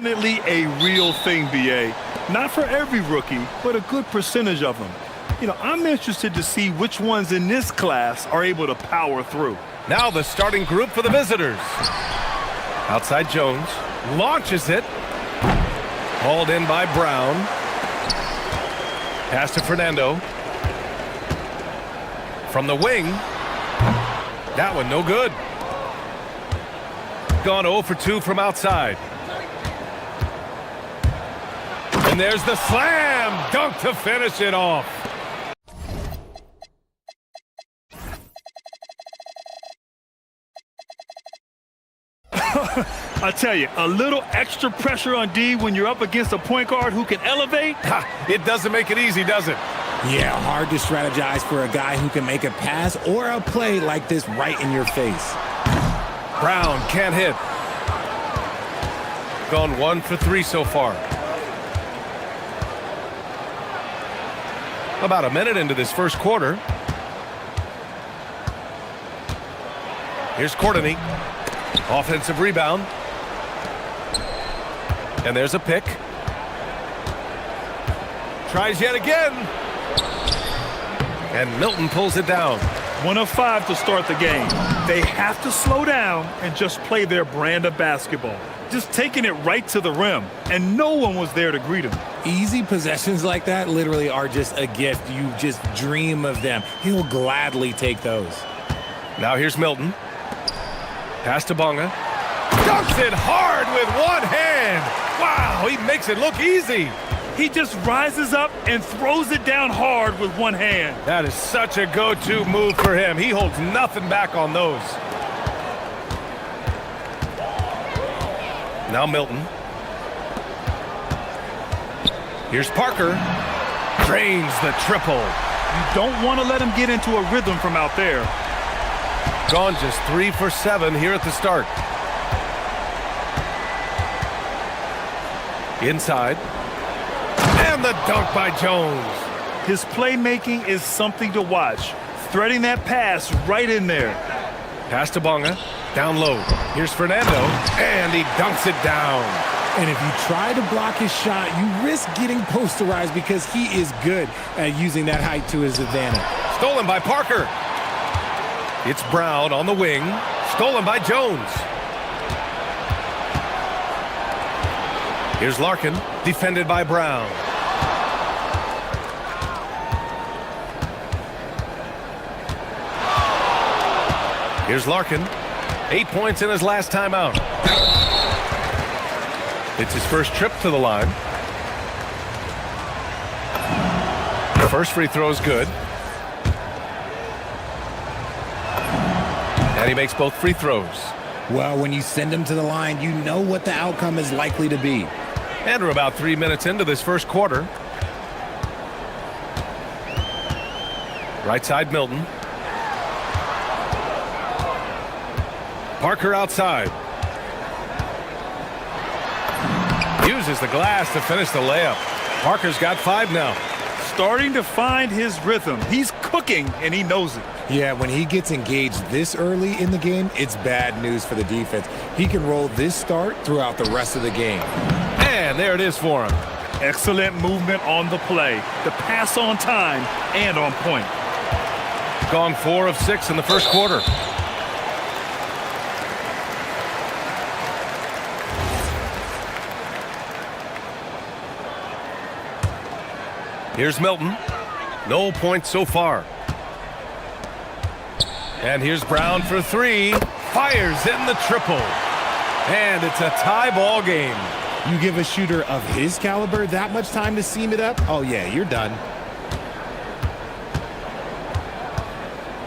Definitely a real thing, BA. Not for every rookie, but a good percentage of them. You know, I'm interested to see which ones in this class are able to power through. Now the starting group for the visitors. Outside Jones. Launches it. Hauled in by Brown. Pass to Fernando. From the wing. That one no good. Gone 0 for 2 from outside. And there's the slam dunk to finish it off. I tell you, a little extra pressure on D when you're up against a point guard who can elevate. It doesn't make it easy, does it? Yeah, hard to strategize for a guy who can make a pass or a play like this right in your face. Brown can't hit. Gone 1 for 3 so far. About a minute into this first quarter. Here's Courtney. Offensive rebound. And there's a pick. Tries yet again. And Milton pulls it down. 1 of 5 to start the game. They have to slow down and just play their brand of basketball. Just taking it right to the rim, and no one was there to greet him. Easy possessions like that literally are just a gift. You just dream of them. He'll gladly take those. Now here's Milton. Pass to Bonga. Dunks it hard with one hand. Wow, he makes it look easy. He just rises up and throws it down hard with one hand. That is such a go-to move for him. He holds nothing back on those. Now Milton. Here's Parker. Drains the triple. You don't want to let him get into a rhythm from out there. Gone just 3 for 7 here at the start. Inside. And the dunk by Jones. His playmaking is something to watch. Threading that pass right in there. Pass to Bonga. Down low. Here's Fernando. And he dunks it down. And if you try to block his shot, you risk getting posterized because he is good at using that height to his advantage. Stolen by Parker. It's Brown on the wing. Stolen by Jones. Here's Larkin. Defended by Brown. Here's Larkin. 8 points in his last time out. It's his first trip to the line. The first free throw is good. And he makes both free throws. Well, when you send him to the line, you know what the outcome is likely to be. And we're about 3 minutes into this first quarter. Right side, Milton. Parker outside. Uses the glass to finish the layup. Parker's got 5 now. Starting to find his rhythm. He's cooking, and he knows it. Yeah, when he gets engaged this early in the game, it's bad news for the defense. He can roll this start throughout the rest of the game. And there it is for him. Excellent movement on the play. The pass on time and on point. Gone 4 of 6 in the first quarter. Here's Milton. No points so far. And here's Brown for 3. Fires in the triple. And it's a tie ball game. You give a shooter of his caliber that much time to seam it up, oh yeah, you're done.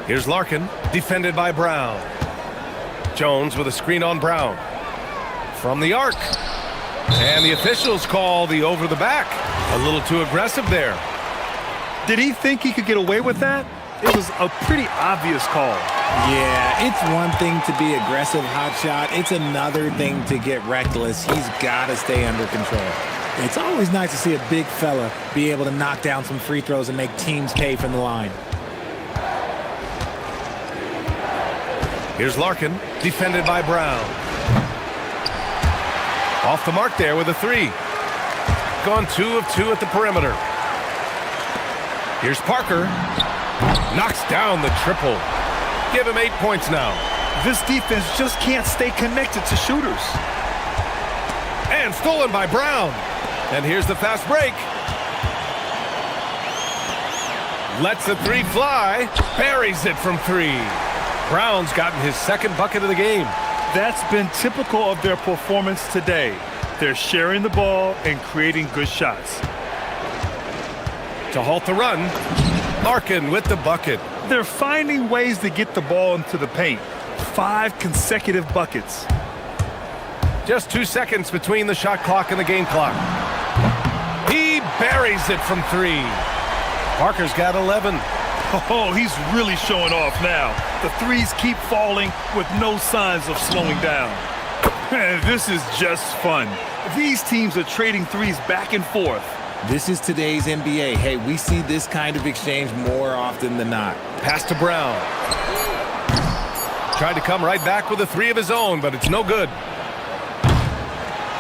Here's Larkin. Defended by Brown. Jones with a screen on Brown. From the arc. And the officials call the over the back. A little too aggressive there. Did he think he could get away with that? It was a pretty obvious call. Yeah, it's one thing to be aggressive hot shot. It's another thing to get reckless. He's got to stay under control. It's always nice to see a big fella be able to knock down some free throws and make teams pay from the line. Here's Larkin, defended by Brown. Off the mark there with a three. Gone 2 of 2 at the perimeter. Here's Parker. Knocks down the triple. Give him 8 points now. This defense just can't stay connected to shooters. And stolen by Brown. And here's the fast break. Lets the three fly. Buries it from 3. Brown's gotten his second bucket of the game. That's been typical of their performance today. They're sharing the ball and creating good shots. To halt the run, Larkin with the bucket. They're finding ways to get the ball into the paint. 5 consecutive buckets. Just 2 seconds between the shot clock and the game clock. He buries it from 3. Parker's got 11. Oh, he's really showing off now. The threes keep falling with no signs of slowing down. Man, this is just fun. These teams are trading threes back and forth. This is today's NBA. Hey, we see this kind of exchange more often than not. Pass to Brown. Tried to come right back with a three of his own, but it's no good.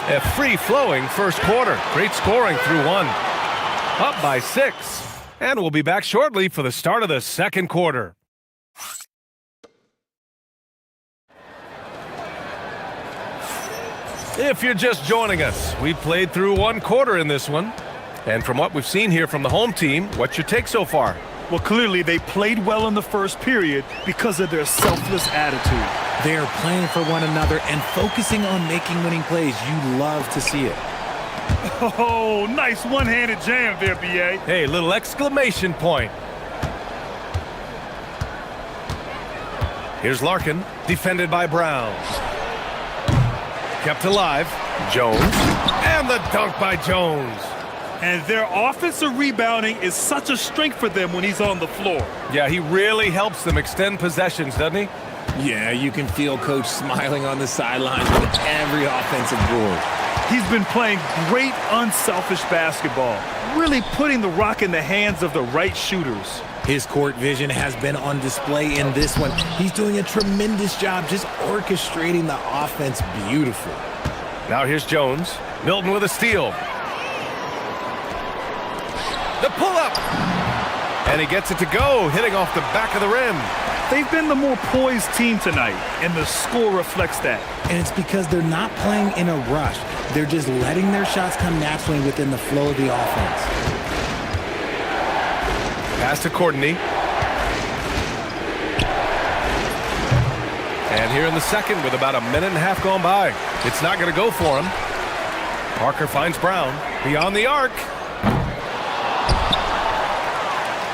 A free-flowing first quarter. Great scoring through 1. Up by 6. And we'll be back shortly for the start of the second quarter. If you're just joining us, we played through 1 quarter in this one. And from what we've seen here from the home team, what's your take so far? Well, clearly they played well in the first period because of their selfless attitude. They are playing for one another and focusing on making winning plays. You love to see it. Oh, nice one-handed jam there, B.A. Hey, little exclamation point. Here's Larkin, defended by Brown. Kept alive. Jones. And the dunk by Jones. And their offensive rebounding is such a strength for them when he's on the floor. Yeah, he really helps them extend possessions, doesn't he? Yeah, you can feel Coach smiling on the sidelines with every offensive board. He's been playing great, unselfish basketball, really putting the rock in the hands of the right shooters. His court vision has been on display in this one. He's doing a tremendous job just orchestrating the offense beautifully. Now here's Jones. Milton with a steal. The pull-up. And he gets it to go, hitting off the back of the rim. They've been the more poised team tonight, and the score reflects that. And it's because they're not playing in a rush. They're just letting their shots come naturally within the flow of the offense. Pass to Courtney. And here in the second with about a minute and a half gone by. It's not going to go for him. Parker finds Brown. Beyond the arc.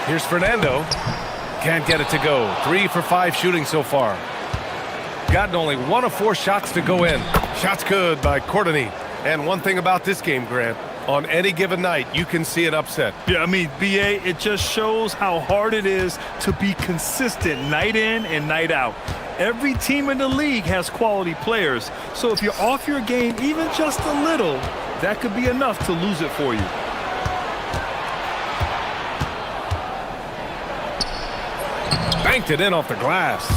Here's Fernando. Can't get it to go. 3 for 5 shooting so far. Gotten only 1 of 4 shots to go in. Shots good by Courtney. And one thing about this game, Grant, on any given night, you can see an upset. Yeah, I mean, B.A., it just shows how hard it is to be consistent night in and night out. Every team in the league has quality players. So if you're off your game even just a little, that could be enough to lose it for you. Banked it in off the glass.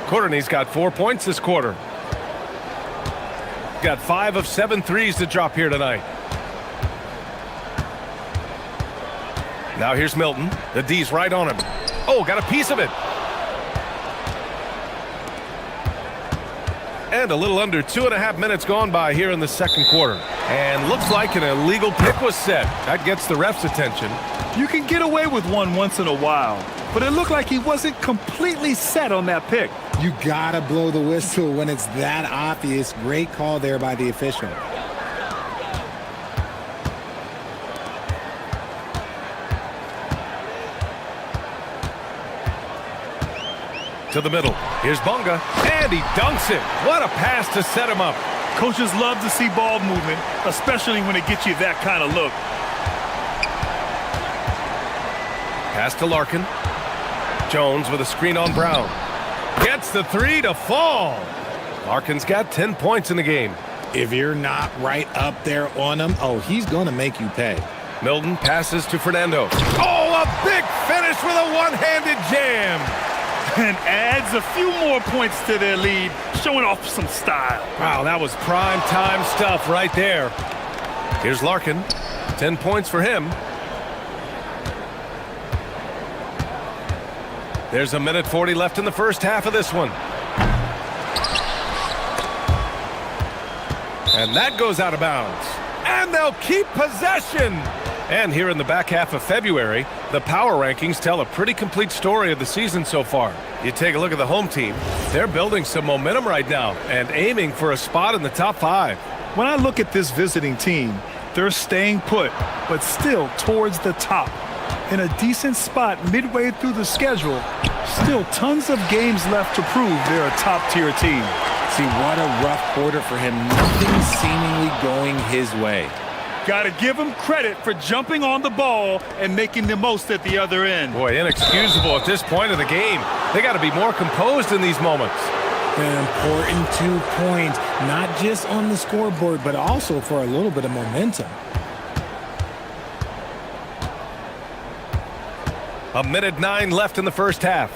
Courtney's got 4 points this quarter. Got 5 of 7 threes to drop here tonight. Now here's Milton. The D's right on him. Oh, got a piece of it. And a little under 2.5 minutes gone by here in the second quarter. And looks like an illegal pick was set. That gets the ref's attention. You can get away with one once in a while, but it looked like he wasn't completely set on that pick. You gotta blow the whistle when it's that obvious. Great call there by the official. To the middle. Here's Bunga. And he dunks it. What a pass to set him up. Coaches love to see ball movement, especially when it gets you that kind of look. Pass to Larkin. Jones with a screen on Brown. Gets the three to fall. Larkin's got 10 points in the game. If you're not right up there on him, oh, he's going to make you pay. Milton passes to Fernando. Oh, a big finish with a one-handed jam. and adds a few more points to their lead, showing off some style. Wow, that was prime time stuff right there. Here's Larkin. 10 points for him. There's 1:40 left in the first half of this one. And that goes out of bounds. And they'll keep possession. And here in the back half of February, the power rankings tell a pretty complete story of the season so far. You take a look at the home team. They're building some momentum right now and aiming for a spot in the top 5. When I look at this visiting team, they're staying put, but still towards the top. In a decent spot midway through the schedule, still tons of games left to prove they're a top-tier team. See, what a rough quarter for him. Nothing seemingly going his way. Got to give him credit for jumping on the ball and making the most at the other end. Boy, inexcusable at this point of the game. They got to be more composed in these moments. An important 2 points, not just on the scoreboard, but also for a little bit of momentum. 1:09 left in the first half.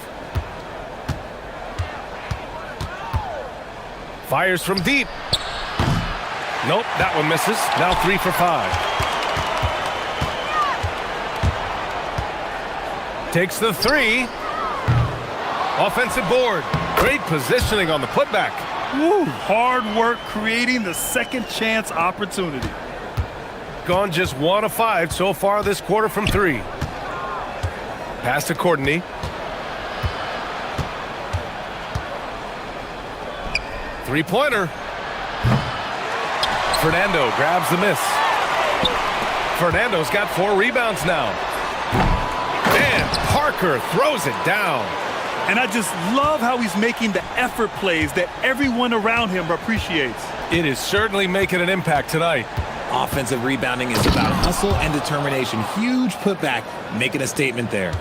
Fires from deep. Nope, that one misses. Now 3 for 5. Takes the 3. Offensive board. Great positioning on the putback. Woo, hard work creating the second chance opportunity. Gone just 1 of 5 so far this quarter from 3. Pass to Courtney. Three-pointer. Fernando grabs the miss. Fernando's got 4 rebounds now. And Parker throws it down. And I just love how he's making the effort plays that everyone around him appreciates. It is certainly making an impact tonight. Offensive rebounding is about hustle and determination. Huge putback, making a statement there.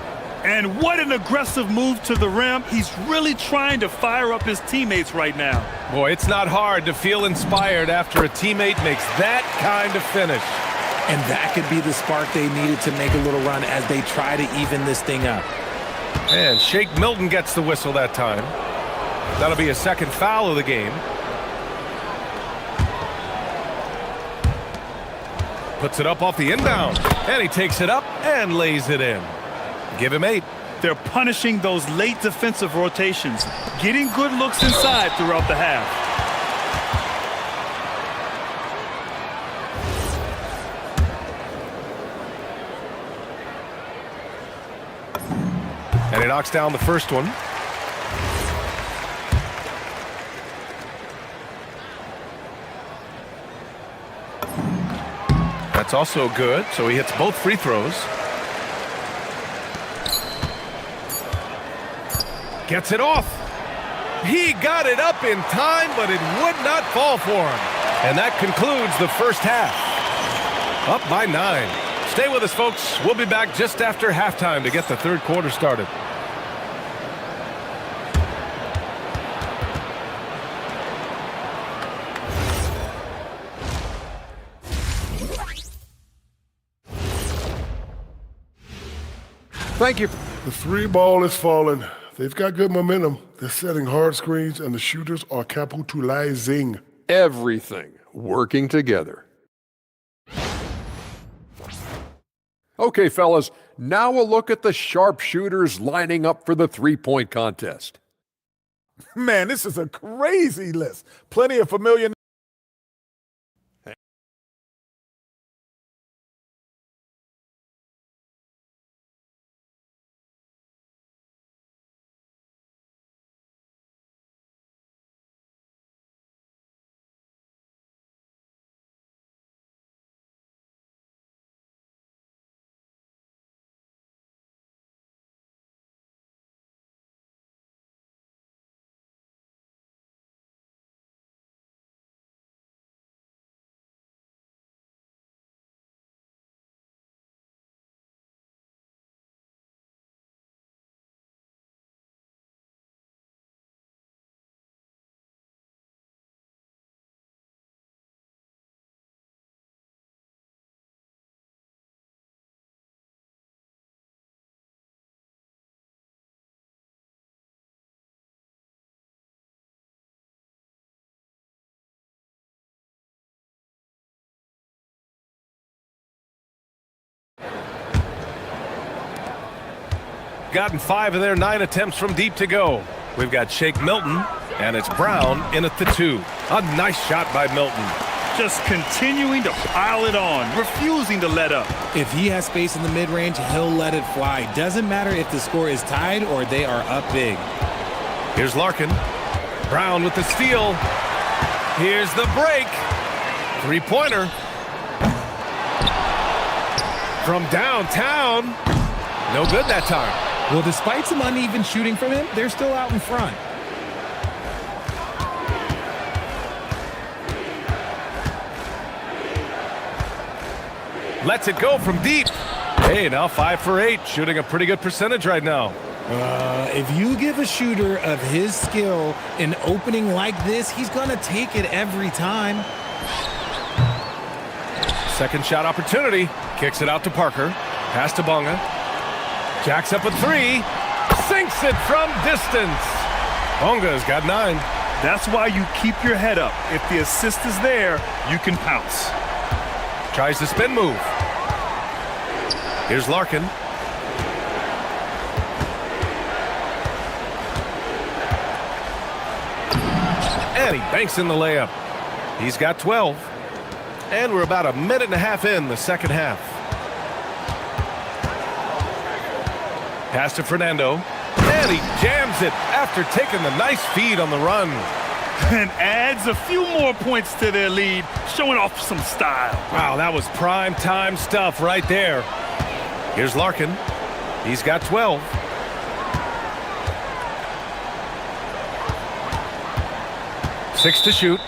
And what an aggressive move to the rim. He's really trying to fire up his teammates right now. Boy, it's not hard to feel inspired after a teammate makes that kind of finish. And that could be the spark they needed to make a little run as they try to even this thing up. And Shake Milton gets the whistle that time. That'll be a second foul of the game. Puts it up off the inbound. And he takes it up and lays it in. Give him 8. They're punishing those late defensive rotations, getting good looks inside throughout the half. And he knocks down the first one. That's also good, so he hits both free throws. Gets it off. He got it up in time, but it would not fall for him. And that concludes the first half. Up by 9. Stay with us, folks. We'll be back just after halftime to get the third quarter started. Thank you. The 3 ball is falling. They've got good momentum. They're setting hard screens, and the shooters are capitalizing. Everything working together. Okay, fellas, now a look at the sharpshooters lining up for the three-point contest. Man, this is a crazy list. Plenty of familiar gotten 5 of their 9 attempts from deep to go. We've got Shake Milton, and it's Brown in at the 2. A nice shot by Milton. Just continuing to pile it on, refusing to let up. If he has space in the mid-range, he'll let it fly. Doesn't matter if the score is tied or they are up big. Here's Larkin. Brown with the steal. Here's the break. Three-pointer. From downtown. No good that time. Well, despite some uneven shooting from him, they're still out in front. Lets it go from deep. Hey, now 5 for 8, shooting a pretty good percentage right now. If you give a shooter of his skill an opening like this, he's going to take it every time. Second shot opportunity. Kicks it out to Parker. Pass to Bonga. Jacks up a 3. Sinks it from distance. Bonga's got 9. That's why you keep your head up. If the assist is there, you can pounce. Tries the spin move. Here's Larkin. And he banks in the layup. He's got 12. And we're about a minute and a half in the second half. Pass to Fernando. And he jams it after taking the nice feed on the run. And adds a few more points to their lead, showing off some style. Wow, that was prime time stuff right there. Here's Larkin. He's got 12. Six to shoot.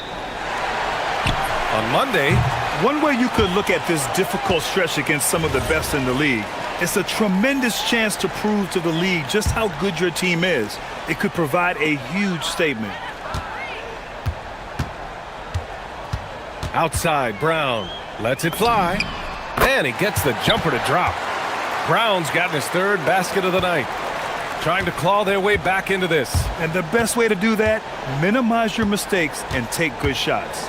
On Monday, one way you could look at this difficult stretch against some of the best in the league, it's a tremendous chance to prove to the league just how good your team is. It could provide a huge statement. Outside, Brown lets it fly, and he gets the jumper to drop. Brown's gotten his 3rd basket of the night, trying to claw their way back into this. And the best way to do that, minimize your mistakes and take good shots.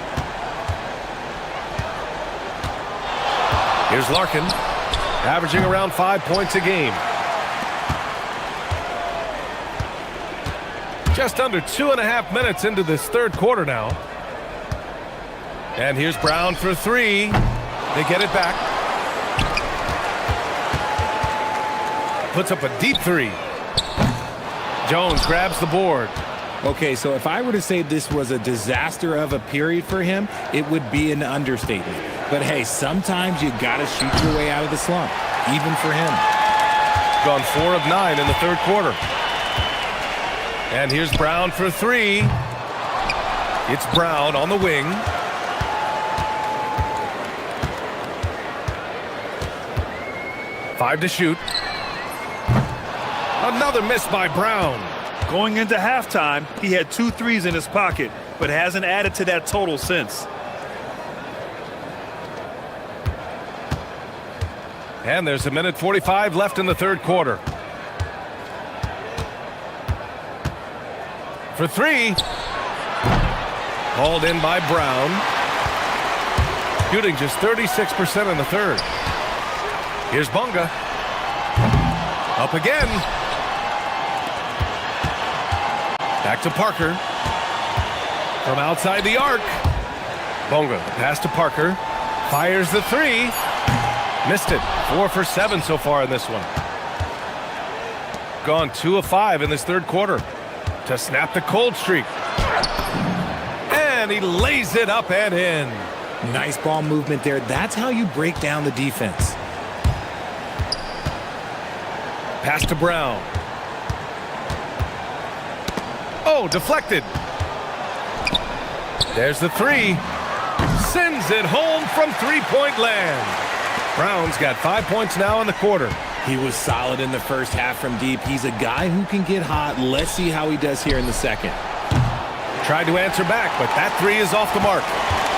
Here's Larkin, averaging around 5 points a game. Just under 2.5 minutes into this third quarter now. And here's Brown for 3. They get it back. Puts up a deep 3. Jones grabs the board. Okay, so if I were to say this was a disaster of a period for him, it would be an understatement. But hey, sometimes you got to shoot your way out of the slump, even for him. Gone 4 of 9 in the third quarter. And here's Brown for 3. It's Brown on the wing. Five to shoot. Another miss by Brown. Going into halftime, he had 2 threes in his pocket, but hasn't added to that total since. And there's a minute 45 left in the third quarter. For 3. Hauled in by Brown. Shooting just 36% in the third. Here's Bonga. Up again. Back to Parker. From outside the arc. Bonga, pass to Parker. Fires the 3. Missed it. 4 for 7 so far in this one. Gone 2 of 5 in this third quarter to snap the cold streak. And he lays it up and in. Nice ball movement there. That's how you break down the defense. Pass to Brown. Oh, deflected. There's the 3. Sends it home from three-point land. Brown's got 5 points now in the quarter. He was solid in the first half from deep. He's a guy who can get hot. Let's see how he does here in the second. Tried to answer back, but that 3 is off the mark.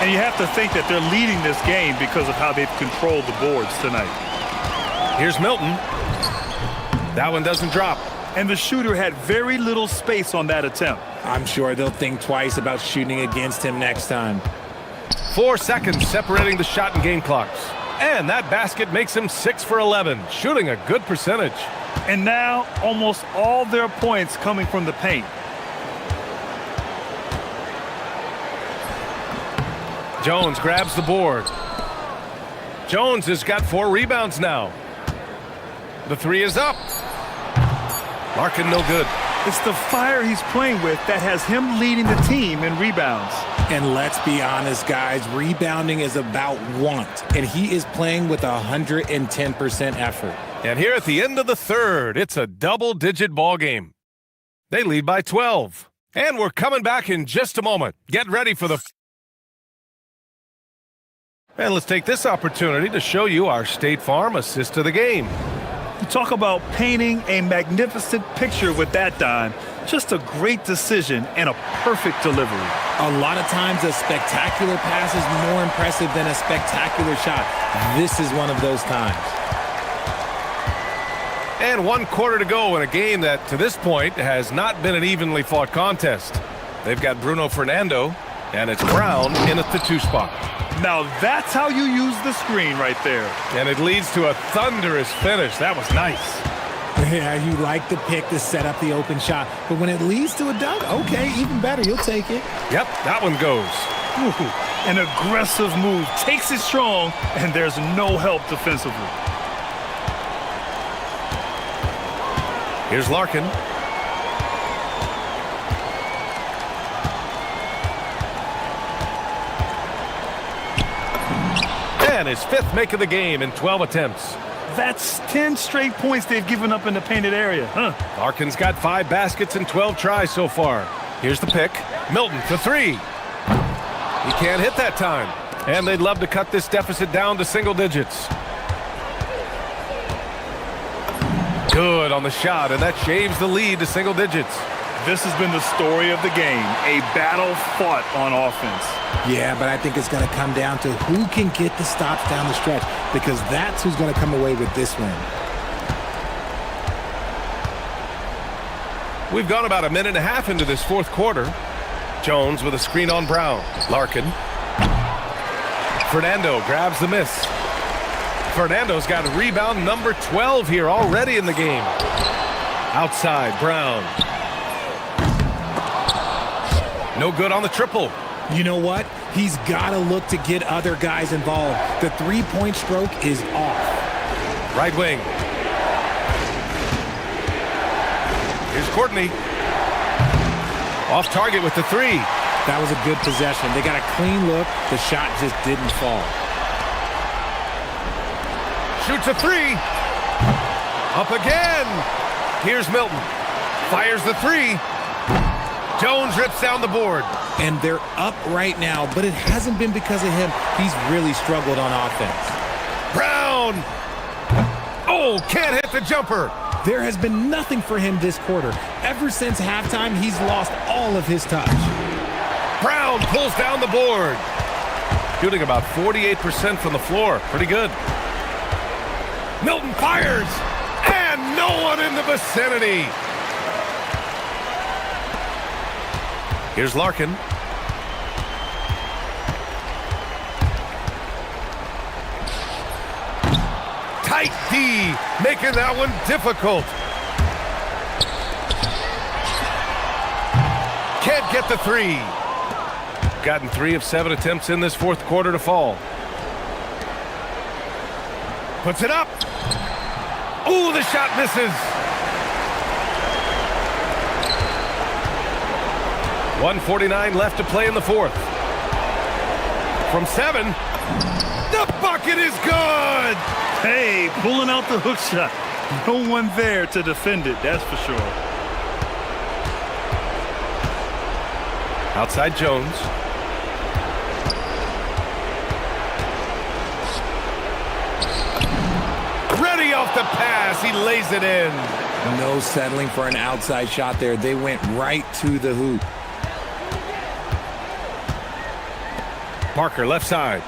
And you have to think that they're leading this game because of how they've controlled the boards tonight. Here's Milton. That one doesn't drop. And the shooter had very little space on that attempt. I'm sure they'll think twice about shooting against him next time. 4 seconds separating the shot and game clocks. And that basket makes him 6 for 11, shooting a good percentage. And now almost all their points coming from the paint. Jones grabs the board. Jones has got 4 rebounds now. The 3 is up. Larkin no good. It's the fire he's playing with that has him leading the team in rebounds. And let's be honest, guys, rebounding is about want, and he is playing with 110% effort. And here at the end of the third, it's a double-digit ball game. They lead by 12. And we're coming back in just a moment. Get ready for the... And let's take this opportunity to show you our State Farm assist to the game. You talk about painting a magnificent picture with that, Don. Just a great decision and a perfect delivery. A lot of times a spectacular pass is more impressive than a spectacular shot. This is one of those times. And 1 quarter to go in a game that, to this point, has not been an evenly fought contest. They've got Bruno Fernando, and it's Brown in at the 2 spot. Now that's how you use the screen right there. And it leads to a thunderous finish. That was nice. Yeah, you like the pick to set up the open shot. But when it leads to a dunk, okay, even better. You'll take it. Yep, that one goes. Ooh, an aggressive move. Takes it strong, and there's no help defensively. Here's Larkin. And his 5th make of the game in 12 attempts. That's 10 straight points they've given up in the painted area. Larkin's got 5 baskets and 12 tries so far. Here's the pick. Milton for 3. He can't hit that time. And they'd love to cut this deficit down to single digits. Good on the shot, and that shaves the lead to single digits. This has been the story of the game, a battle fought on offense. Yeah, but I think it's going to come down to who can get the stops down the stretch, because that's who's going to come away with this win. We've gone about a minute and a half into this 4th quarter. Jones with a screen on Brown. Larkin. Fernando grabs the miss. Fernando's got rebound number 12 here already in the game. Outside, Brown. No good on the triple. You know what? He's got to look to get other guys involved. The 3-point stroke is off. Right wing. Here's Courtney. Off target with the 3. That was a good possession. They got a clean look. The shot just didn't fall. Shoots a 3. Up again. Here's Milton. Fires the 3. Jones rips down the board. And they're up right now, but it hasn't been because of him. He's really struggled on offense. Brown. Oh, can't hit the jumper. There has been nothing for him this quarter. Ever since halftime, he's lost all of his touch. Brown pulls down the board. Shooting about 48% from the floor. Pretty good. Milton fires. And no one in the vicinity. Here's Larkin. Tight D, making that one difficult. Can't get the 3. Gotten 3 of 7 attempts in this 4th quarter to fall. Puts it up. Ooh, the shot misses. 1:49 left to play in the 4th. From 7, the bucket is good! Hey, pulling out the hook shot. No one there to defend it, that's for sure. Outside Jones. Ready off the pass, he lays it in. No settling for an outside shot there. They went right to the hoop. Parker, left side.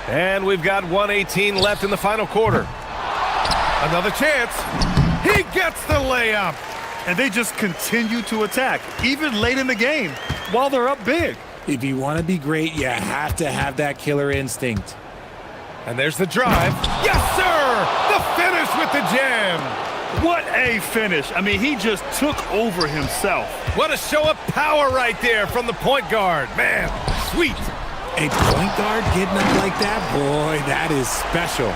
And we've got 1:18 left in the final quarter. Another chance. He gets the layup. And they just continue to attack, even late in the game, while they're up big. If you want to be great, you have to have that killer instinct. And there's the drive. Yes, sir! The finish with the jam. What a finish. I mean, he just took over himself. What a show of power right there from the point guard. Man, sweet. A point guard getting up like that? Boy, that is special.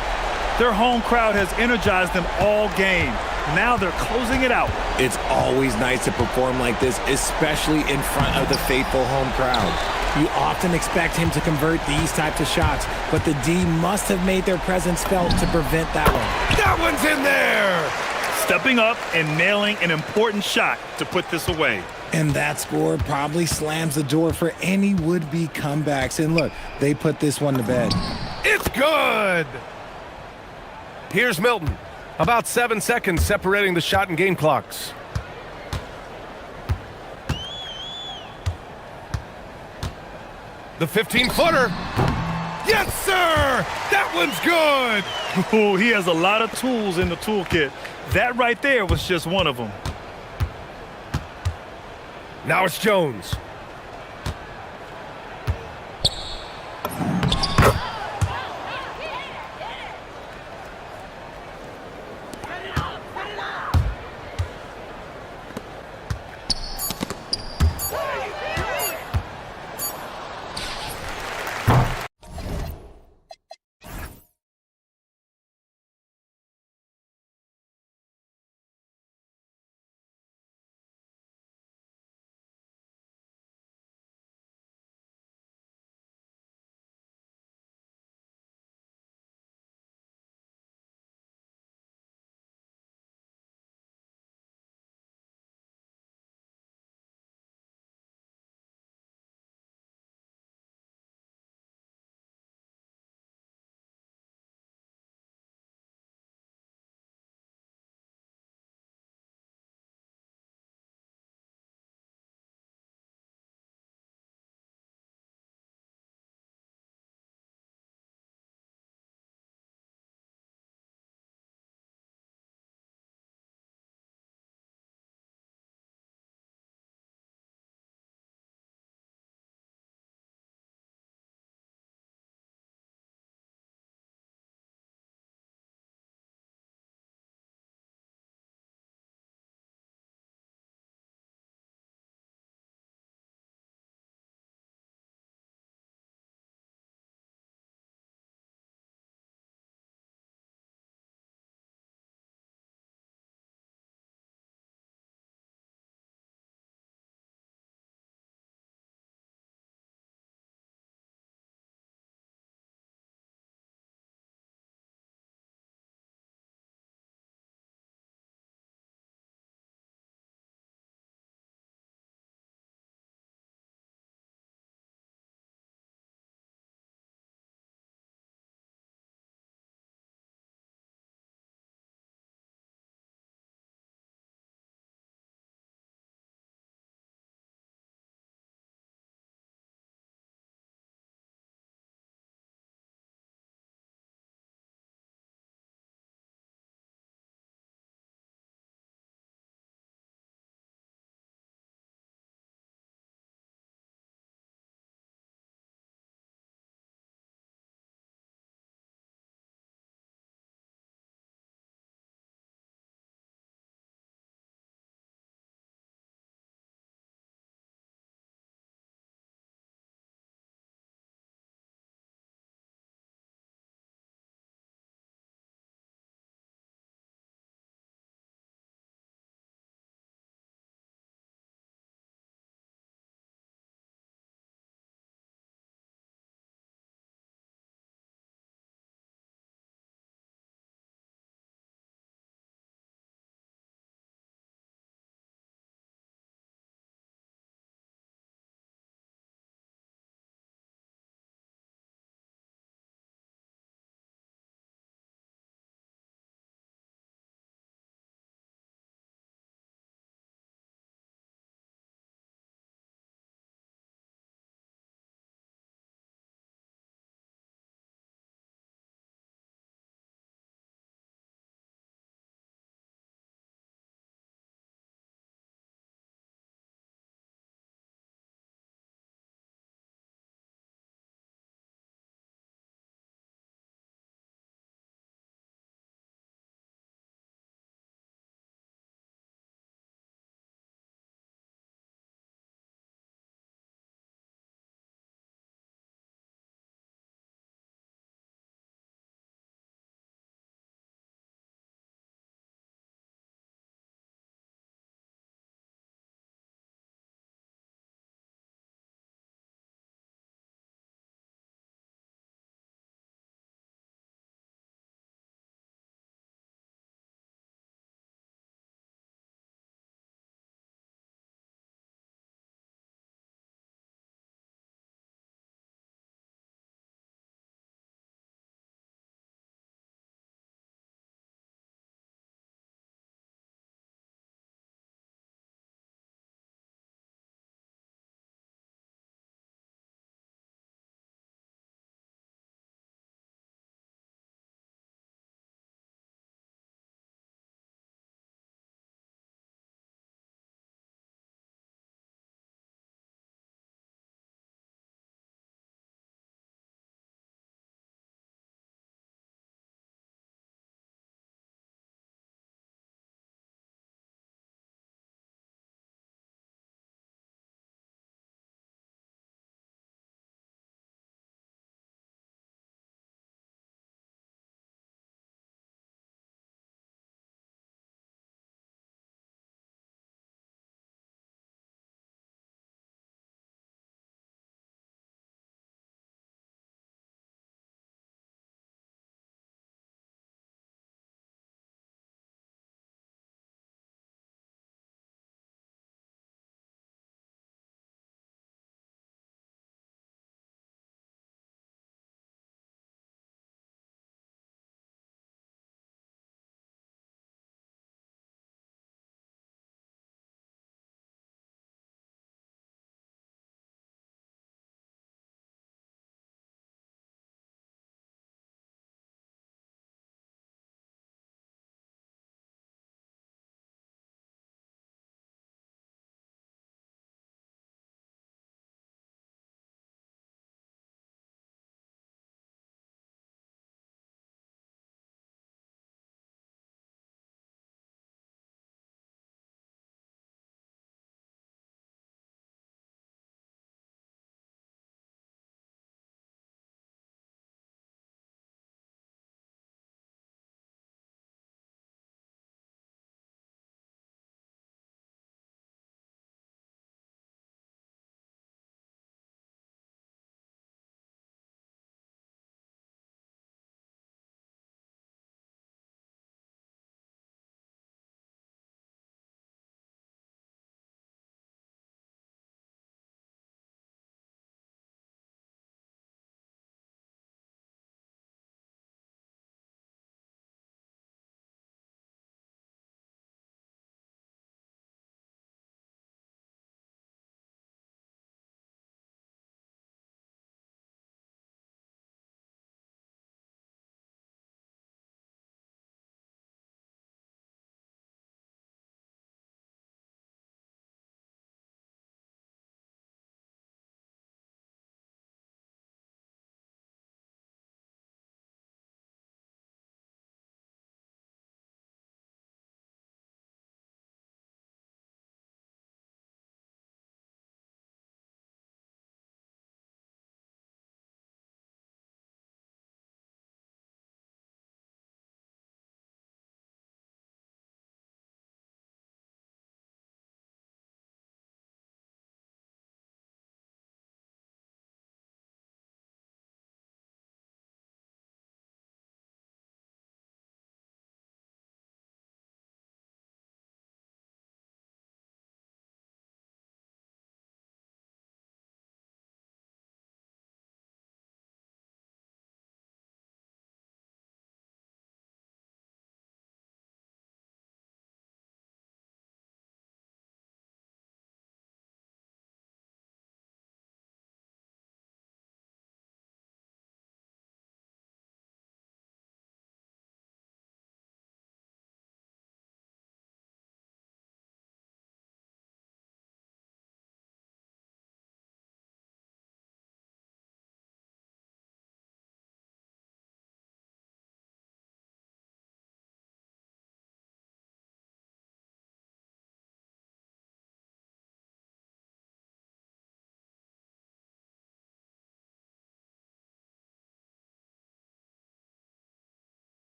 Their home crowd has energized them all game. Now they're closing it out. It's always nice to perform like this, especially in front of the faithful home crowd. You often expect him to convert these types of shots, but the D must have made their presence felt to prevent that one. That one's in there! Stepping up and nailing an important shot to put this away. And that score probably slams the door for any would-be comebacks. And look, they put this one to bed. It's good! Here's Milton. About 7 seconds separating the shot and game clocks. The 15-footer. Yes, sir! That one's good! Ooh, he has a lot of tools in the toolkit. That right there was just one of them. Now it's Jones.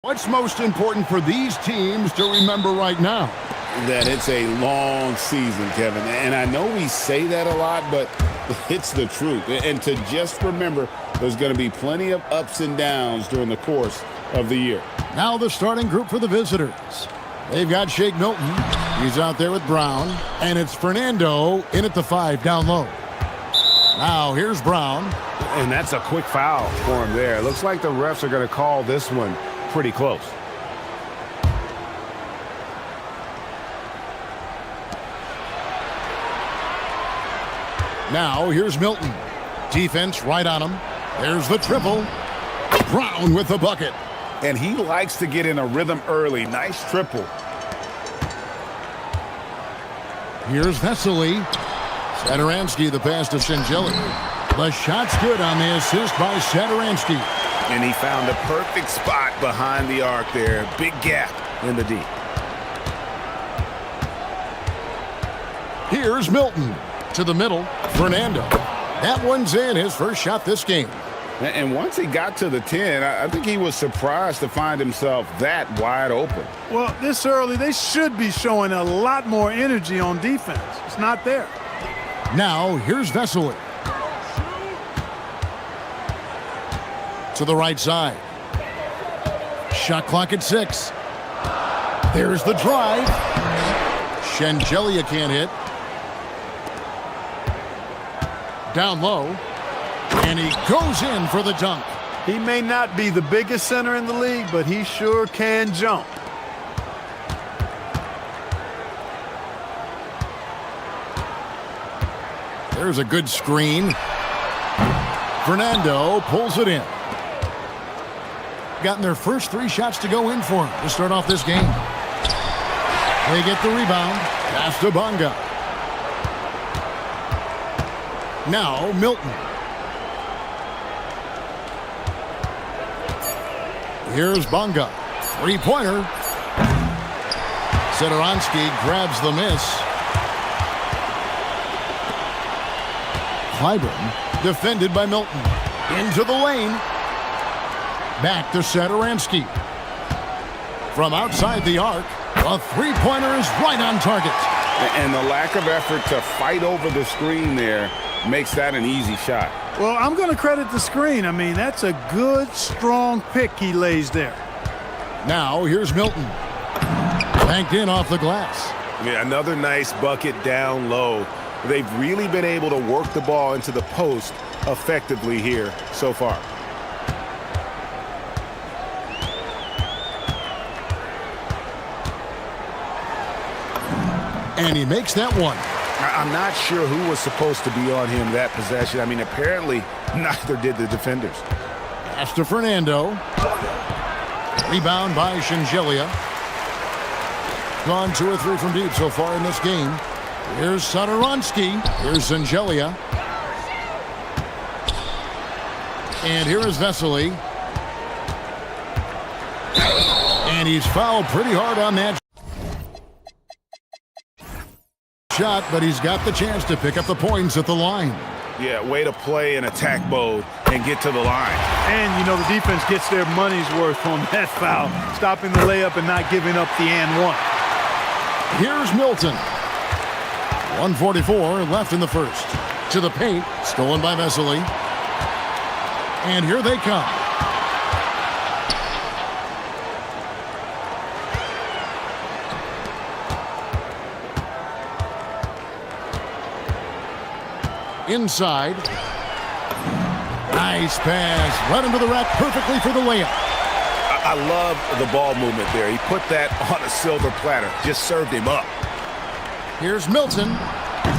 What's most important for these teams to remember right now? That it's a long season, Kevin. And I know we say that a lot, but it's the truth. And to just remember, there's going to be plenty of ups and downs during the course of the year. Now the starting group for the visitors. They've got Shake Milton. He's out there with Brown. And it's Fernando in at the 5 down low. Now here's Brown. And that's a quick foul for him there. Looks like the refs are going to call this one pretty close. Now here's Milton. Defense right on him. There's the triple. Brown with the bucket. And he likes to get in a rhythm early. Nice triple. Here's Vesely. Sadaransky, the pass to Shengeli. The shot's good on the assist by Sadaransky. And he found a perfect spot behind the arc there. Big gap in the D. Here's Milton. To the middle, Fernando. That one's in, his first shot this game. And once he got to the 10, I think he was surprised to find himself that wide open. Well, this early, they should be showing a lot more energy on defense. It's not there. Now, here's Vesely. To the right side. Shot clock at 6. There's the drive. Shengeli can't hit. Down low. And he goes in for the dunk. He may not be the biggest center in the league, but he sure can jump. There's a good screen. Fernando pulls it in. Gotten their first 3 shots to go in for him to start off this game. They get the rebound. Pass to Bonga. Now Milton. Here's Bonga. 3-pointer. Sadaransky grabs the miss. Clyburn defended by Milton. Into the lane. Back to Sadaransky. From outside the arc, a 3-pointer is right on target. And the lack of effort to fight over the screen there makes that an easy shot. Well, I'm going to credit the screen. I mean, that's a good, strong pick he lays there. Now, here's Milton. Banked in off the glass. Yeah, another nice bucket down low. They've really been able to work the ball into the post effectively here so far. And he makes that one. I'm not sure who was supposed to be on him that possession. I mean, apparently neither did the defenders. Pass to Fernando. Rebound by Shengeli. Gone 2 or 3 from deep so far in this game. Here's Sadaransky. Here's Shengeli. And here is Vesely. And he's fouled pretty hard on that shot, but he's got the chance to pick up the points at the line. Yeah, way to play in attack mode and get to the line. And, you know, the defense gets their money's worth on that foul, stopping the layup and not giving up the and one. Here's Milton. 1:44 left in the first. To the paint, stolen by Vesely. And here they come. Inside. Nice pass. Right into the rack perfectly for the layup. I love the ball movement there. He put that on a silver platter. Just served him up. Here's Milton.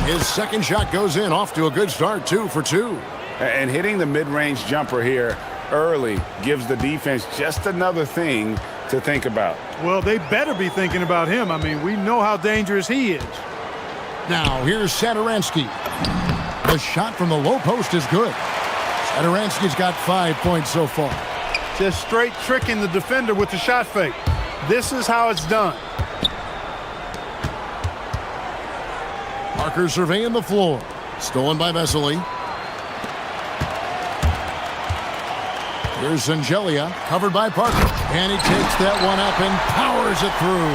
His second shot goes in. Off to a good start. 2 for 2. And hitting the mid-range jumper here early gives the defense just another thing to think about. Well, they better be thinking about him. I mean, we know how dangerous he is. Now, here's Sadaransky. The shot from the low post is good. Sadaransky's got 5 points so far. Just straight tricking the defender with the shot fake. This is how it's done. Parker surveying the floor. Stolen by Vesely. Here's Angelia, covered by Parker. And he takes that one up and powers it through.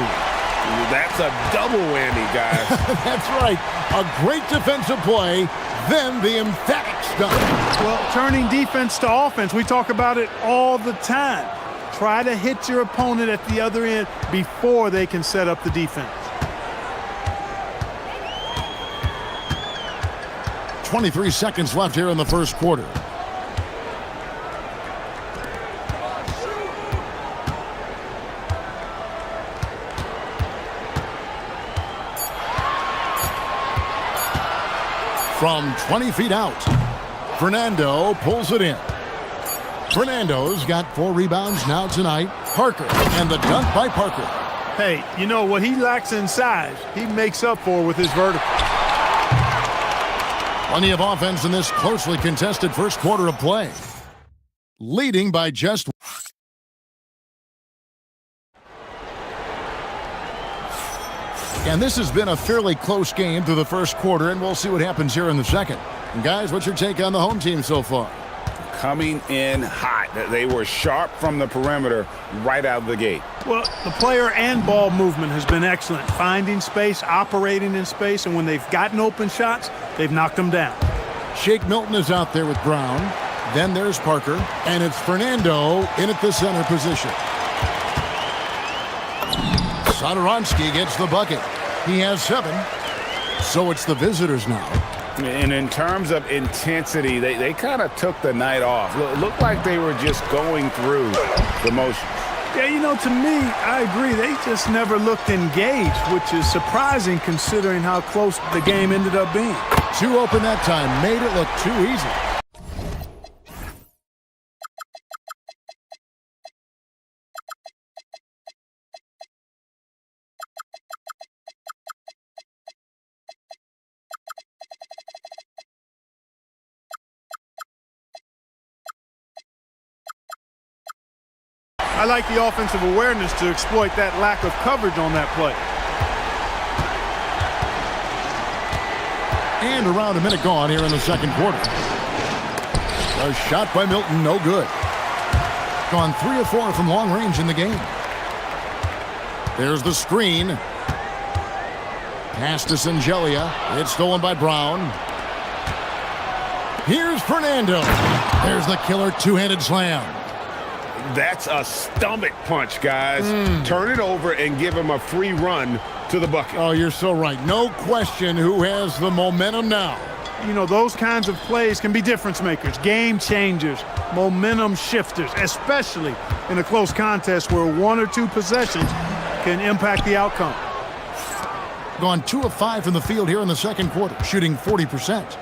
That's a double whammy, guys. That's right. A great defensive play, then the emphatic stuff. Well, turning defense to offense, we talk about it all the time. Try to hit your opponent at the other end before they can set up the defense. 23 seconds left here in the first quarter. From 20 feet out, Fernando pulls it in. Fernando's got 4 rebounds now tonight. Parker, and the dunk by Parker. Hey, you know what he lacks in size, he makes up for with his vertical. Plenty of offense in this closely contested first quarter of play. Leading by just... And this has been a fairly close game through the first quarter, and we'll see what happens here in the second. And guys, what's your take on the home team so far? Coming in hot. They were sharp from the perimeter right out of the gate. Well, the player and ball movement has been excellent. Finding space, operating in space, and when they've gotten open shots, they've knocked them down. Shake Milton is out there with Brown. Then there's Parker, and it's Fernando in at the center position. Satoransky gets the bucket. He has 7, so it's the visitors now. And in terms of intensity, they kind of took the night off. Looked like they were just going through the motions. Yeah, you know, to me, I agree. They just never looked engaged, which is surprising considering how close the game ended up being. 2 open that time, made it look too easy. I like the offensive awareness to exploit that lack of coverage on that play. And around a minute gone here in the second quarter. A shot by Milton, no good. Gone 3 of 4 from long range in the game. There's the screen. Pass to Angelia. It's stolen by Brown. Here's Fernando. There's the killer two-handed slam. That's a stomach punch, guys. Turn it over and give him a free run to the bucket. Oh, you're so right. No question who has the momentum now. You know, those kinds of plays can be difference makers, game changers, momentum shifters, especially in a close contest where 1 or 2 possessions can impact the outcome. Gone 2 of 5 from the field here in the second quarter, shooting 40%.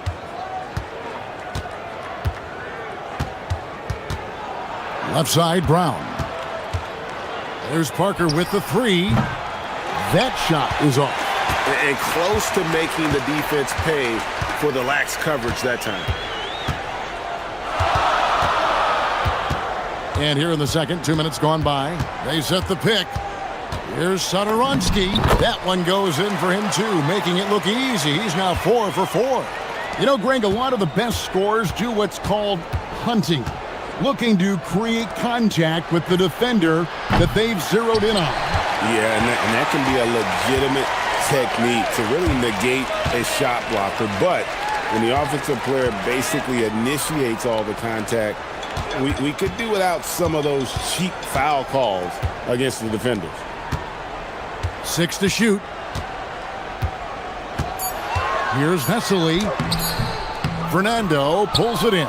Left side, Brown. There's Parker with the 3. That shot is off. And close to making the defense pay for the lax coverage that time. And here in the second, 2 minutes gone by. They set the pick. Here's Satoransky. That one goes in for him too, making it look easy. He's now 4 for 4. You know, Greg, a lot of the best scorers do what's called hunting. Looking to create contact with the defender that they've zeroed in on. Yeah, and that can be a legitimate technique to really negate a shot blocker. But when the offensive player basically initiates all the contact, we could do without some of those cheap foul calls against the defenders. 6 to shoot. Here's Vesely. Fernando pulls it in.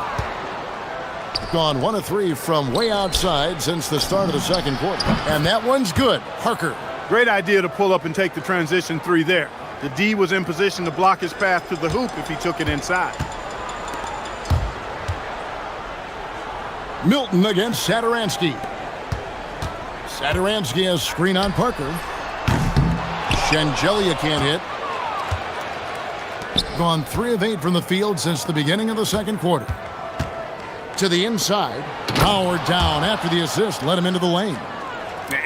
Gone 1 of 3 from way outside since the start of the second quarter. And that one's good. Parker. Great idea to pull up and take the transition 3 there. The D was in position to block his path to the hoop if he took it inside. Milton against Satoransky. Satoransky has screen on Parker. Shengelia can't hit. Gone 3 of 8 from the field since the beginning of the second quarter. To the inside. Powered down after the assist. Let him into the lane.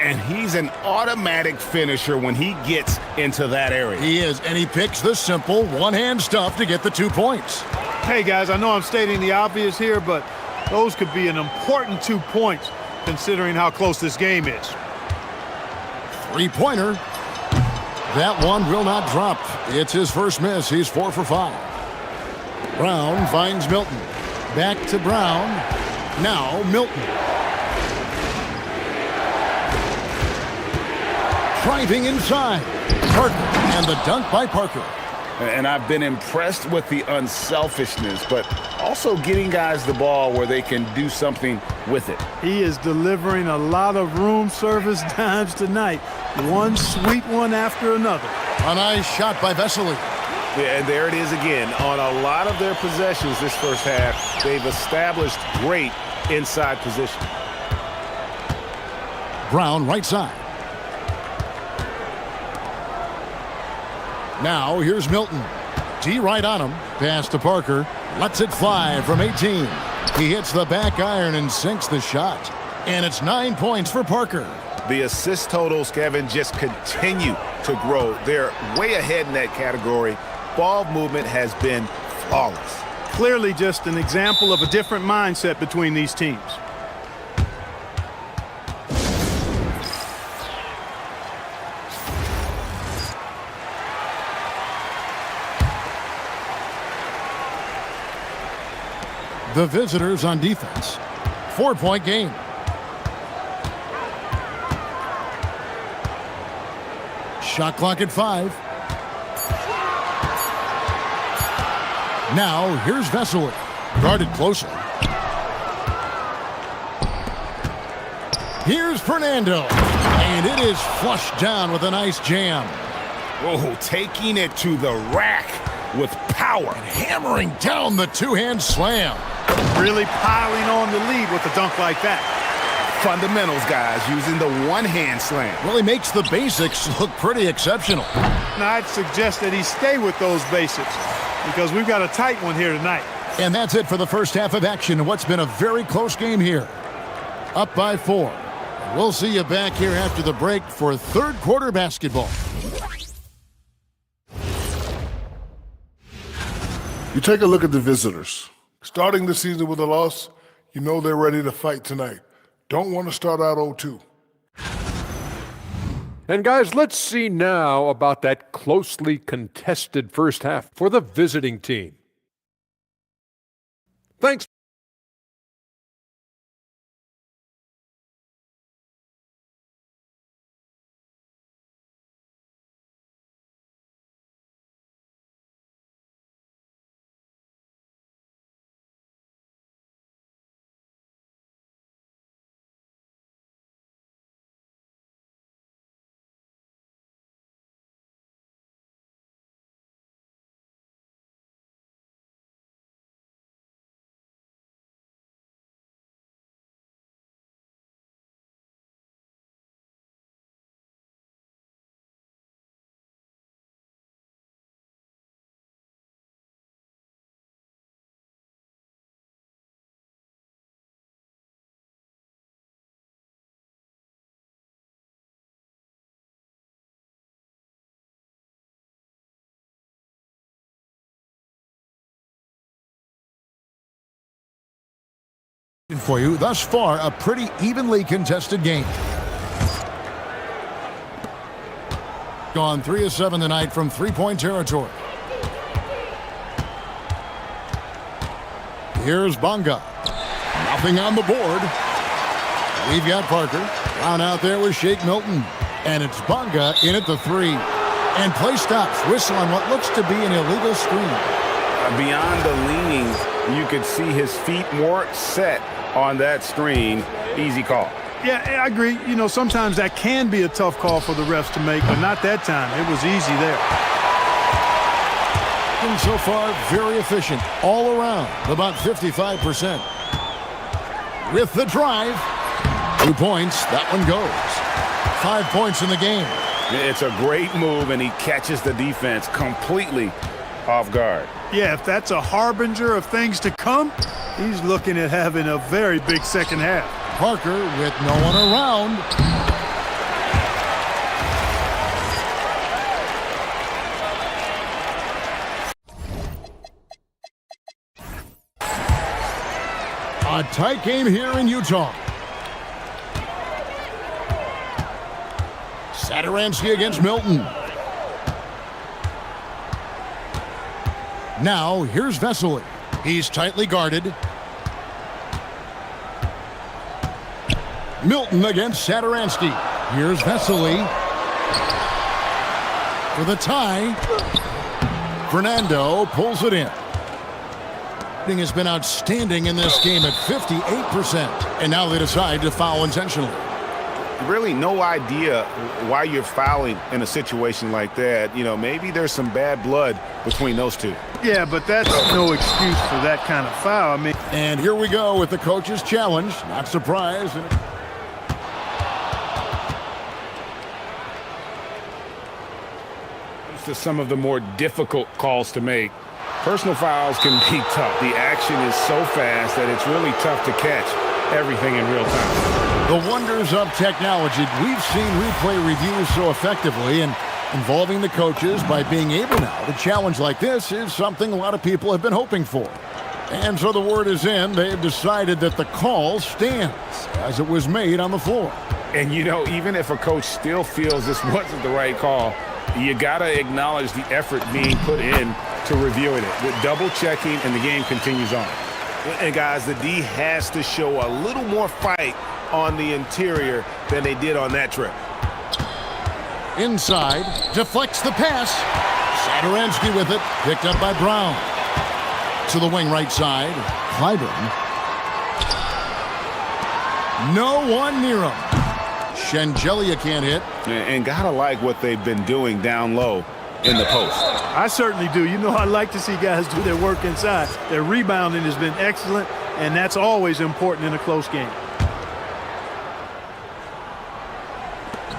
And he's an automatic finisher when he gets into that area. He is, and he picks the simple one-hand stuff to get the 2 points. Hey, guys, I know I'm stating the obvious here, but Those could be an important 2 points considering how close this game is. Three-pointer. That one will not drop. It's his first miss. He's 4 for 5. Brown finds Milton. Back to Brown. Now Milton. Driving inside. Parker. And the dunk by Parker. And I've been impressed with the unselfishness, but also getting guys the ball where they can do something with it. He is delivering a lot of room service dimes tonight. One sweet one after another. A nice shot by Vesely. Yeah, and there it is again. On a lot of their possessions this first half, they've established great inside position. Brown right side. Now here's Milton. D right on him. Pass to Parker. Lets it fly from 18. He hits the back iron and sinks the shot. And it's 9 points for Parker. The assist totals, Kevin, just continue to grow. They're way ahead in that category. Ball movement has been flawless. Clearly just an example of a different mindset between these teams. The visitors on defense. 4-point game. Shot clock at 5. Now here's Vesely. Guarded closely. Here's Fernando. And it is flushed down with a nice jam. Oh, taking it to the rack with power. And hammering down the two-hand slam. Really piling on the lead with a dunk like that. Fundamentals, guys, using the one-hand slam. Really makes the basics look pretty exceptional. Now, I'd suggest that he stay with those basics because we've got a tight one here tonight. And that's it for the first half of action in what's been a very close game here. Up by 4. We'll see you back here after the break for third quarter basketball. You take a look at the visitors. Starting the season with a loss, you know they're ready to fight tonight. Don't want to start out 0-2. And guys, let's see now about that closely contested first half for the visiting team. Thanks. For you, thus far, a pretty evenly contested game. Gone 3 of 7 tonight from three-point territory. Here's Bonga. Nothing on the board. We've got Parker. Down out there with Shake Milton. And it's Bonga in at the 3. And play stops. Whistle on what looks to be an illegal screen. Beyond the leaning, you could see his feet more set on that screen. Easy call. Yeah, I agree. You know, sometimes that can be a tough call for the refs to make, but not that time. It was easy there. And so far, very efficient all around, about 55%. With the drive, 2 points, that one goes. 5 points in the game. It's a great move, and he catches the defense completely off guard. Yeah, if that's a harbinger of things to come, he's looking at having a very big second half. Parker with no one around. A tight game here in Utah. Satoransky against Milton. Now, here's Vesely. He's tightly guarded. Milton against Satoransky. Here's Vesely. For the tie. Fernando pulls it in. Has been outstanding in this game at 58%. And now they decide to foul intentionally. Really no idea why you're fouling in a situation like that. You know, maybe there's some bad blood between those two. Yeah, but that's no excuse for that kind of foul. I mean, and here we go with the coach's challenge. Not surprised. To some of the more difficult calls to make. Personal fouls can be tough. The action is so fast that it's really tough to catch everything in real time. The wonders of technology. We've seen replay reviews so effectively, and involving the coaches by being able now to challenge like this is something a lot of people have been hoping for. And so the word is in. They've decided that the call stands as it was made on the floor. And, you know, even if a coach still feels this wasn't the right call, you got to acknowledge the effort being put in to reviewing it. With double-checking, and the game continues on. And, guys, the D has to show a little more fight on the interior than they did on that trip. Inside, deflects the pass. Satoransky with it, picked up by Brown. To the wing right side, Clyburn. No one near him. Shengelia can't hit. And gotta like what they've been doing down low in the post. I certainly do. You know, I like to see guys do their work inside. Their rebounding has been excellent, and that's always important in a close game.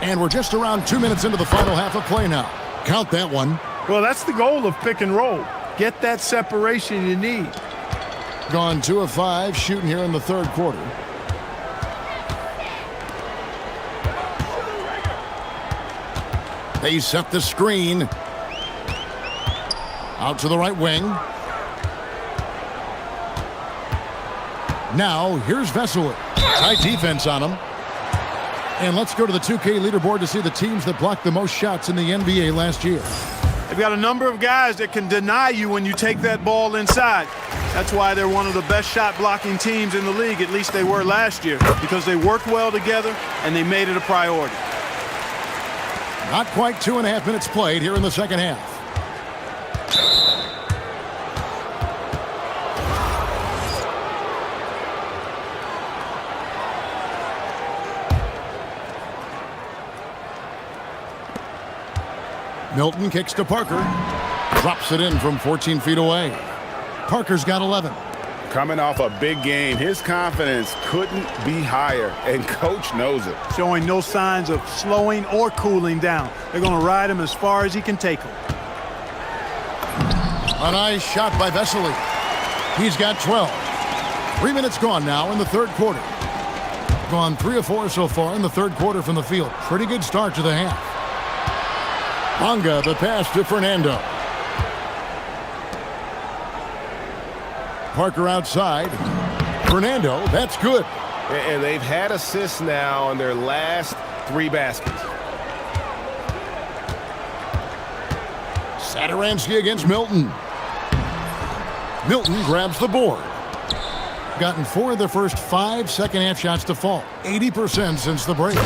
And we're just around 2 minutes into the final half of play now. Count that one. Well, that's the goal of pick and roll. Get that separation you need. Gone 2 of 5 shooting here in the third quarter. They set the screen. Out to the right wing. Now, here's Vesely. Tight defense on him. And let's go to the 2K leaderboard to see the teams that blocked the most shots in the NBA last year. They've got a number of guys that can deny you when you take that ball inside. That's why they're one of the best shot blocking teams in the league, at least they were last year, because they worked well together and they made it a priority. Not quite 2.5 minutes played here in the second half. Milton kicks to Parker. Drops it in from 14 feet away. Parker's got 11. Coming off a big game, his confidence couldn't be higher, and coach knows it. Showing no signs of slowing or cooling down. They're going to ride him as far as he can take him. A nice shot by Vesely. He's got 12. 3 minutes gone now in the third quarter. Gone 3 of 4 so far in the third quarter from the field. Pretty good start to the half. Bonga, the pass to Fernando. Parker outside. Fernando, that's good. And they've had assists now on their last 3 baskets. Satoransky against Milton. Milton grabs the board. Gotten 4 of their first 5 second-half shots to fall. 80% since the break.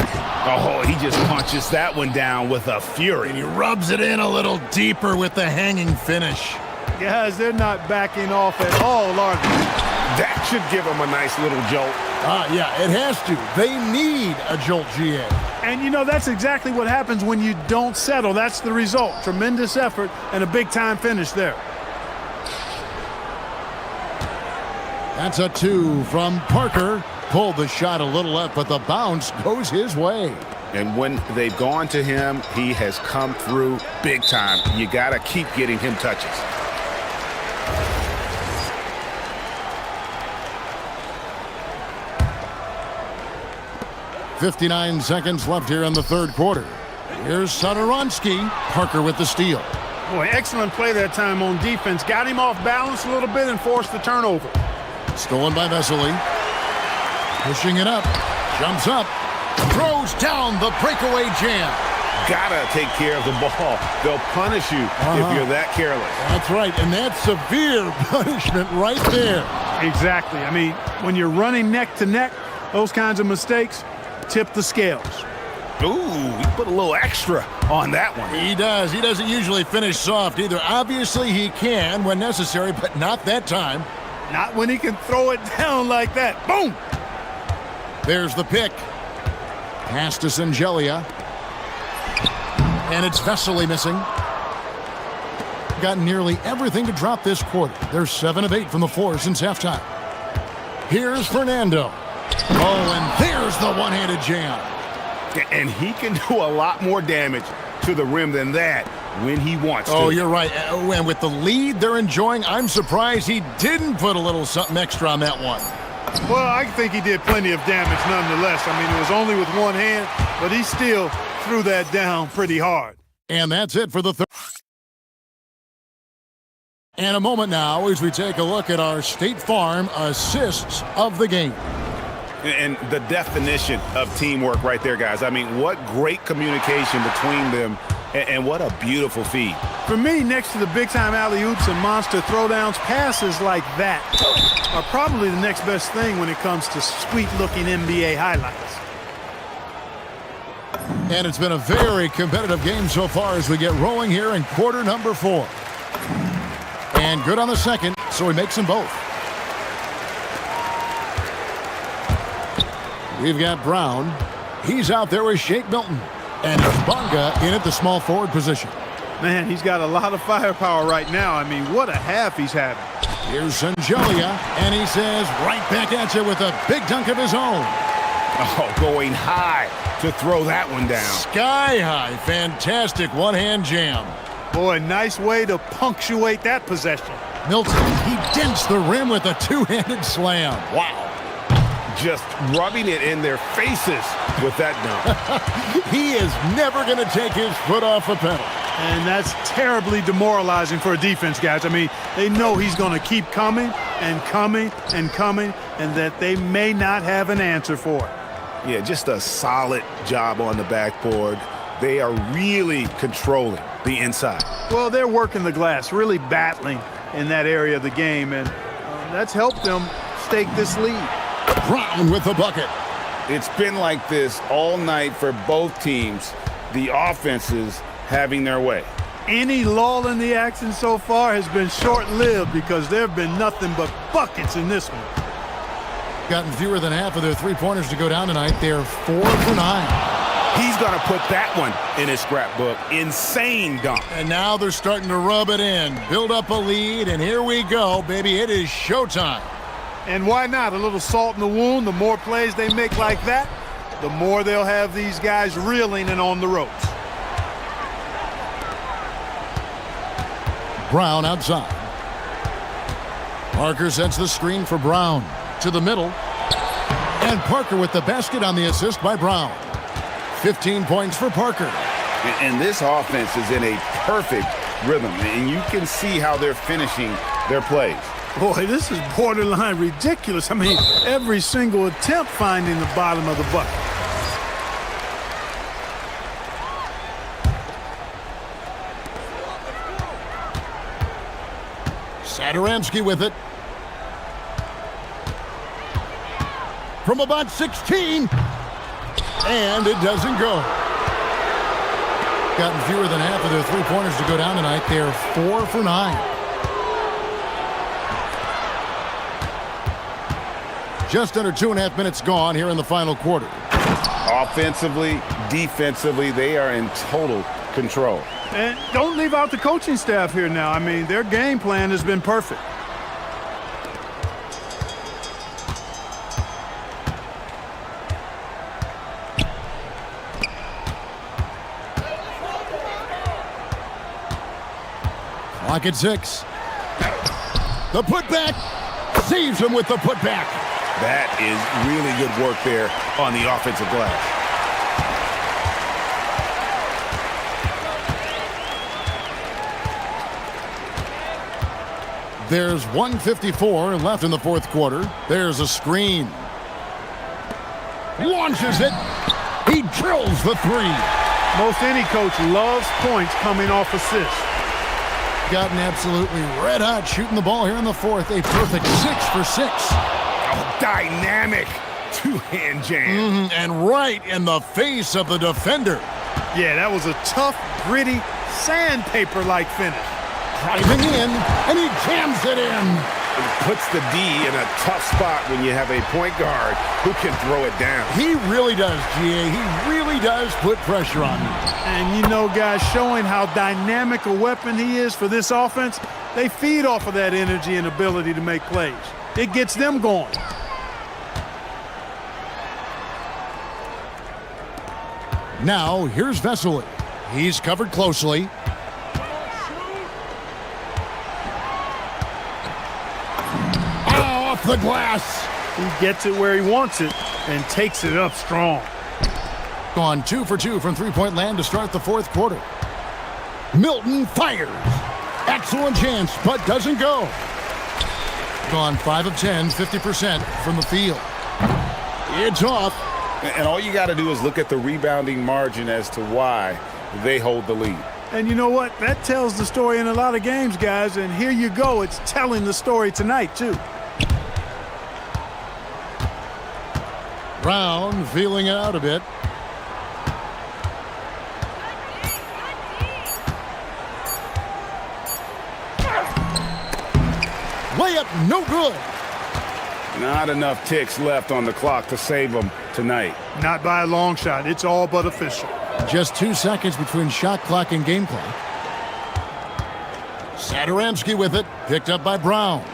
Oh, he just punches that one down with a fury. And he rubs it in a little deeper with the hanging finish. Guys, they're not backing off at all, are they? That should give him a nice little jolt. Yeah, it has to. They need a jolt, GA. And, you know, that's exactly what happens when you don't settle. That's the result. Tremendous effort and a big-time finish there. That's a 2 from Parker. Pulled the shot a little left, but the bounce goes his way. And when they've gone to him, he has come through big time. You got to keep getting him touches. .59 seconds left here in the third quarter. Here's Satoransky. Parker with the steal. Boy, excellent play that time on defense. Got him off balance a little bit and forced the turnover. Stolen by Vesely. Pushing it up. Jumps up. Throws down the breakaway jam. Gotta take care of the ball. They'll punish you if you're that careless. That's right, and that's severe punishment right there. Exactly. I mean, when you're running neck to neck, those kinds of mistakes tip the scales. Ooh, he put a little extra on that one. He does. He doesn't usually finish soft either. Obviously, he can when necessary, but not that time. Not when he can throw it down like that. Boom! There's the pick. Pass to Sangelia. And it's Vesely missing. Got nearly everything to drop this quarter. They're 7 of 8 from the floor since halftime. Here's Fernando. Oh, and there's the one-handed jam. And he can do a lot more damage to the rim than that when he wants to. Oh, you're right. And with the lead they're enjoying, I'm surprised he didn't put a little something extra on that one. Well, I think he did plenty of damage nonetheless. I mean, it was only with one hand, but he still threw that down pretty hard. And that's it for the third. And a moment now as we take a look at our State Farm assists of the game. And the definition of teamwork right there, guys. I mean, what great communication between them, and what a beautiful feed. For me, next to the big-time alley-oops and monster throwdowns, passes like that are probably the next best thing when it comes to sweet-looking NBA highlights. And it's been a very competitive game so far as we get rolling here in quarter number 4. And good on the second, so he makes them both. We've got Brown. He's out there with Shake Milton. And Bonga in at the small forward position. Man, he's got a lot of firepower right now. I mean, what a half he's having. Here's Sangelia, and he says right back at you with a big dunk of his own. Oh, going high to throw that one down. Sky high. Fantastic one-hand jam. Boy, nice way to punctuate that possession. Milton, he dents the rim with a two-handed slam. Wow. Just rubbing it in their faces with that dunk. He is never going to take his foot off the pedal. And that's terribly demoralizing for a defense, guys. I mean, they know he's going to keep coming and coming and coming, and that they may not have an answer for it. Yeah, just a solid job on the backboard. They are really controlling the inside. Well, they're working the glass, really battling in that area of the game, and that's helped them stake this lead. Brown with the bucket. It's been like this all night for both teams. The offenses having their way. Any lull in the action so far has been short-lived because there have been nothing but buckets in this one. Gotten fewer than half of their three-pointers to go down tonight. They're 4 for 9. He's going to put that one in his scrapbook. Insane dunk. And now they're starting to rub it in. Build up a lead, and here we go, baby. It is showtime. And why not? A little salt in the wound. The more plays they make like that, the more they'll have these guys reeling and on the ropes. Brown outside. Parker sets the screen for Brown. To the middle. And Parker with the basket on the assist by Brown. 15 points for Parker. And this offense is in a perfect rhythm. And you can see how they're finishing their plays. Boy, this is borderline ridiculous. I mean, every single attempt finding the bottom of the bucket. Satoransky with it. From about 16. And it doesn't go. Gotten fewer than half of their three-pointers to go down tonight. They're 4 for 9. Just under 2.5 minutes gone here in the final quarter. Offensively, defensively, they are in total control. And don't leave out the coaching staff here now. I mean, their game plan has been perfect. Clock at 6. The putback. Saves him with the putback. That is really good work there on the offensive glass. There's 1:54 left in the fourth quarter. There's a screen. Launches it. He drills the three. Most any coach loves points coming off assists. Gotten absolutely red hot shooting the ball here in the fourth. A perfect 6 for 6. Oh, dynamic two-hand jam. And right in the face of the defender. Yeah, that was a tough, gritty, sandpaper-like finish. Driving in, and he jams it in. It puts the D in a tough spot when you have a point guard who can throw it down. He really does, GA. He really does put pressure on you. And you know, guys, showing how dynamic a weapon he is for this offense, they feed off of that energy and ability to make plays. It gets them going. Now, here's Vesely. He's covered closely. Off the glass. He gets it where he wants it and takes it up strong. Gone 2 for 2 from three-point land to start the fourth quarter. Milton fires. Excellent chance, but doesn't go. Gone 5 of 10, 50% from the field. It's off. And all you got to do is look at the rebounding margin as to why they hold the lead. And you know what? That tells the story in a lot of games, guys. And here you go. It's telling the story tonight, too. Brown feeling it out a bit. Layup no good. Not enough ticks left on the clock to save them tonight. Not by a long shot. It's all but official. Just 2 seconds between shot clock and game clock. Satoransky with it, picked up by Brown.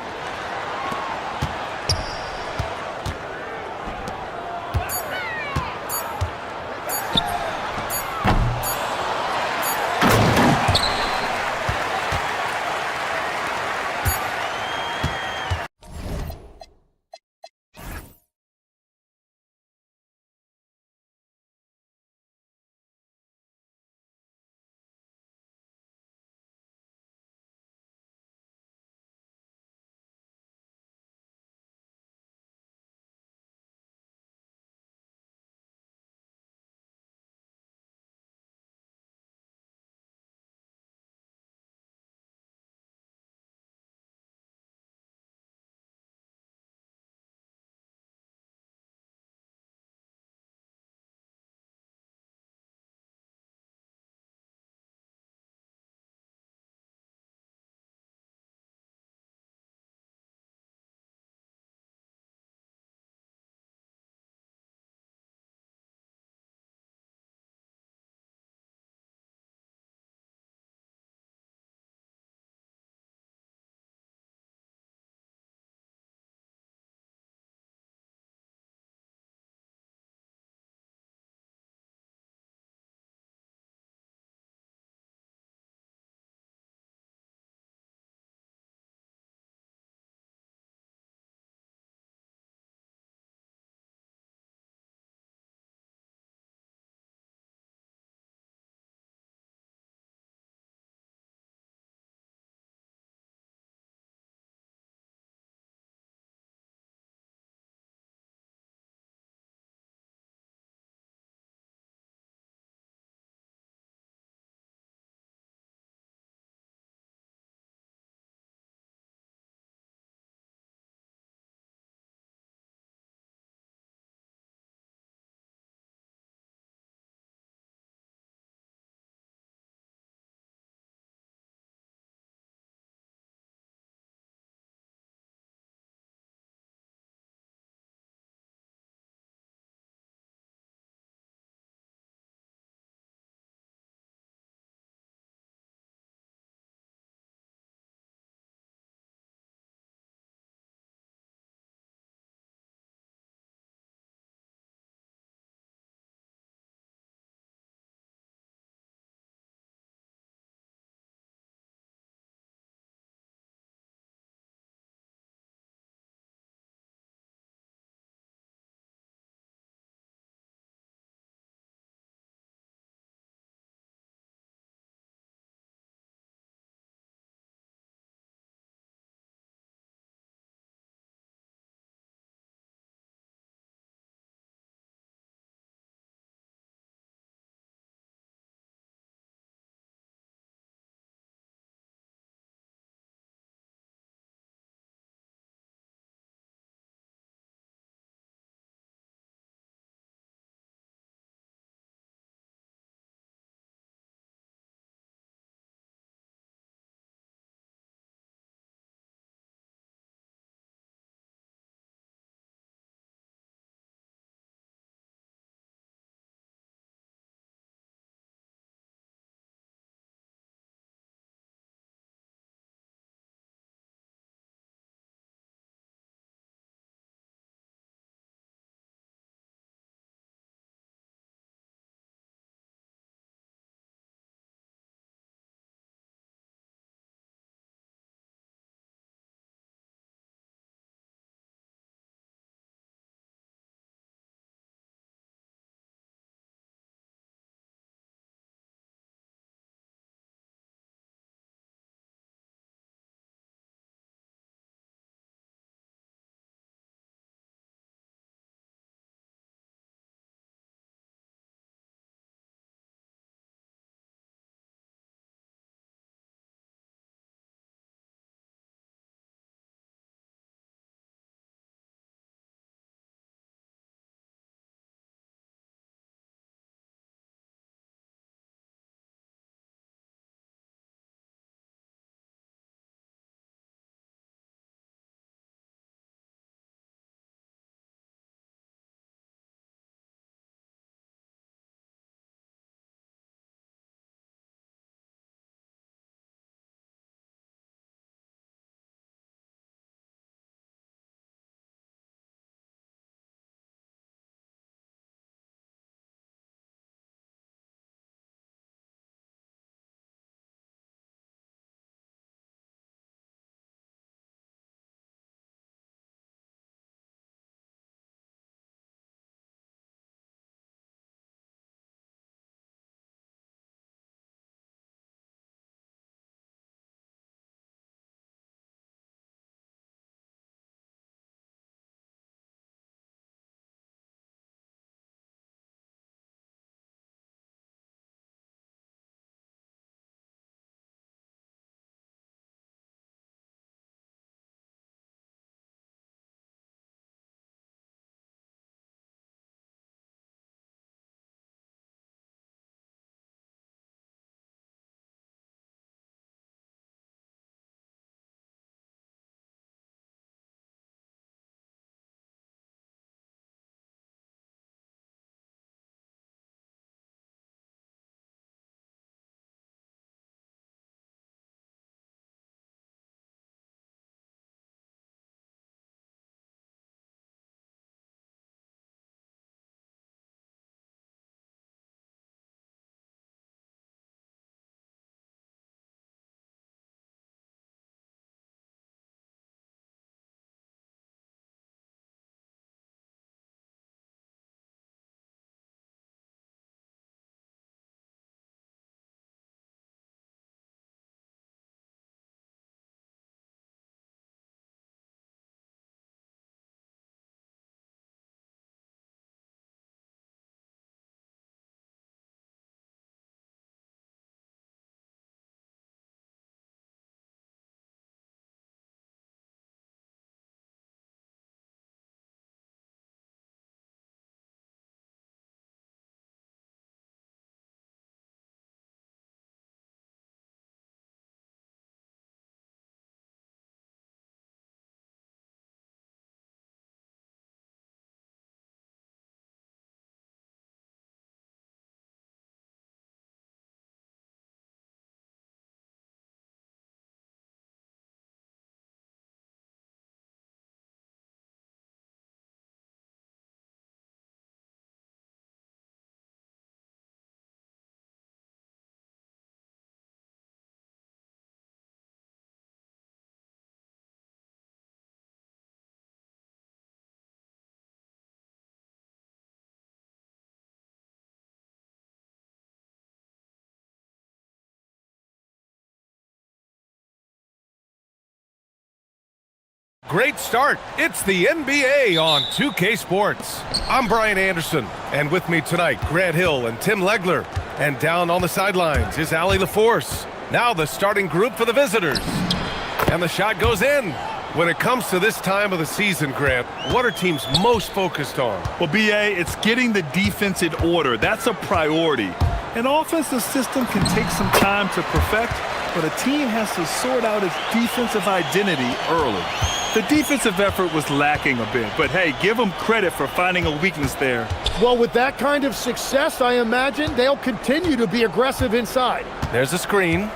great start. It's the NBA on 2K Sports. I'm Brian Anderson, and with me tonight, Grant Hill and Tim Legler. And down on the sidelines is Allie LaForce. Now the starting group for the visitors. And the shot goes in. When it comes to this time of the season, Grant, what are teams most focused on? Well, BA, it's getting the defense in order. That's a priority. An offensive system can take some time to perfect, but a team has to sort out its defensive identity early. The defensive effort was lacking a bit, but hey, give them credit for finding a weakness there. Well, with that kind of success, I imagine they'll continue to be aggressive inside. There's a screen.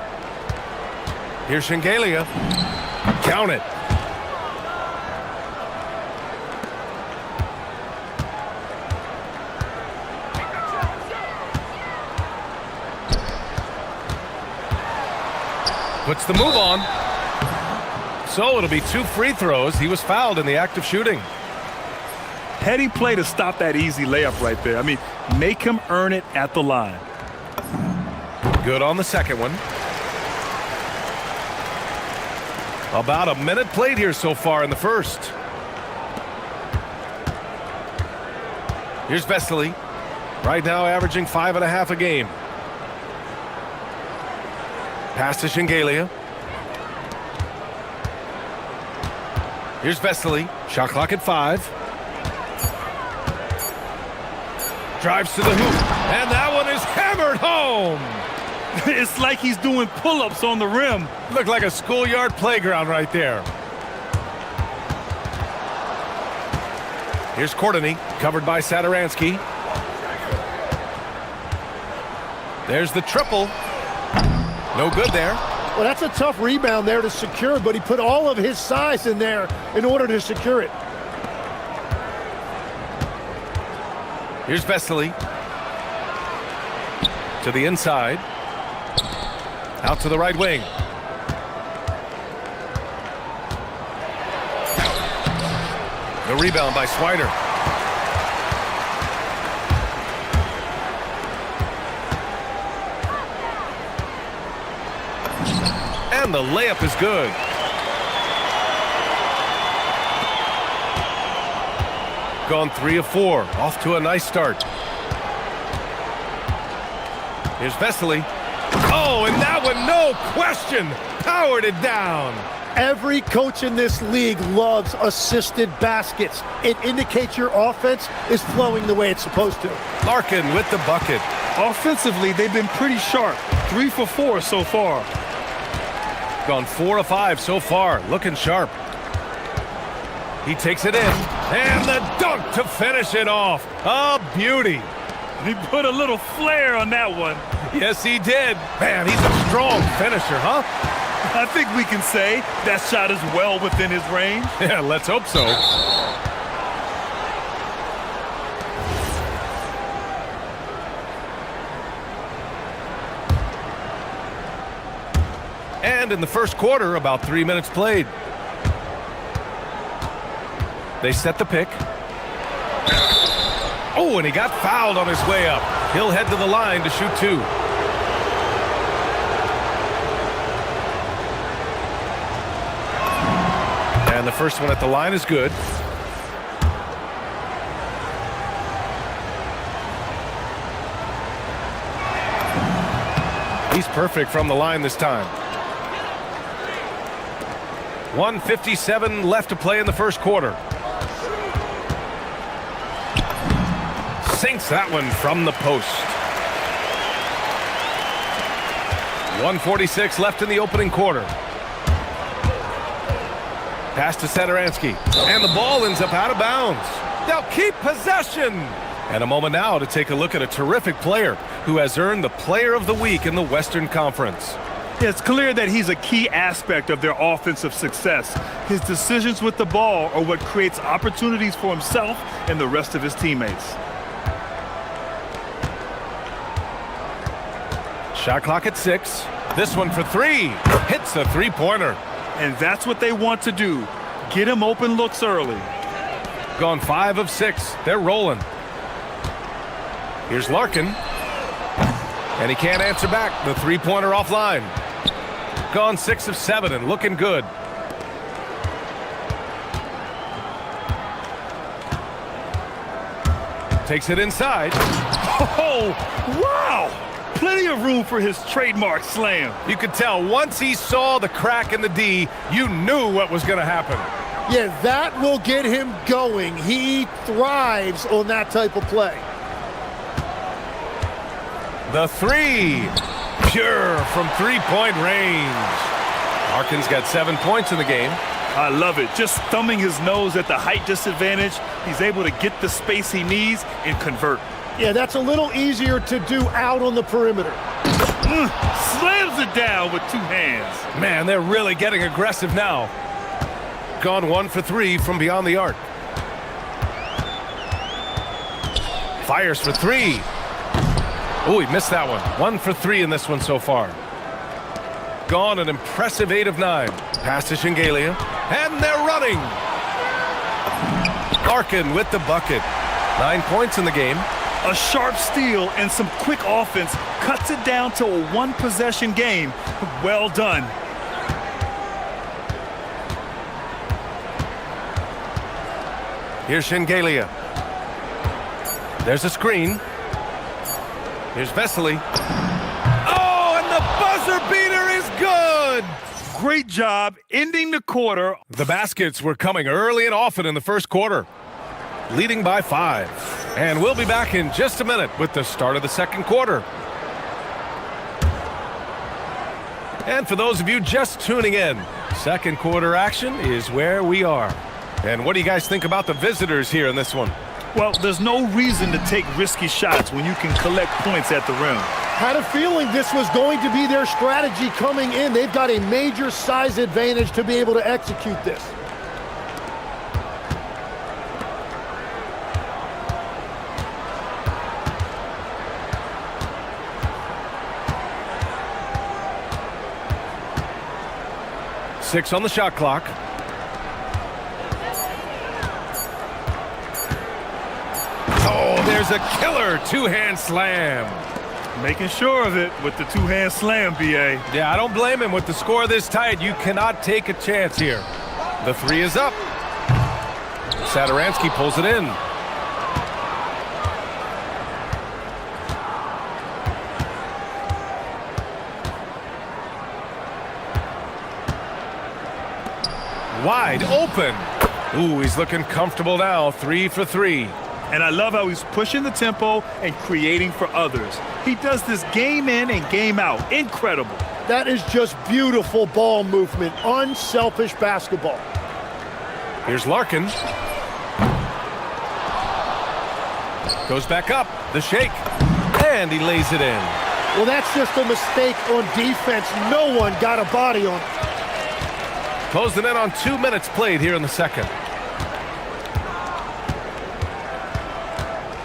Here's Shengelia. Count it. Puts the move on. So it'll be 2 free throws. He was fouled in the act of shooting. Heady play to stop that easy layup right there. I mean, make him earn it at the line. Good on the second one. About a minute played here so far in the first. Here's Vesely. Right now averaging 5.5 a game. Pass to Shengelia. Here's Vesely. Shot clock at 5. Drives to the hoop. And that one is hammered home. It's like he's doing pull-ups on the rim. Looked like a schoolyard playground right there. Here's Courtney, covered by Saturansky. There's the triple. No good there. Well, that's a tough rebound there to secure, but he put all of his size in there in order to secure it. Here's Vesely. To the inside. Out to the right wing. The rebound by Swider. And the layup is good. Gone 3 of 4. Off to a nice start. Here's Vesely. Oh, and that one, no question, powered it down. Every coach in this league loves assisted baskets. It indicates your offense is flowing the way it's supposed to. Larkin with the bucket. Offensively, they've been pretty sharp. 3 for 4 so far. Gone 4 of 5 so far, looking sharp. He takes it in, and the dunk to finish it off. A beauty. He put a little flair on that one. Yes, he did. Man, he's a strong finisher, huh? I think we can say that shot is well within his range. Yeah, let's hope so. And in the first quarter, about 3 minutes played. They set the pick. Oh, and he got fouled on his way up. He'll head to the line to shoot 2. And the first one at the line is good. He's perfect from the line this time. 1:57 left to play in the first quarter. Sinks that one from the post. 1:46 left in the opening quarter. Pass to Saturansky. And the ball ends up out of bounds. They'll keep possession. And a moment now to take a look at a terrific player who has earned the Player of the Week in the Western Conference. It's clear that he's a key aspect of their offensive success. His decisions with the ball are what creates opportunities for himself and the rest of his teammates. Shot clock at 6. This one for 3. Hits the three-pointer. And that's what they want to do. Get him open looks early. Gone 5 of 6. They're rolling. Here's Larkin. And he can't answer back. The three-pointer offline. Gone 6 of 7 and looking good. Takes it inside. Oh, wow! Plenty of room for his trademark slam. You could tell once he saw the crack in the D, you knew what was going to happen. Yeah, that will get him going. He thrives on that type of play. The three. Pure from three-point range. Larkin's got 7 points in the game. I love it. Just thumbing his nose at the height disadvantage, he's able to get the space he needs and convert. Yeah, that's a little easier to do out on the perimeter. Slams it down with two hands. Man, they're really getting aggressive now. Gone 1 for 3 from beyond the arc. Fires for 3. Oh, he missed that one. 1 for 3 in this one so far. Gone an impressive 8 of 9. Pass to Shingalia. And they're running. Larkin with the bucket. 9 points in the game. A sharp steal and some quick offense cuts it down to a one-possession game. Well done. Here's Shingalia. There's a screen. Here's Vesely. Oh, and the buzzer beater is good! Great job ending the quarter. The baskets were coming early and often in the first quarter, leading by 5. And we'll be back in just a minute with the start of the second quarter. And for those of you just tuning in, second quarter action is where we are. And what do you guys think about the visitors here in this one? Well, there's no reason to take risky shots when you can collect points at the rim. Had a feeling this was going to be their strategy coming in. They've got a major size advantage to be able to execute this. Six on the shot clock. Oh, there's a killer two-hand slam. Making sure of it with the two-hand slam, B.A. Yeah, I don't blame him. With the score this tight, you cannot take a chance here. The 3 is up. Satoransky pulls it in. Wide open. Ooh, he's looking comfortable now. 3 for 3. And I love how he's pushing the tempo and creating for others. He does this game in and game out. Incredible. That is just beautiful ball movement. Unselfish basketball. Here's Larkin. Goes back up. The shake. And he lays it in. Well, that's just a mistake on defense. No one got a body on it. Closing in on 2 minutes played here in the second.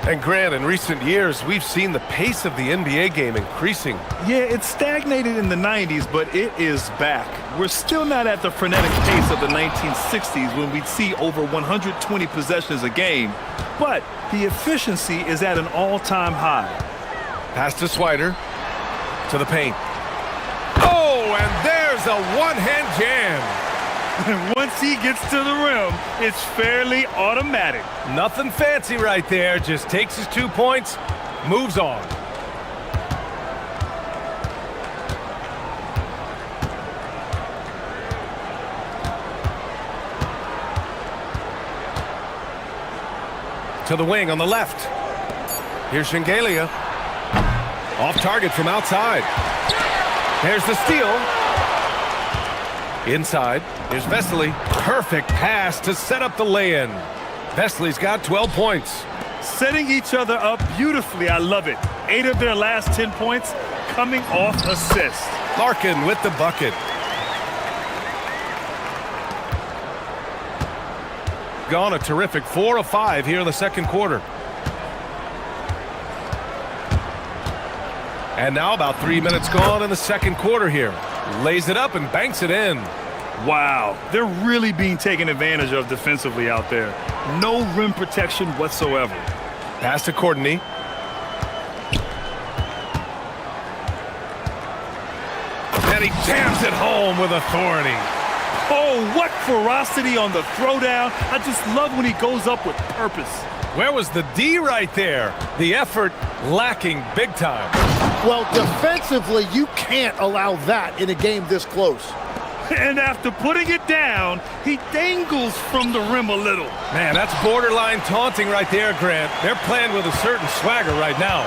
And Grant, in recent years, we've seen the pace of the NBA game increasing. Yeah, it stagnated in the 90s, but it is back. We're still not at the frenetic pace of the 1960s when we'd see over 120 possessions a game, but the efficiency is at an all-time high. Pass to Swider. To the paint. Oh, and there's a one-hand jam. And once he gets to the rim, it's fairly automatic. Nothing fancy right there. Just takes his 2 points, moves on. To the wing on the left. Here's Shingalia. Off target from outside. There's the steal. Inside, here's Vesely. Perfect pass to set up the lay-in. Vesely's got 12 points. Setting each other up beautifully, I love it. 8 of their last 10 points coming off assists. Larkin with the bucket. Gone a terrific 4 of 5 here in the second quarter. And now about 3 minutes gone in the second quarter here. Lays it up and banks it in. Wow, they're really being taken advantage of defensively out there. No rim protection whatsoever. Pass to Courtney. And he jams it home with authority. Oh, what ferocity on the throwdown. I just love when he goes up with purpose. Where was the D right there? The effort lacking big time. Well, defensively, you can't allow that in a game this close. And after putting it down, he dangles from the rim a little. Man, that's borderline taunting right there, Grant. They're playing with a certain swagger right now.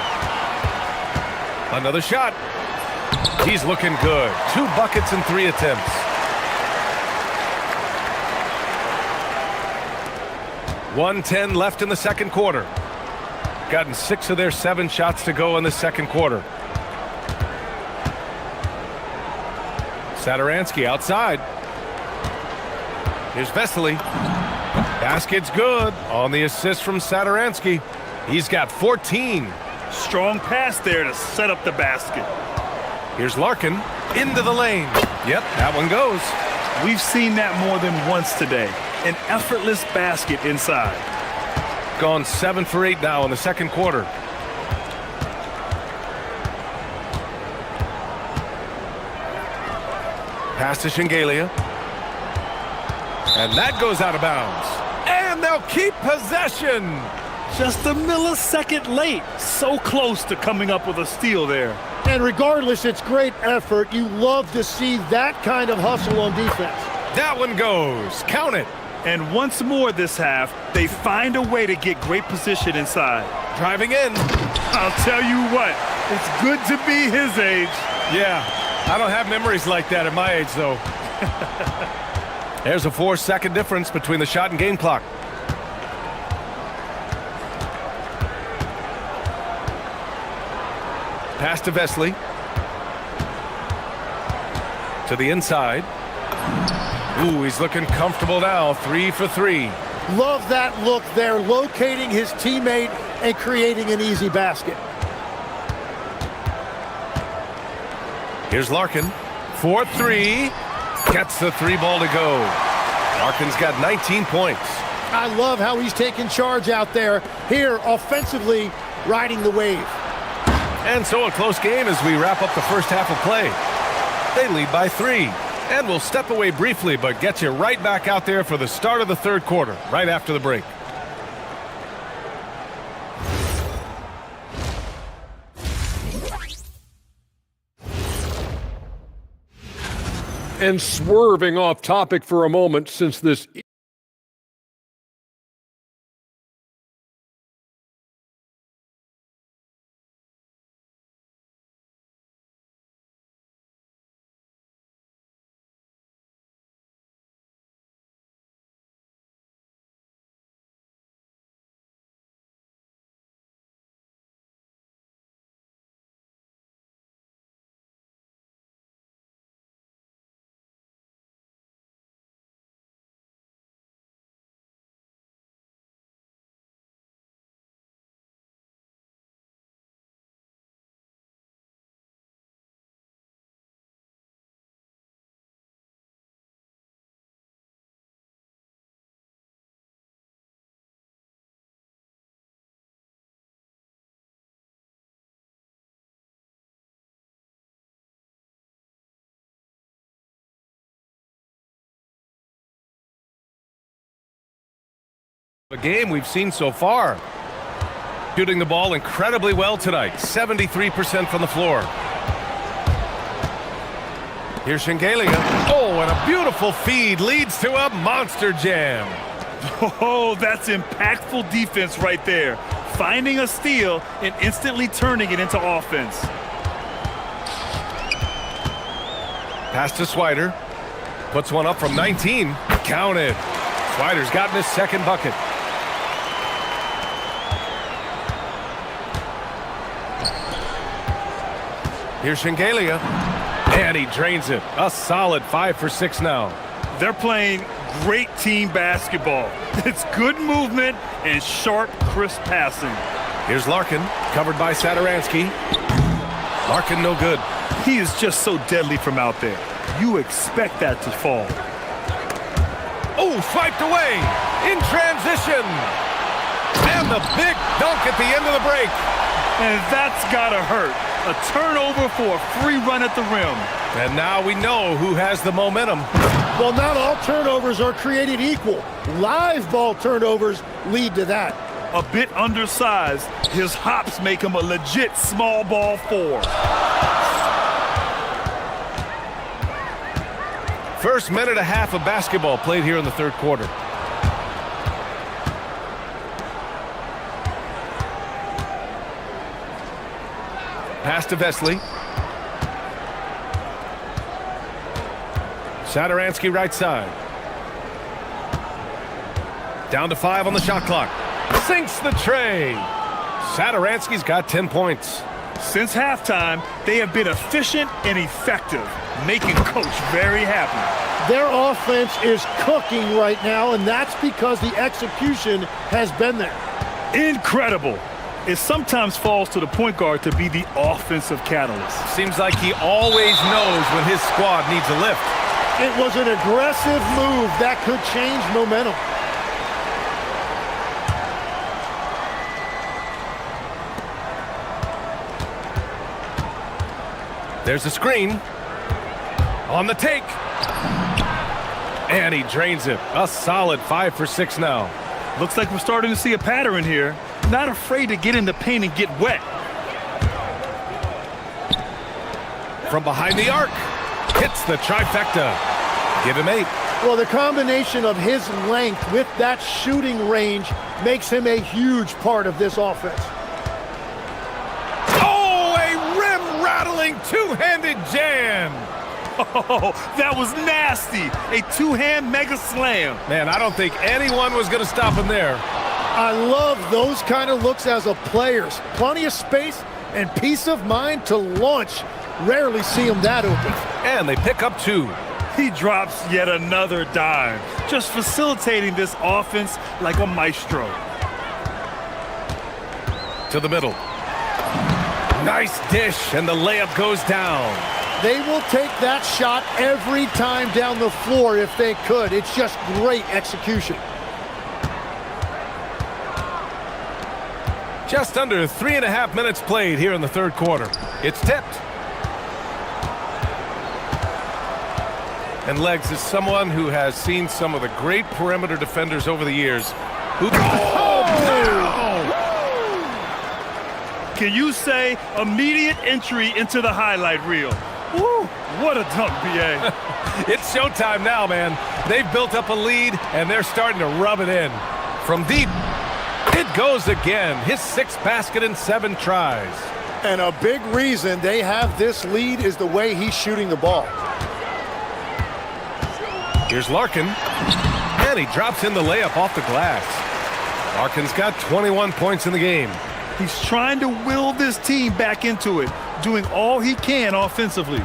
Another shot. He's looking good. 2 buckets in 3 attempts. .110 left in the second quarter. Gotten 6 of their 7 shots to go in the second quarter. Satoransky outside. Here's Vesely. Basket's good on the assist from Satoransky. He's got 14. Strong pass there to set up the basket. Here's Larkin into the lane. Yep, that one goes. We've seen that more than once today. An effortless basket inside. Gone 7 for 8 now in the second quarter. Pass to Shengelia. And that goes out of bounds. And they'll keep possession. Just a millisecond late. So close to coming up with a steal there. And regardless, it's great effort. You love to see that kind of hustle on defense. That one goes. Count it. And once more this half, they find a way to get great position inside. Driving in. I'll tell you what, it's good to be his age. Yeah, I don't have memories like that at my age, though. There's a 4-second difference between the shot and game clock. Pass to Vesely. To the inside. Ooh, he's looking comfortable now. 3 for 3. Love that look there, locating his teammate and creating an easy basket. Here's Larkin. 4-3. Gets the 3-ball to go. Larkin's got 19 points. I love how he's taking charge out there. Here, offensively, riding the wave. And so a close game as we wrap up the first half of play. They lead by 3. And we'll step away briefly, but get you right back out there for the start of the third quarter, right after the break. And swerving off topic for a moment, since this the game we've seen so far. Shooting the ball incredibly well tonight. 73% from the floor. Here's Shengelia. Oh, and a beautiful feed leads to a monster jam. Oh, that's impactful defense right there. Finding a steal and instantly turning it into offense. Pass to Swider. Puts one up from 19. Count it. Swider's gotten his second bucket. Here's Shengelia. And he drains it. A solid 5 for 6 now. They're playing great team basketball. It's good movement and sharp, crisp passing. Here's Larkin, covered by Satoransky. Larkin no good. He is just so deadly from out there. You expect that to fall. Oh, swiped away in transition. And the big dunk at the end of the break. And that's gotta hurt. A turnover for a free run at the rim. And now we know who has the momentum. Well, not all turnovers are created equal. Live ball turnovers lead to that. A bit undersized, his hops make him a legit small ball 4. First minute and a half of basketball played here in the third quarter. Pass to Vesley. Sadaransky right side. Down to 5 on the shot clock. Sinks the tray. Sadaransky's got 10 points. Since halftime, they have been efficient and effective, making Coach very happy. Their offense is cooking right now, and that's because the execution has been there. Incredible. It sometimes falls to the point guard to be the offensive catalyst. Seems like he always knows when his squad needs a lift. It was an aggressive move that could change momentum. There's a screen. On the take. And he drains it. A solid 5 for 6 now. Looks like we're starting to see a pattern here. Not afraid to get in the paint and get wet. From behind the arc. Hits the trifecta. Give him 8. Well, the combination of his length with that shooting range makes him a huge part of this offense. Oh, a rim-rattling two-handed jam. Oh, that was nasty. A two-hand mega slam. Man, I don't think anyone was going to stop him there. I love those kind of looks as a player. Plenty of space and peace of mind to launch. Rarely see him that open. And they pick up 2. He drops yet another dime, just facilitating this offense like a maestro. To the middle. Nice dish, and the layup goes down. They will take that shot every time down the floor if they could. It's just great execution. Just under 3.5 minutes played here in the third quarter. It's tipped. And Legs is someone who has seen some of the great perimeter defenders over the years. Who... Can you say immediate entry into the highlight reel? Woo, what a dunk, BA. It's showtime now, man. They've built up a lead, and they're starting to rub it in. From deep, it goes again. His 6th basket in 7 tries. And a big reason they have this lead is the way he's shooting the ball. Here's Larkin, and he drops in the layup off the glass. Larkin's got 21 points in the game. He's trying to will this team back into it, doing all he can offensively.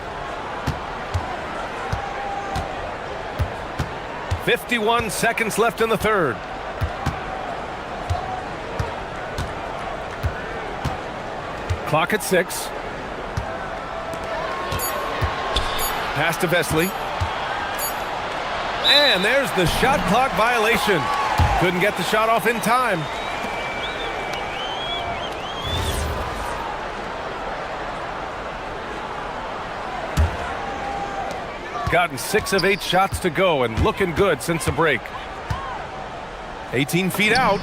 51 seconds left in the third. Clock at 6. Pass to Vesley. And there's the shot clock violation. Couldn't get the shot off in time. Gotten 6 of 8 shots to go and looking good since the break. 18 feet out.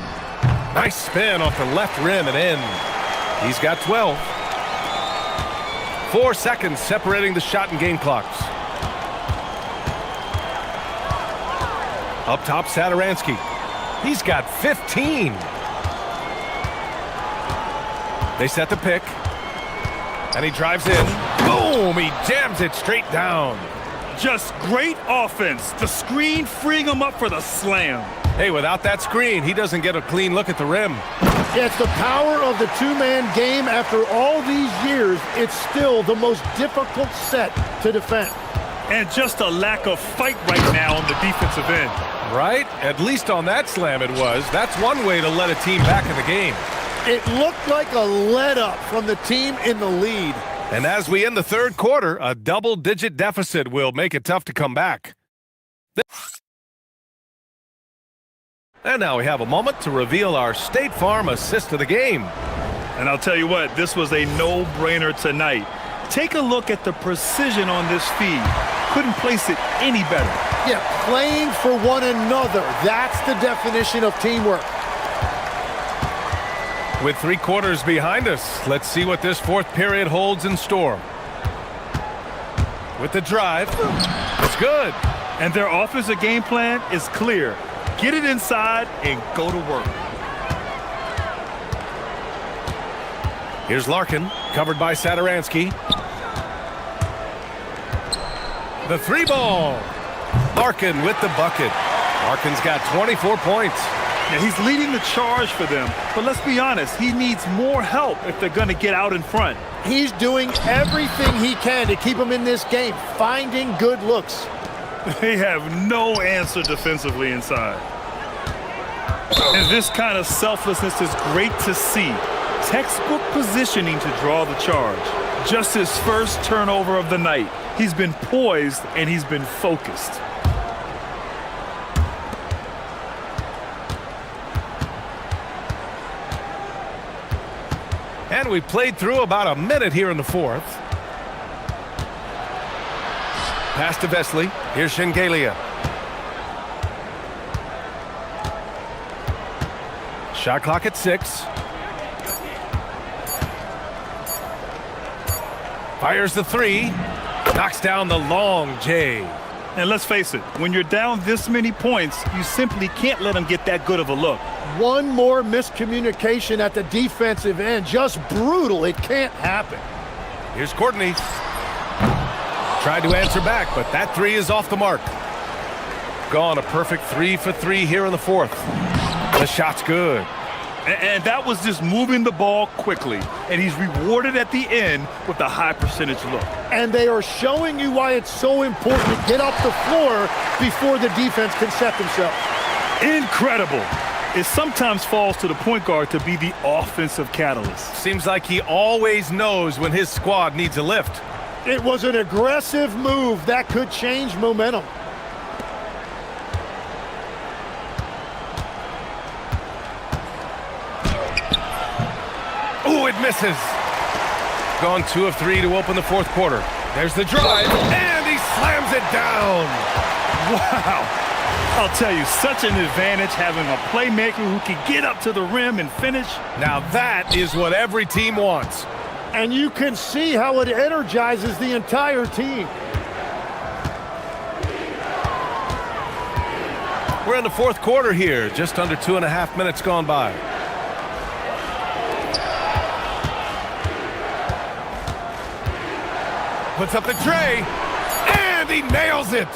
Nice spin off the left rim and in. He's got 12. 4 seconds separating the shot and game clocks. Up top, Sadaransky. He's got 15. They set the pick. And he drives in. Boom! He jams it straight down. Just great offense. The screen freeing him up for the slam. Hey, without that screen, he doesn't get a clean look at the rim. Yeah, it's the power of the two-man game. After all these years, it's still the most difficult set to defend. And just a lack of fight right now on the defensive end. Right? At least on that slam it was. That's one way to let a team back in the game. It looked like a let-up from the team in the lead. And as we end the third quarter, a double-digit deficit will make it tough to come back. And now we have a moment to reveal our State Farm assist of the game. And I'll tell you what, this was a no-brainer tonight. Take a look at the precision on this feed. Couldn't place it any better. Yeah, playing for one another. That's the definition of teamwork. With 3 quarters behind us, let's see what this fourth period holds in store. With the drive, it's good. And their offensive game plan is clear. Get it inside and go to work. Here's Larkin, covered by Satoransky. The 3-ball. Larkin with the bucket. Larkin's got 24 points. Yeah, he's leading the charge for them. But let's be honest, he needs more help if they're going to get out in front. He's doing everything he can to keep them in this game, finding good looks. They have no answer defensively inside. And this kind of selflessness is great to see. Textbook positioning to draw the charge. Just his first turnover of the night. He's been poised and he's been focused. And we played through about a minute here in the fourth. Pass to Vesely. Here's Shengelia. Shot clock at 6. Fires the 3. Knocks down the long J. And let's face it, when you're down this many points, you simply can't let them get that good of a look. One more miscommunication at the defensive end. Just brutal. It can't happen. Here's Courtney. Tried to answer back, but that 3 is off the mark. Gone a perfect 3 for 3 here in the fourth. The shot's good. And that was just moving the ball quickly. And he's rewarded at the end with a high percentage look. And they are showing you why it's so important to get off the floor before the defense can set themselves. Incredible. It sometimes falls to the point guard to be the offensive catalyst. Seems like he always knows when his squad needs a lift. It was an aggressive move that could change momentum. Oh, it misses. Gone 2 of 3 to open the fourth quarter. There's the drive, and he slams it down. Wow. I'll tell you, such an advantage having a playmaker who can get up to the rim and finish. Now that is what every team wants. And you can see how it energizes the entire team. We're in the fourth quarter here, just under 2.5 minutes gone by. Puts up the tray, and he nails it.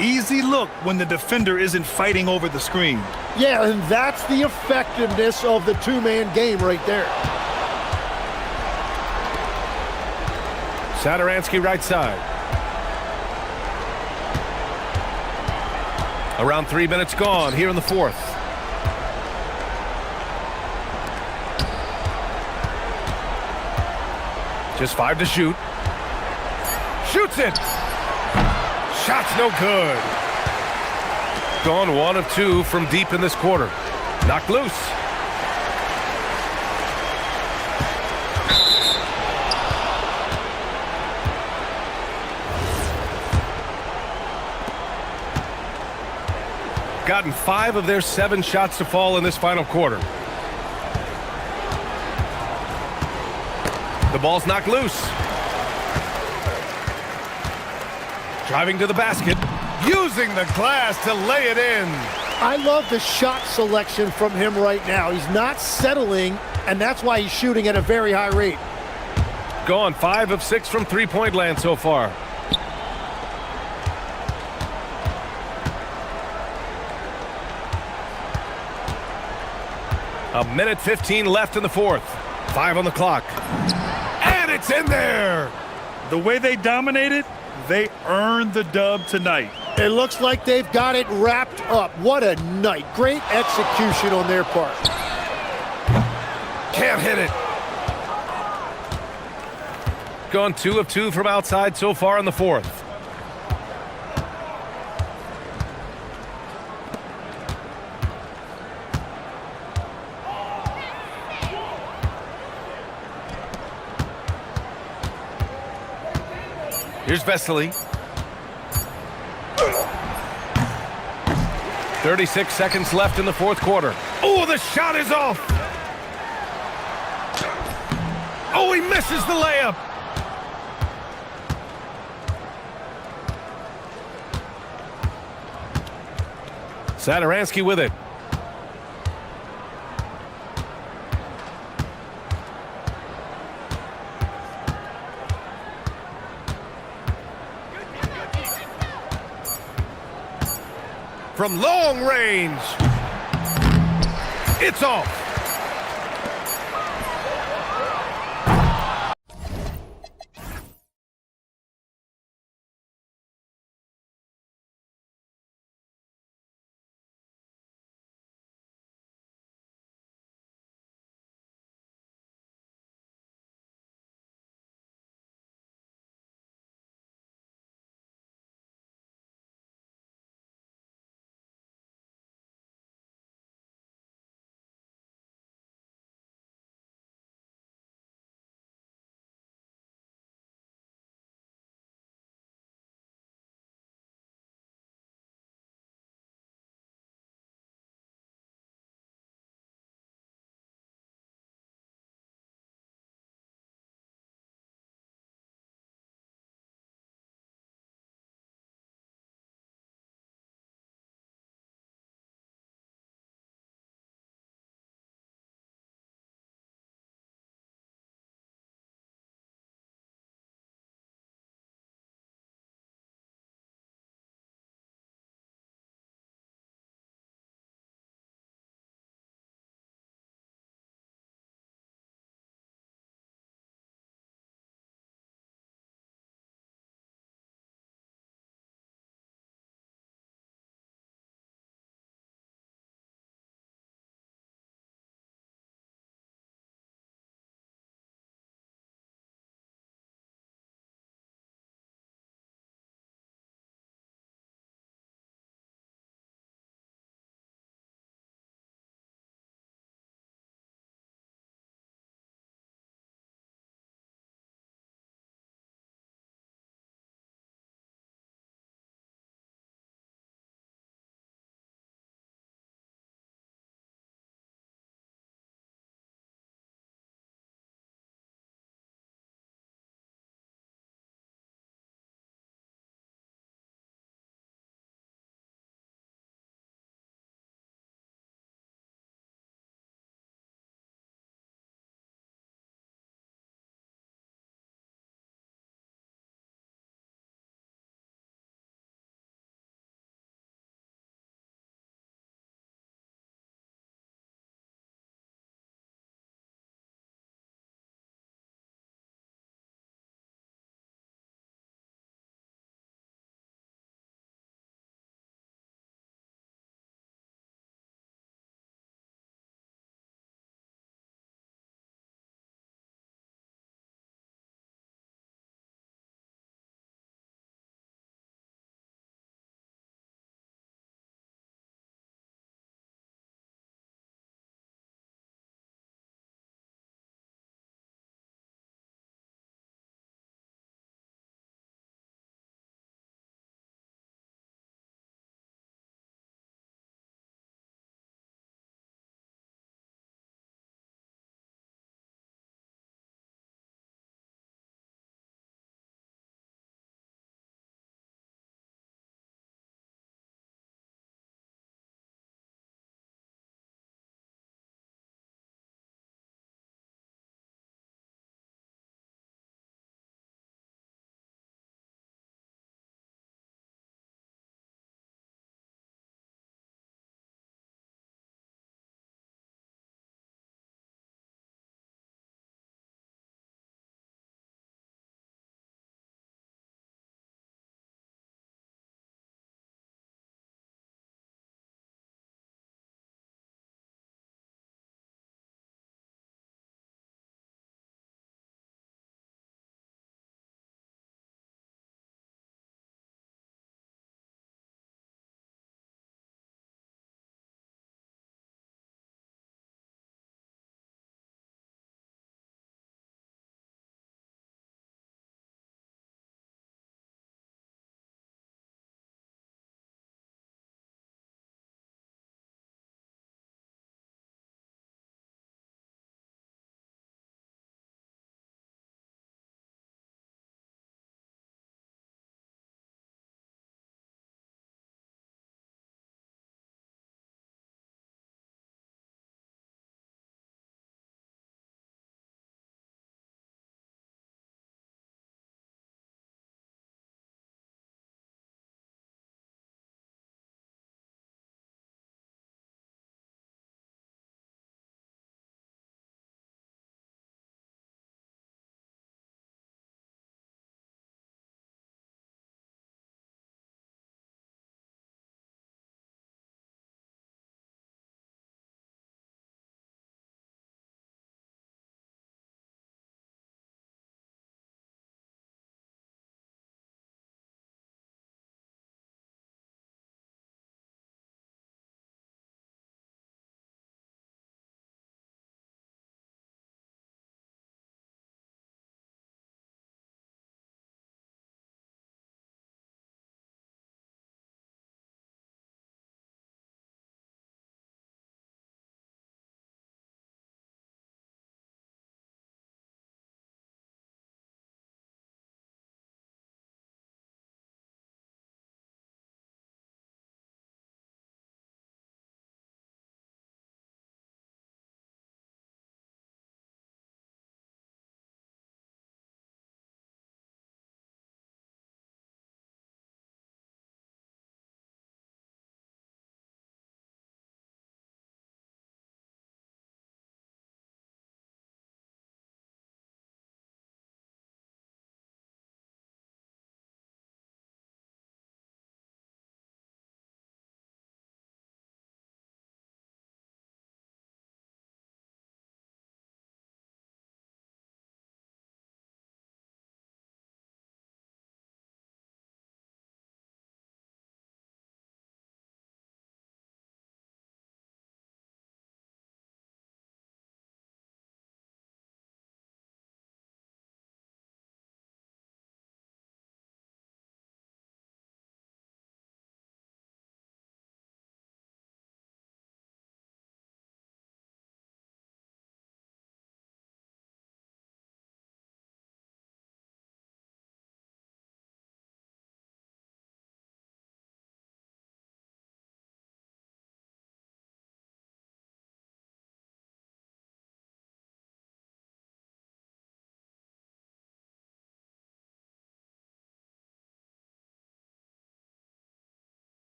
Easy look when the defender isn't fighting over the screen. Yeah, and that's the effectiveness of the two-man game right there. Satoransky right side. Around 3 minutes gone here in the fourth. Just 5 to shoot. Shoots it. Shot's no good. Gone 1 of 2 from deep in this quarter. Knocked loose. Gotten 5 of their 7 shots to fall in this final quarter. The ball's knocked loose. Driving to the basket, using the glass to lay it in. I love the shot selection from him right now. He's not settling, and that's why he's shooting at a very high rate. Gone 5 of 6 from three-point land so far. A minute 15 left in the fourth. 5 on the clock. And it's in there! The way they dominated, they earned the dub tonight. It looks like they've got it wrapped up. What a night. Great execution on their part. Can't hit it. Gone 2 of 2 from outside so far in the fourth. Here's Vesely. 36 seconds left in the fourth quarter. Oh, the shot is off. Oh, he misses the layup. Satoransky with it. From long range. It's off.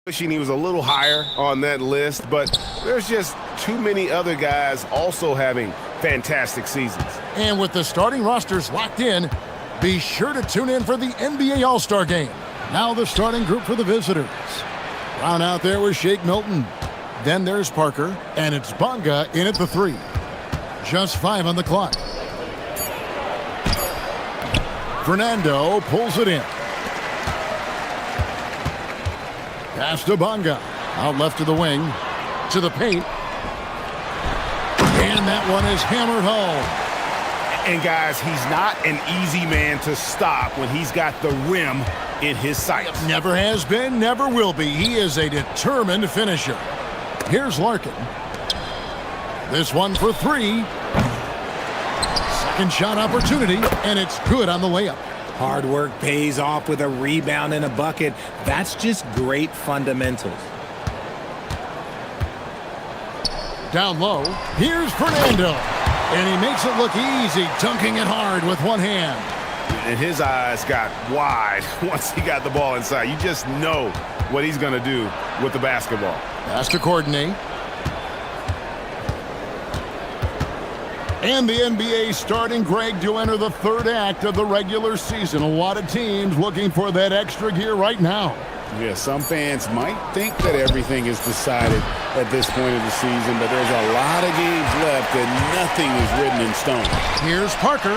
Wishing he was a little higher on that list, but there's just too many other guys also having fantastic seasons. And with the starting rosters locked in, be sure to tune in for the NBA All-Star Game. Now the starting group for the visitors. Round out there with Shake Milton. Then there's Parker, and it's Bonga in at the 3. Just 5 on the clock. Fernando pulls it in. Pass to Bonga. Out left to the wing. To the paint. And that one is hammered home. And guys, he's not an easy man to stop when he's got the rim in his sights. Never has been, never will be. He is a determined finisher. Here's Larkin. This one for 3. Second shot opportunity, and it's good on the layup. Hard work pays off with a rebound and a bucket. That's just great fundamentals. Down low, here's Fernando. And he makes it look easy, dunking it hard with one hand. And his eyes got wide once he got the ball inside. You just know what he's going to do with the basketball. Pass to coordinate. And the NBA starting, Greg, to enter the third act of the regular season. A lot of teams looking for that extra gear right now. Yeah, some fans might think that everything is decided at this point of the season, but there's a lot of games left and nothing is written in stone. Here's Parker,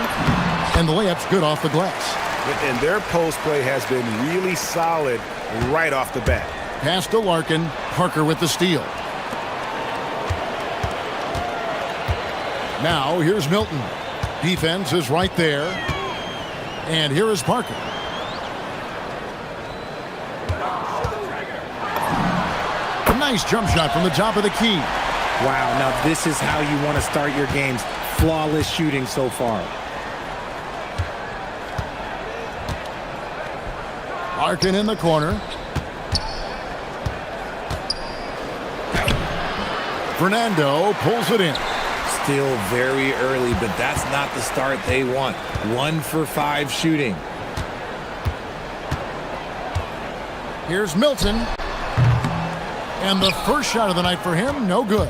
and the layup's good off the glass. And their post play has been really solid right off the bat. Pass to Larkin, Parker with the steal. Now, here's Milton. Defense is right there. And here is Parker. A nice jump shot from the top of the key. Wow, now this is how you want to start your games. Flawless shooting so far. Larkin in the corner. Fernando pulls it in. Still very early, but that's not the start they want. 1 for 5 shooting. Here's Milton. And the first shot of the night for him, no good.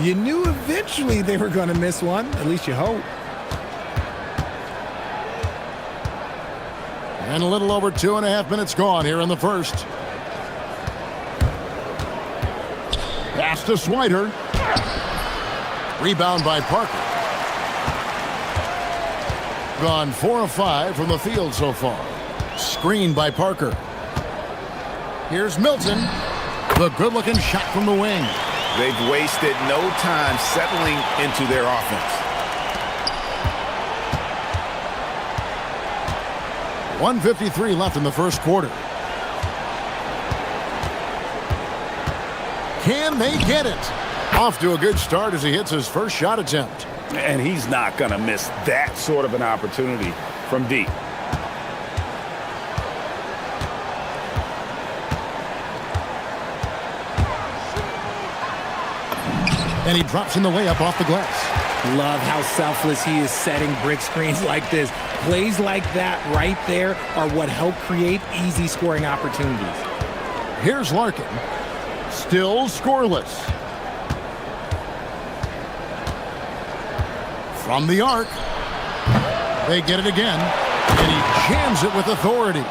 You knew eventually they were going to miss one. At least you hope. And a little over 2.5 minutes gone here in the first. Pass to Swider. Rebound by Parker. Gone 4 of 5 from the field so far. Screen by Parker. Here's Milton. The good-looking shot from the wing. They've wasted no time settling into their offense. 1:53 left in the first quarter. Can they get it? Off to a good start as he hits his first shot attempt. And he's not going to miss that sort of an opportunity from deep. And he drops in the layup off the glass. Love how selfless he is setting brick screens like this. Plays like that right there are what help create easy scoring opportunities. Here's Larkin. Still scoreless. From the arc. They get it again. And he jams it with authority.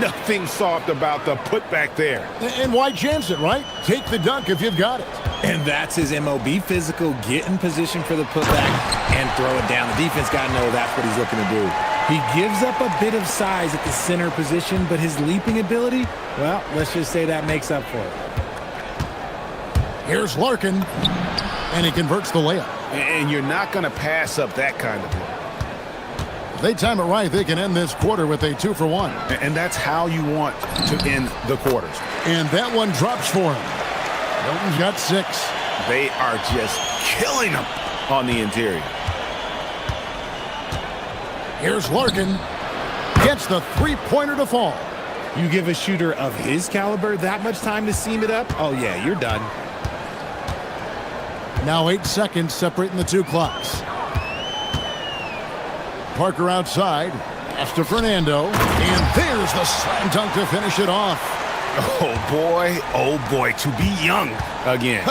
Nothing soft about the putback there. And why chance it, right? Take the dunk if you've got it. And that's his MO. Be physical, get in position for the putback, and throw it down. The defense got to know that's what he's looking to do. He gives up a bit of size at the center position, but his leaping ability, well, let's just say that makes up for it. Here's Larkin, and he converts the layup. And you're not going to pass up that kind of look. If they time it right, they can end this quarter with a 2 for 1. And that's how you want to end the quarters. And that one drops for him. Milton's got 6. They are just killing them on the interior. Here's Larkin. Gets the three-pointer to fall. You give a shooter of his caliber that much time to seam it up, oh yeah, you're done. Now 8 seconds separating the two clocks. Parker outside. Pass to Fernando. And there's the slam dunk to finish it off. Oh boy, to be young again.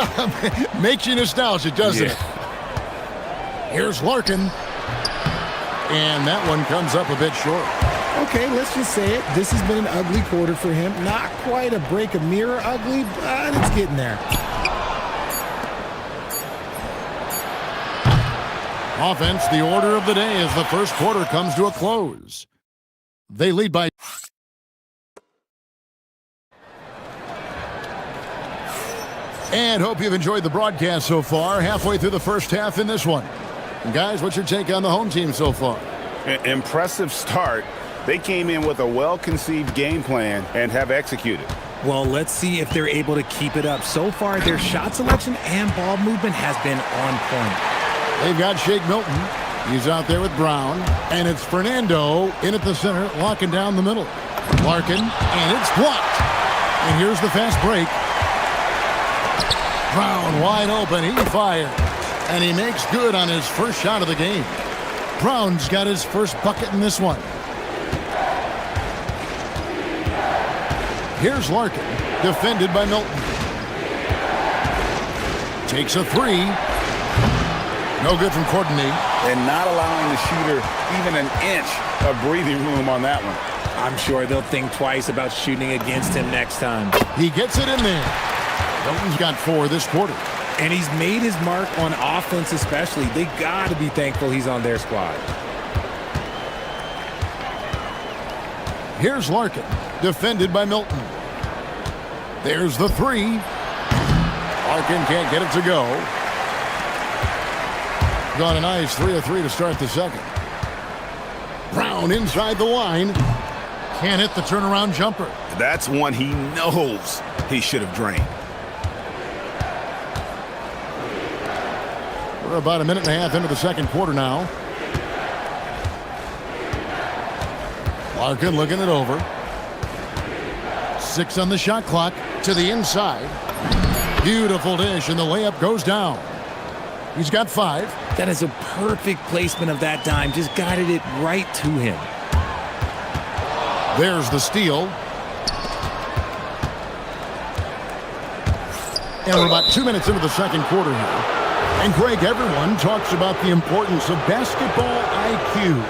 Makes you nostalgic, doesn't it? Here's Larkin. And that one comes up a bit short. Okay, let's just say it. This has been an ugly quarter for him. Not quite a break a mirror ugly, but it's getting there. Offense, the order of the day as the first quarter comes to a close. They lead by... And hope you've enjoyed the broadcast so far. Halfway through the first half in this one. And guys, what's your take on the home team so far? Impressive start. They came in with a well-conceived game plan and have executed. Well, let's see if they're able to keep it up. So far, their shot selection and ball movement has been on point. They've got Shake Milton. He's out there with Brown. And it's Fernando in at the center, locking down the middle. Larkin, and it's blocked. And here's the fast break. Brown wide open. He fires. And he makes good on his first shot of the game. Brown's got his first bucket in this one. Here's Larkin, defended by Milton. Takes a three. No good from Courtney. And not allowing the shooter even an inch of breathing room on that one. I'm sure they'll think twice about shooting against him next time. He gets it in there. Milton's got 4 this quarter. And he's made his mark on offense especially. They got to be thankful he's on their squad. Here's Larkin, defended by Milton. There's the three. Larkin can't get it to go. Got a nice 3 of 3 to start the second. Brown inside the line. Can't hit the turnaround jumper. That's one he knows he should have drained. We're about a minute and a half into the second quarter now. Larkin looking it over. 6 on the shot clock to the inside. Beautiful dish, and the layup goes down. He's got 5. That is a perfect placement of that dime. Just guided it right to him. There's the steal. And we're about 2 minutes into the second quarter here. And Greg, everyone talks about the importance of basketball IQ.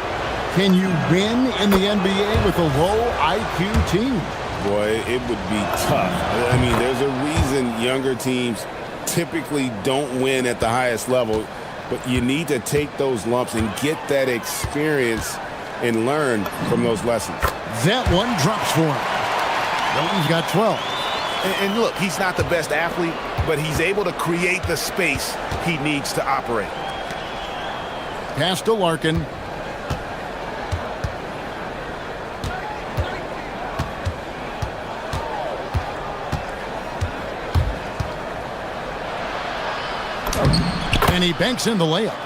Can you win in the NBA with a low IQ team? Boy, it would be tough. I mean, there's a reason younger teams typically don't win at the highest level, but you need to take those lumps and get that experience and learn from those lessons. That one drops for him. Milton's got 12. And look, he's not the best athlete, but he's able to create the space he needs to operate. Pass to Larkin. And he banks in the layup.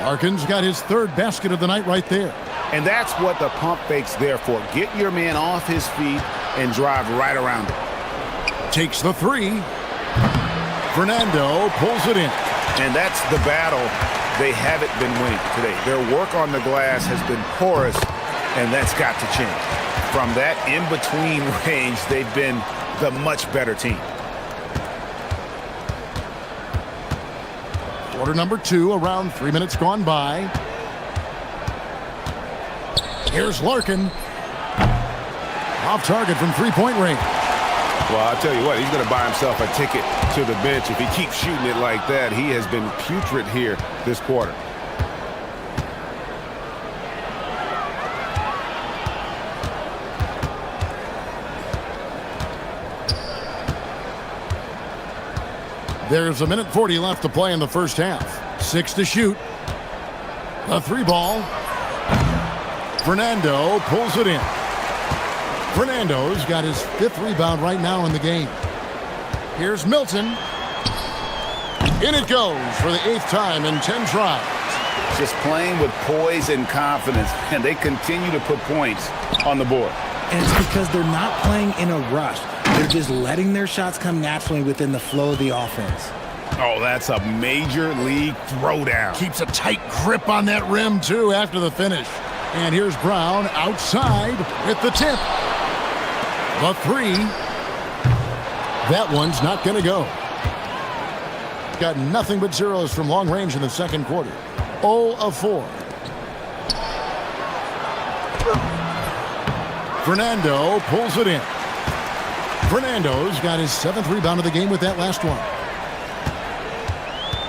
Larkin's got his 3rd basket of the night right there. And that's what the pump fake's there for. Get your man off his feet and drive right around him. Takes the 3. Fernando pulls it in. And that's the battle they haven't been winning today. Their work on the glass has been porous, and that's got to change. From that in-between range, they've been the much better team. Quarter number 2, around 3 minutes gone by. Here's Larkin. Off target from three-point range. Well, I'll tell you what, he's going to buy himself a ticket to the bench. If he keeps shooting it like that, he has been putrid here this quarter. There's a minute 40 left to play in the first half. 6 to shoot. A 3 ball. Fernando pulls it in. Fernando's got his 5th rebound right now in the game. Here's Milton. In it goes for the 8th time in 10 tries. Just playing with poise and confidence, and they continue to put points on the board. And it's because they're not playing in a rush. They're just letting their shots come naturally within the flow of the offense. Oh, that's a major league throwdown. Keeps a tight grip on that rim, too, after the finish. And here's Brown outside with the tip. The 3. That one's not going to go. Got nothing but zeros from long range in the second quarter. 0 of 4. Fernando pulls it in. Fernando's got his 7th rebound of the game with that last one.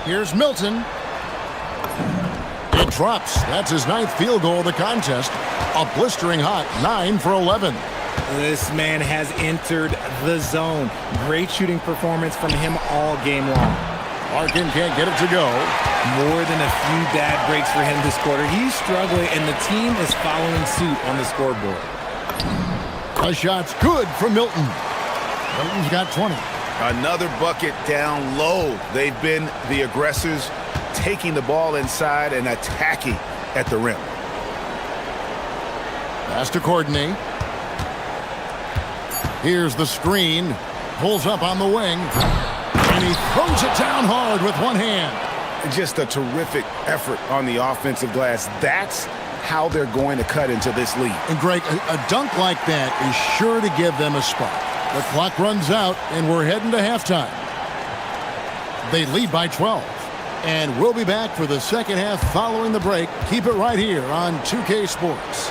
Here's Milton. It drops. That's his 9th field goal of the contest. A blistering hot 9 for 11. This man has entered the zone. Great shooting performance from him all game long. Larkin can't get it to go. More than a few bad breaks for him this quarter. He's struggling, and the team is following suit on the scoreboard. A shot's good from Milton. Milton's got 20. Another bucket down low. They've been the aggressors, taking the ball inside and attacking at the rim. Pass to Courtney. Here's the screen. Pulls up on the wing. And he throws it down hard with one hand. Just a terrific effort on the offensive glass. That's how they're going to cut into this lead. And Greg, a dunk like that is sure to give them a spark. The clock runs out, and we're heading to halftime. They lead by 12. And we'll be back for the second half following the break. Keep it right here on 2K Sports.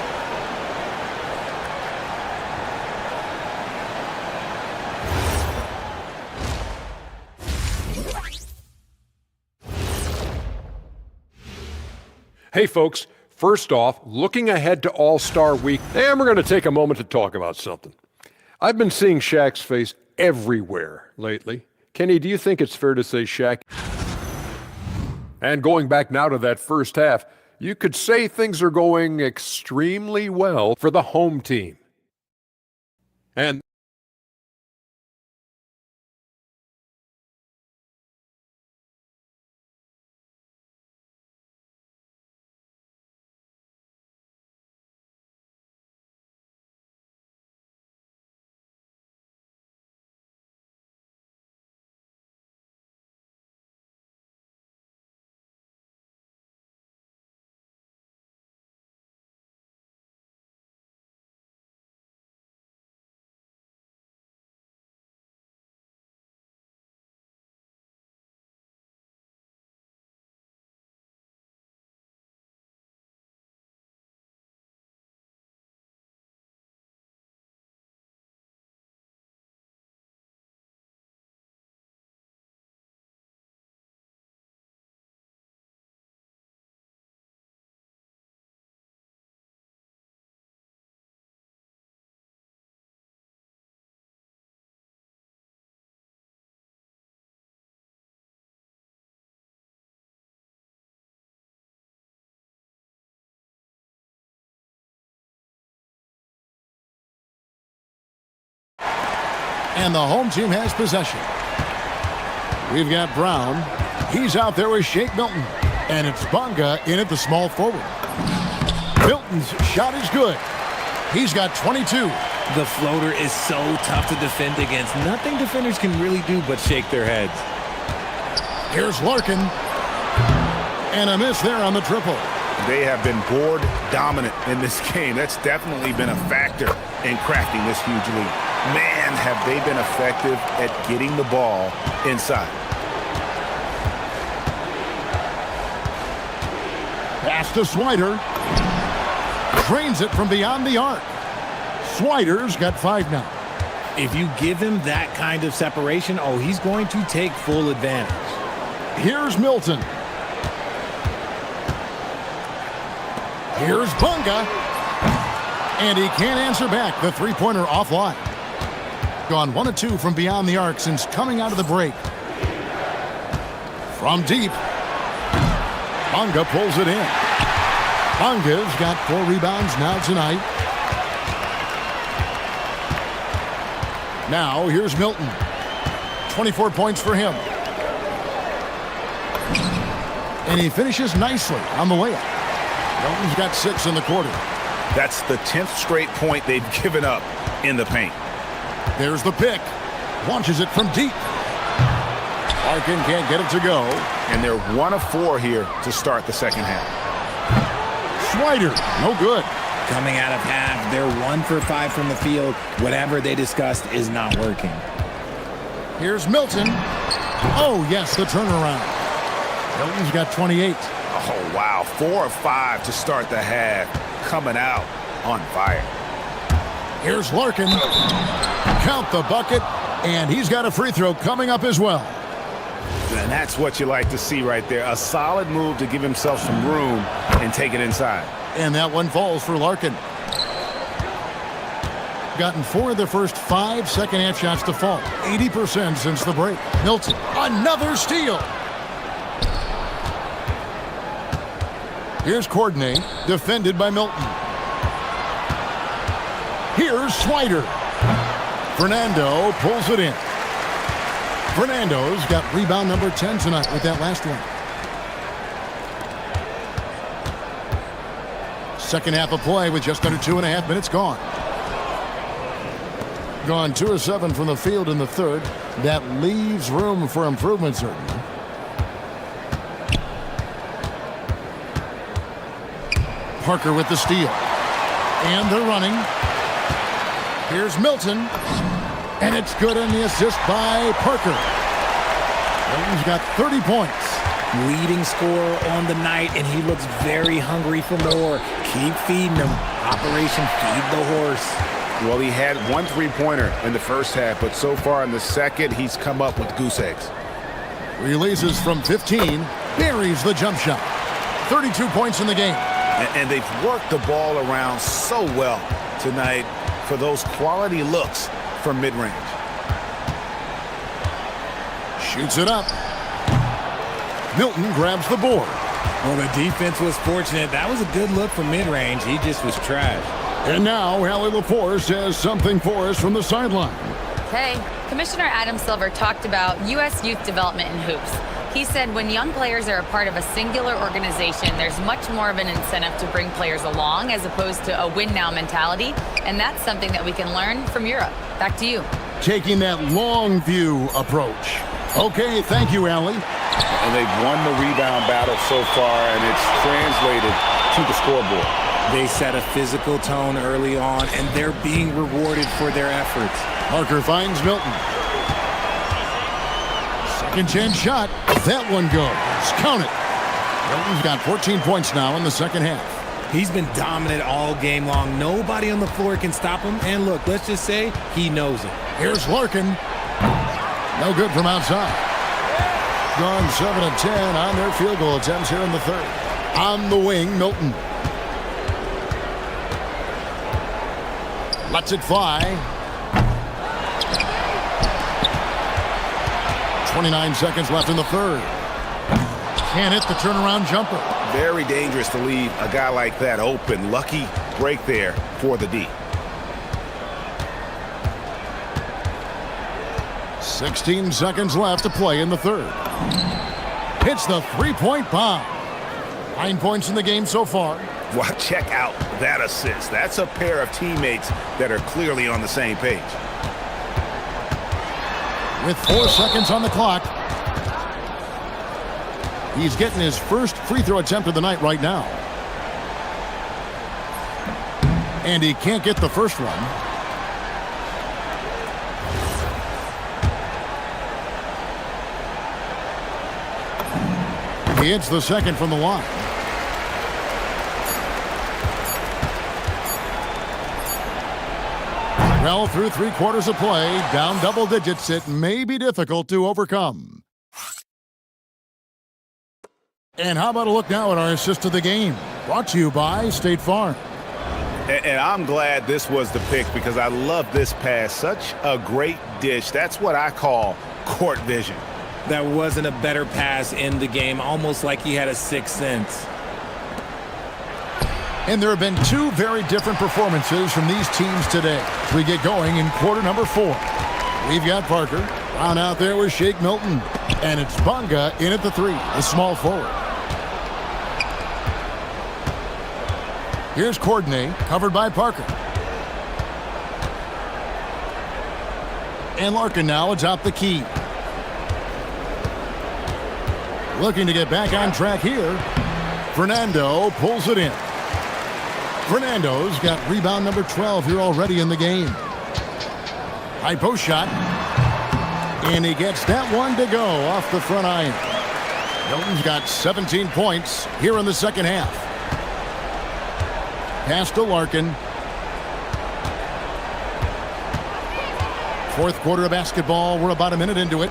Hey folks, first off, looking ahead to All-Star Week, and we're going to take a moment to talk about something. I've been seeing Shaq's face everywhere lately. Kenny, do you think it's fair to say Shaq? And going back now to that first half, you could say things are going extremely well for the home team. And And the home team has possession. We've got Brown. He's out there with Shake Milton. And it's Bonga in at the small forward. Milton's shot is good. He's got 22. The floater is so tough to defend against. Nothing defenders can really do but shake their heads. Here's Larkin. And a miss there on the triple. They have been board dominant in this game. That's definitely been a factor in crafting this huge lead. Man, have they been effective at getting the ball inside. Pass to Swider. Drains it from beyond the arc. Swider's got 5 now. If you give him that kind of separation, oh, he's going to take full advantage. Here's Milton. Here's Bonga. And he can't answer back. The three-pointer offline. Gone 1 of 2 from beyond the arc since coming out of the break. From deep. Bonga pulls it in. Bonga's got 4 rebounds now tonight. Now here's Milton. 24 points for him. And he finishes nicely on the layup. Milton's got 6 in the quarter. That's the 10th straight point they've given up in the paint. There's the pick. Launches it from deep. Larkin can't get it to go. And they're 1 of 4 here to start the second half. Swider, no good. Coming out of half, they're 1 for 5 from the field. Whatever they discussed is not working. Here's Milton. Oh, yes, the turnaround. Milton's got 28. Oh, wow. 4 of 5 to start the half. Coming out on fire. Here's Larkin. Count the bucket. And he's got a free throw coming up as well. And that's what you like to see right there. A solid move to give himself some room and take it inside. And that one falls for Larkin. Gotten 4 of the first 5 second-half shots to fall. 80% since the break. Milton, another steal. Here's Courtney, defended by Milton. Here's Swider. Fernando pulls it in. Fernando's got rebound number 10 tonight with that last one. Second half of play with just under 2.5 minutes gone. Gone 2 of 7 from the field in the third. That leaves room for improvement, certainly. Parker with the steal. And they're running. Here's Milton. And it's good in the assist by Parker. Milton's got 30 points. Leading scorer on the night, and he looks very hungry for more. Keep feeding him. Operation Feed the Horse. Well, he had 1 3-pointer in the first half, but so far in the second, he's come up with goose eggs. Releases from 15. Buries the jump shot. 32 points in the game. And they've worked the ball around so well tonight for those quality looks from mid-range. Shoots it up. Milton grabs the board. Well, the defense was fortunate. That was a good look from mid-range. He just was trash. And now Allie LaForce has something for us from the sideline. Hey, Commissioner Adam Silver talked about U.S. youth development in hoops. He said when young players are a part of a singular organization, there's much more of an incentive to bring players along as opposed to a win-now mentality. And that's something that we can learn from Europe. Back to you. Taking that long view approach. Okay, thank you, Allie. And they've won the rebound battle so far, and it's translated to the scoreboard. They set a physical tone early on, and they're being rewarded for their efforts. Parker finds Milton. Second chance shot. That one goes. Count it. Milton's got 14 points now in the second half. He's been dominant all game long. Nobody on the floor can stop him. And look, let's just say he knows it. Here's Larkin. No good from outside. Gone 7 of 10 on their field goal attempts here in the third. On the wing, Milton. Lets it fly. 29 seconds left in the third. Can't hit the turnaround jumper. Very dangerous to leave a guy like that open. Lucky break there for the D. 16 seconds left to play in the third. Hits the three-point bomb. 9 points in the game so far. Well, check out that assist. That's a pair of teammates that are clearly on the same page. With 4 seconds on the clock, he's getting his first free throw attempt of the night right now. And he can't get the first one. He hits the second from the line. Well, through 3 quarters of play, down double digits, it may be difficult to overcome. And how about a look now at our assist of the game? Brought to you by State Farm. And I'm glad this was the pick because I love this pass. Such a great dish. That's what I call court vision. That wasn't a better pass in the game, almost like he had a sixth sense. And there have been 2 very different performances from these teams today as we get going in quarter number 4. We've got Parker down out there with Shake Milton, and it's Bonga in at the 3, the small forward. Here's Courtney, covered by Parker. And Larkin now atop the key. Looking to get back on track here. Fernando pulls it in. Fernando's got rebound number 12 here already in the game. High post shot. And he gets that one to go off the front iron. Milton's got 17 points here in the second half. Pass to Larkin. Fourth quarter of basketball. We're about a minute into it.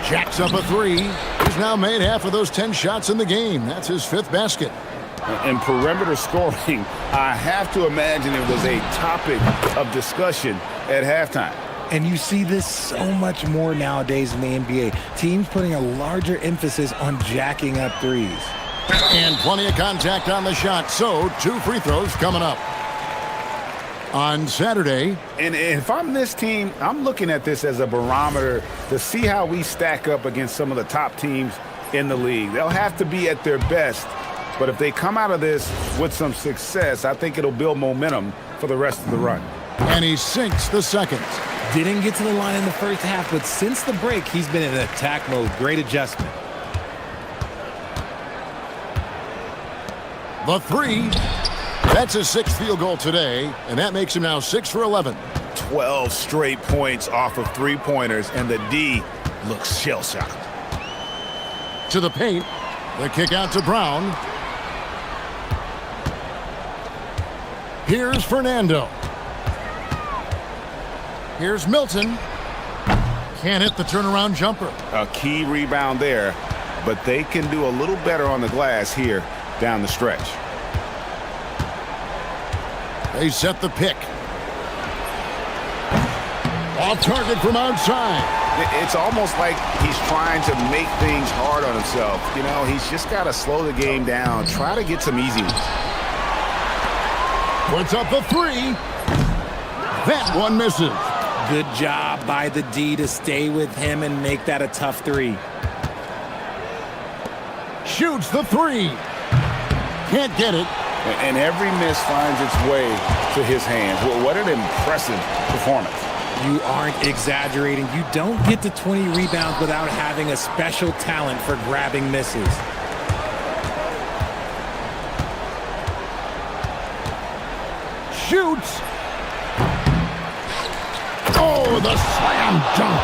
Jacks up a three. He's now made half of those 10 shots in the game. That's his fifth basket. And perimeter scoring, I have to imagine it was a topic of discussion at halftime. And you see this so much more nowadays in the NBA. Teams putting a larger emphasis on jacking up threes. And plenty of contact on the shot. So 2 free throws coming up on Saturday. And if I'm this team, I'm looking at this as a barometer to see how we stack up against some of the top teams in the league. They'll have to be at their best. But if they come out of this with some success, I think it'll build momentum for the rest of the run. And he sinks the second. Didn't get to the line in the first half, but since the break, he's been in attack mode. Great adjustment. The three. That's his 6th field goal today, and that makes him now 6 for 11. 12 straight points off of three-pointers, and the D looks shell-shocked. To the paint. The kick out to Brown. Here's Fernando. Here's Milton. Can't hit the turnaround jumper. A key rebound there, but they can do a little better on the glass here down the stretch. They set the pick. Off target from outside. It's almost like he's trying to make things hard on himself. You know, he's just got to slow the game down, try to get some easy ones. Puts up the three. That one misses. Good job by the D to stay with him and make that a tough three. Shoots the three. Can't get it. And every miss finds its way to his hands. Well, what an impressive performance. You aren't exaggerating. You don't get to 20 rebounds without having a special talent for grabbing misses. Shoots. Oh, the slam dunk.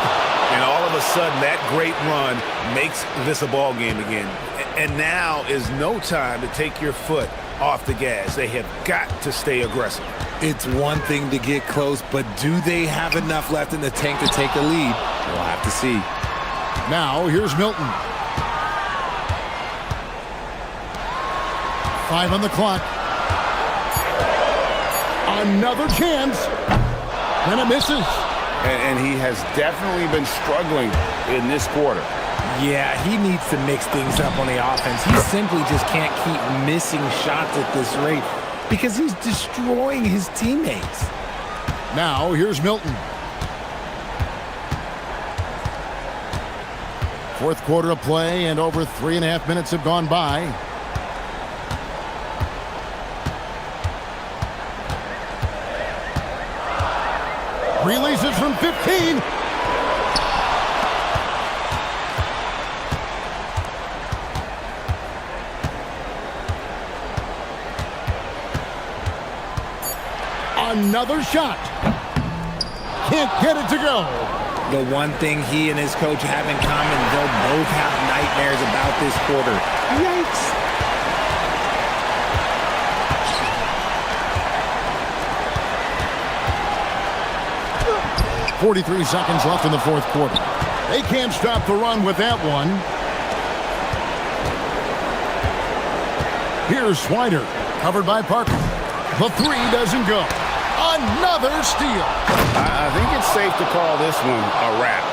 And all of a sudden, that great run makes this a ball game again. And now is no time to take your foot off the gas. They have got to stay aggressive. It's one thing to get close, but do they have enough left in the tank to take a lead? We'll have to see. Now, here's Milton. 5 on the clock. Another chance. And it misses. And he has definitely been struggling in this quarter. Yeah, he needs to mix things up on the offense. He simply just can't keep missing shots at this rate because he's destroying his teammates. Now, here's Milton. Fourth quarter of play, and over 3.5 minutes have gone by. Releases from 15. Another shot. Can't get it to go. The one thing he and his coach have in common, they'll both have nightmares about this quarter. Yikes. .43 seconds left in the fourth quarter. They can't stop the run with that one. Here's Swider, covered by Parker. The three doesn't go. Another steal. I think it's safe to call this one a wrap.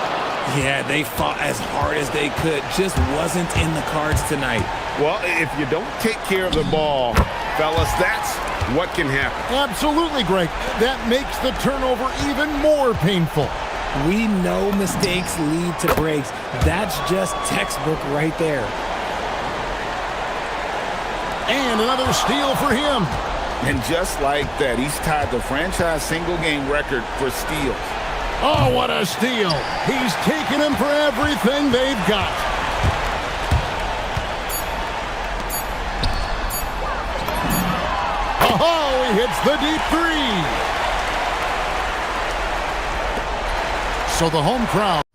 Yeah, they fought as hard as they could. Just wasn't in the cards tonight. Well, if you don't take care of the ball, fellas, that's what can happen. Absolutely, Greg. That makes the turnover even more painful. We know mistakes lead to breaks. That's just textbook right there. And another steal for him. And just like that, he's tied the franchise single-game record for steals. Oh, what a steal. He's taking them for everything they've got. Oh, he hits the deep three. So the home crowd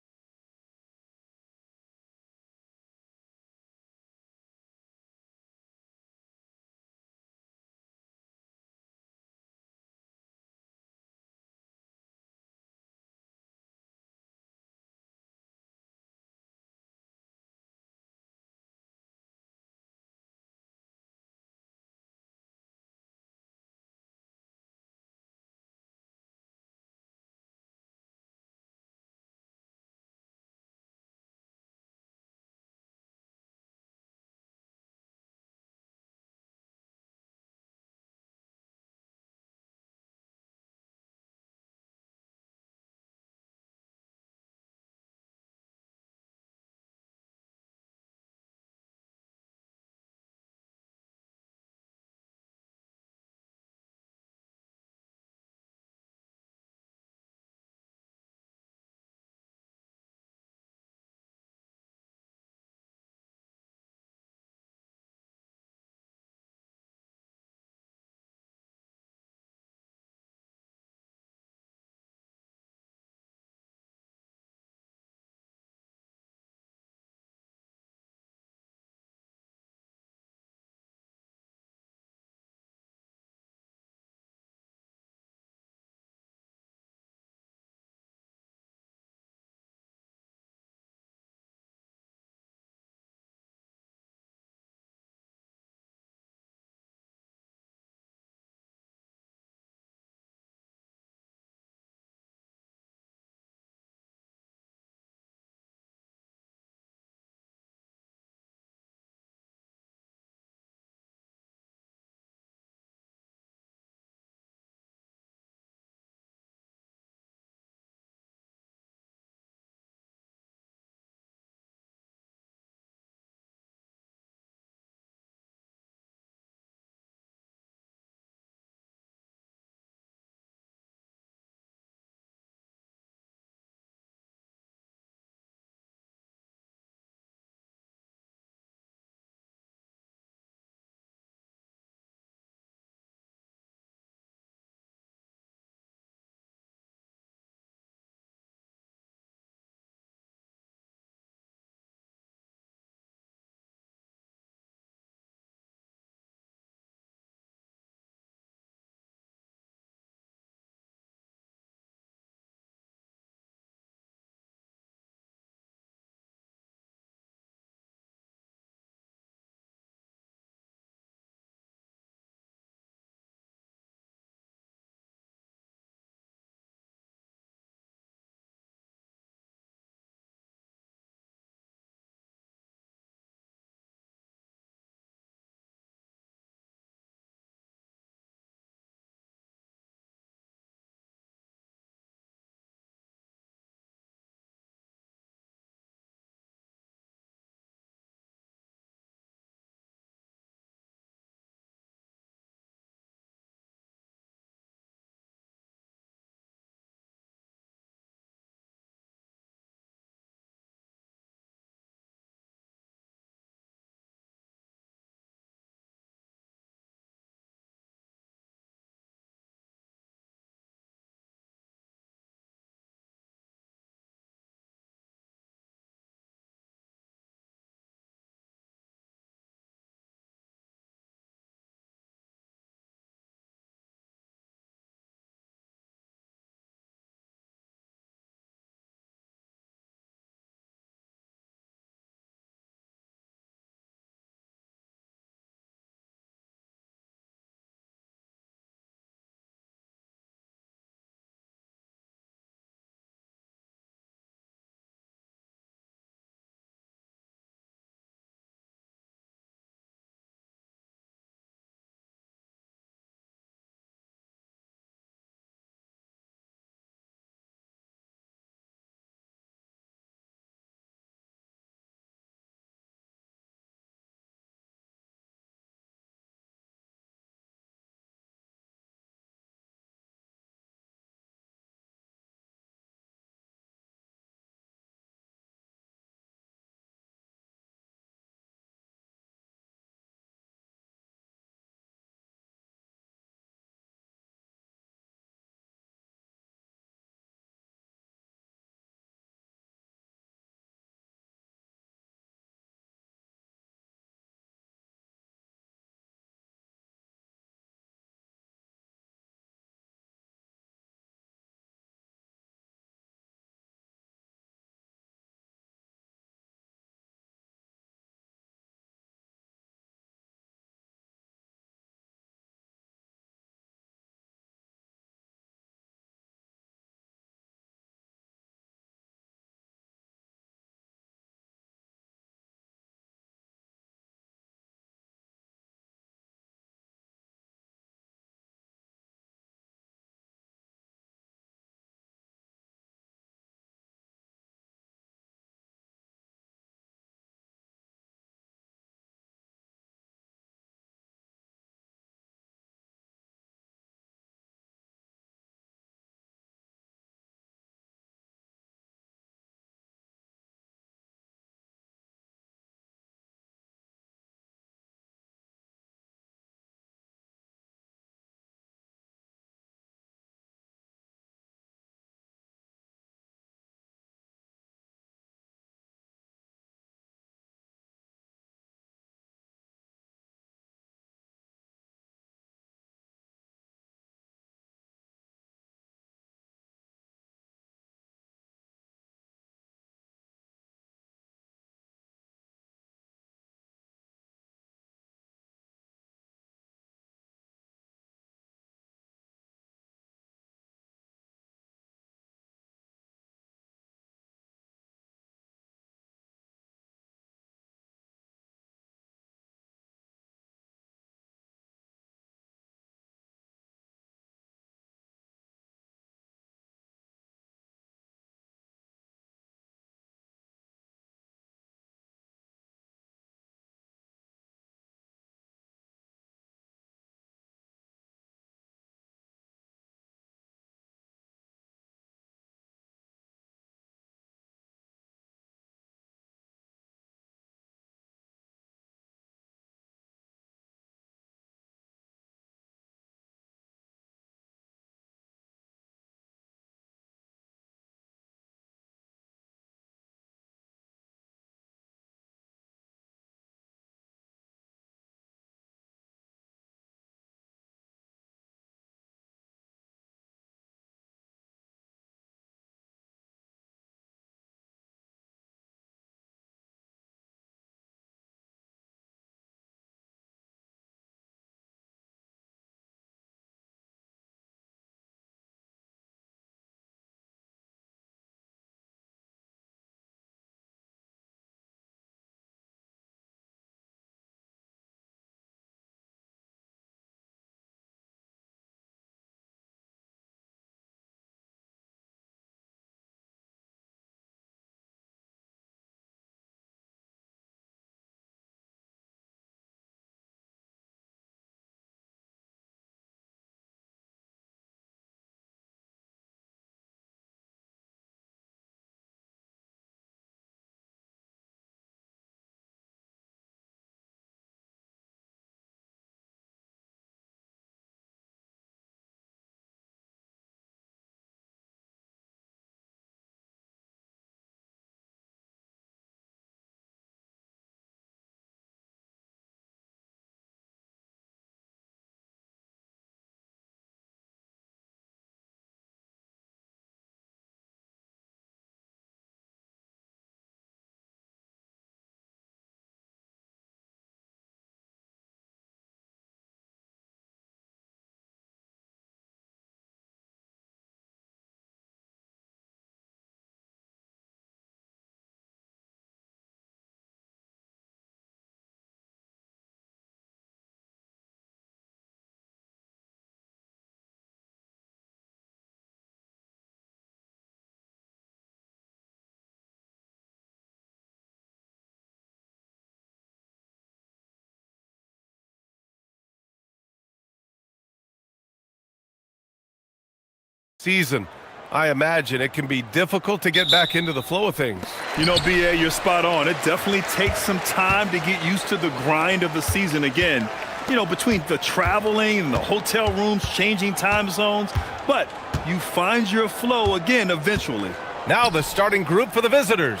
season. I imagine it can be difficult to get back into the flow of things. You know, B.A., you're spot on. It definitely takes some time to get used to the grind of the season again. You know, between the traveling and the hotel rooms, changing time zones. But you find your flow again eventually. Now the starting group for the visitors.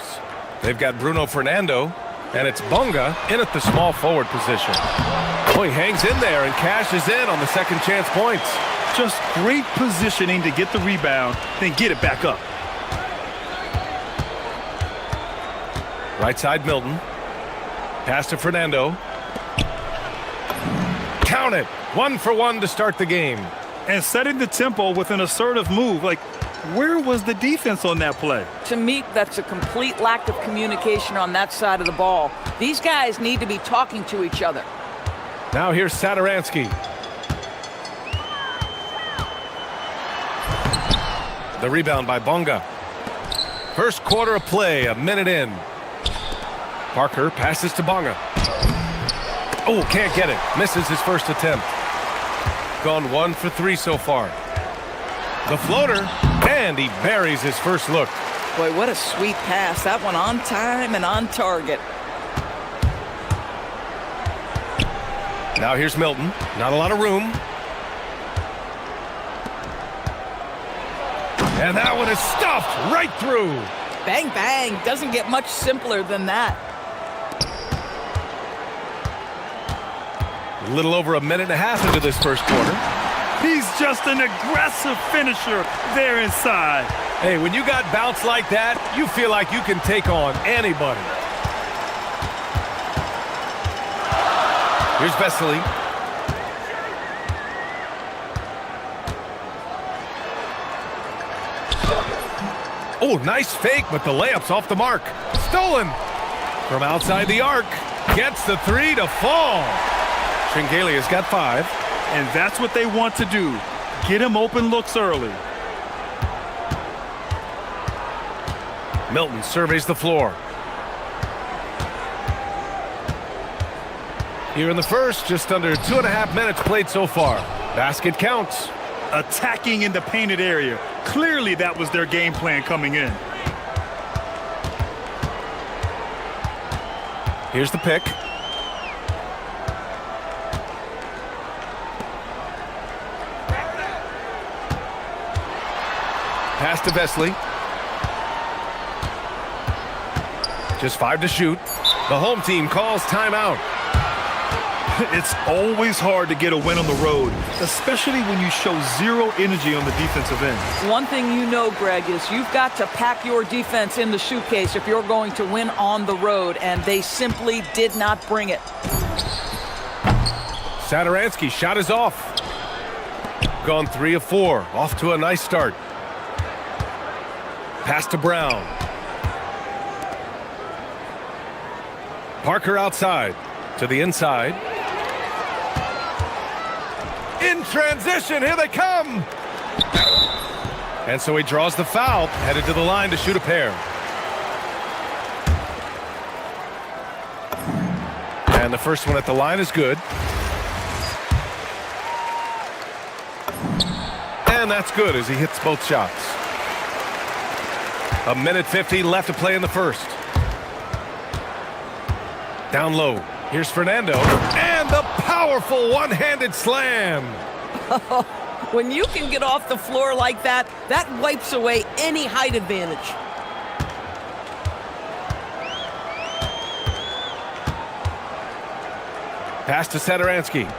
They've got Bruno Fernando, and it's Bonga in at the small forward position. Oh, he hangs in there and cashes in on the second chance points. Just great positioning to get the rebound, then get it back up. Right side Milton. Pass to Fernando. Count it. 1 for 1 to start the game. And setting the tempo with an assertive move. Like, where was the defense on that play? To me, that's a complete lack of communication on that side of the ball. These guys need to be talking to each other. Now here's Saturansky. The rebound by Bonga. First quarter of play, a minute in. Parker passes to Bonga. Oh, can't get it. Misses his first attempt. Gone 1 for 3 so far. The floater, and he buries his first look. Boy, what a sweet pass. That one on time and on target. Now here's Milton. Not a lot of room. And that one is stuffed right through. Bang, bang. Doesn't get much simpler than that. A little over a minute and a half into this first quarter. He's just an aggressive finisher there inside. Hey, when you got bounce like that, you feel like you can take on anybody. Here's Vesely. Oh, nice fake, but the layup's off the mark. Stolen from outside the arc. Gets the 3 to fall. Shingelia's got 5. And that's what they want to do. Get him open looks early. Milton surveys the floor. Here in the first, just under 2.5 minutes played so far. Basket counts. Attacking in the painted area. Clearly that was their game plan coming in. Here's the pick. Pass to Vesely. Just 5 to shoot. The home team calls timeout. It's always hard to get a win on the road, especially when you show zero energy on the defensive end. One thing you know, Greg, is you've got to pack your defense in the suitcase if you're going to win on the road, and they simply did not bring it. Saturansky shot is off. Gone 3 of 4. Off to a nice start. Pass to Brown. Parker outside to the inside. In transition, here they come. And so he draws the foul, headed to the line to shoot a pair. And the first one at the line is good. And that's good as he hits both shots. A minute 50 left to play in the first. Down low. Here's Fernando. And the powerful one-handed slam. When you can get off the floor like that, that wipes away any height advantage. Pass to Saturansky.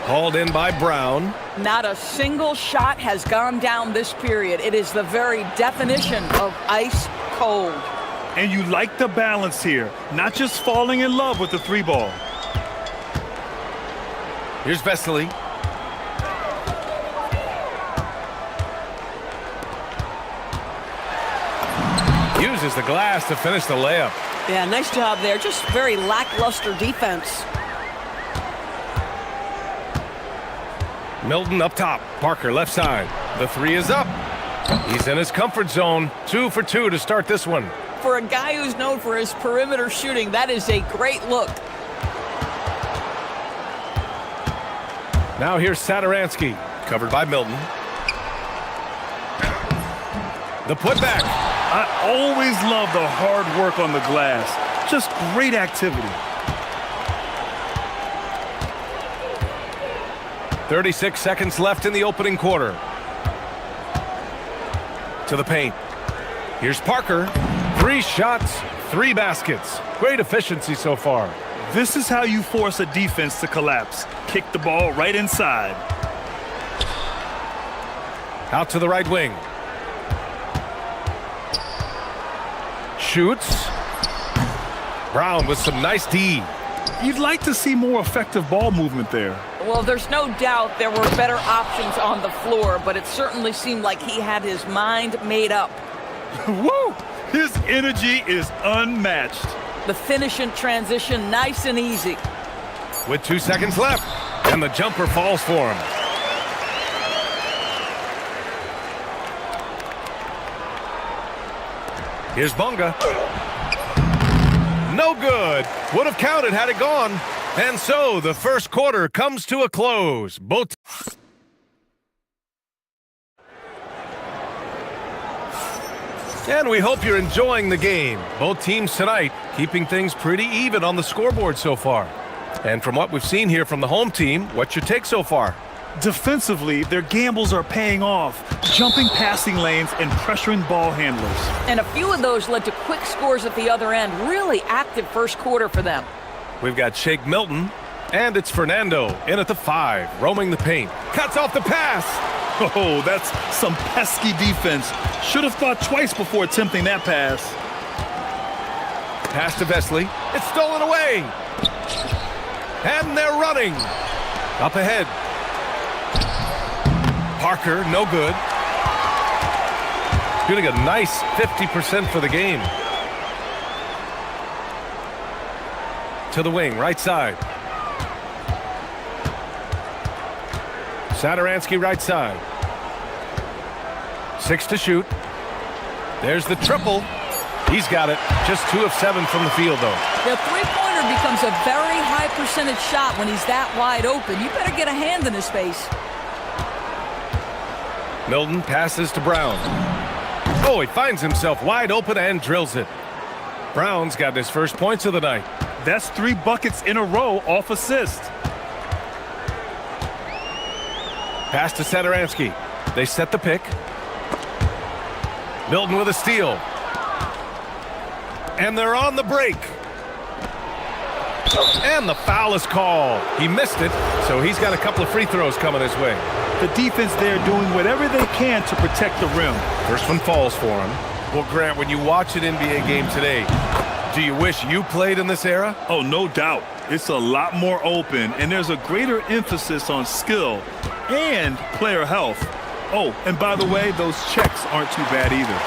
Hauled in by Brown. Not a single shot has gone down this period. It is the very definition of ice cold. And you like the balance here, not just falling in love with the 3-ball. Here's Vesely. Uses the glass to finish the layup. Yeah, nice job there. Just very lackluster defense. Milton up top. Parker left side. The 3 is up. He's in his comfort zone. 2 for 2 to start this one. For a guy who's known for his perimeter shooting, that is a great look. Now here's Sadaransky, covered by Milton. The putback. I always love the hard work on the glass. Just great activity. 36 seconds left in the opening quarter. To the paint. Here's Parker. 3 shots, 3 baskets. Great efficiency so far. This is how you force a defense to collapse. Kick the ball right inside. Out to the right wing. Shoots. Brown with some nice D. You'd like to see more effective ball movement there. Well, there's no doubt there were better options on the floor, but it certainly seemed like he had his mind made up. Woo! His energy is unmatched. The finish in transition, nice and easy. With 2 seconds left, and the jumper falls for him. Here's Bonga. No good. Would have counted had it gone. And so the first quarter comes to a close. Both. And we hope you're enjoying the game. Both teams tonight keeping things pretty even on the scoreboard so far. And from what we've seen here from the home team, what's your take so far? Defensively, their gambles are paying off, jumping passing lanes and pressuring ball handlers. And a few of those led to quick scores at the other end. Really active first quarter for them. We've got Shake Milton, and it's Fernando in at the 5, roaming the paint. Cuts off the pass. Oh, that's some pesky defense. Should have thought twice before attempting that pass. Pass to Vesely. It's stolen away. And they're running. Up ahead. Parker, no good. Shooting a nice 50% for the game. To the wing, right side. Sadaransky, right side. 6 to shoot. There's the triple. He's got it. Just 2 of 7 from the field, though. The three-pointer becomes a very high percentage shot when he's that wide open. You better get a hand in his face. Milton passes to Brown. Oh, he finds himself wide open and drills it. Brown's got his first points of the night. That's 3 buckets in a row off assist. Pass to Sadaransky. They set the pick. Milton with a steal. And they're on the break. And the foul is called. He missed it, so he's got a couple of free throws coming his way. The defense there doing whatever they can to protect the rim. First one falls for him. Well, Grant, when you watch an NBA game today, do you wish you played in this era? Oh, no doubt. It's a lot more open, and there's a greater emphasis on skill and player health. Oh, and by the way, those checks aren't too bad either.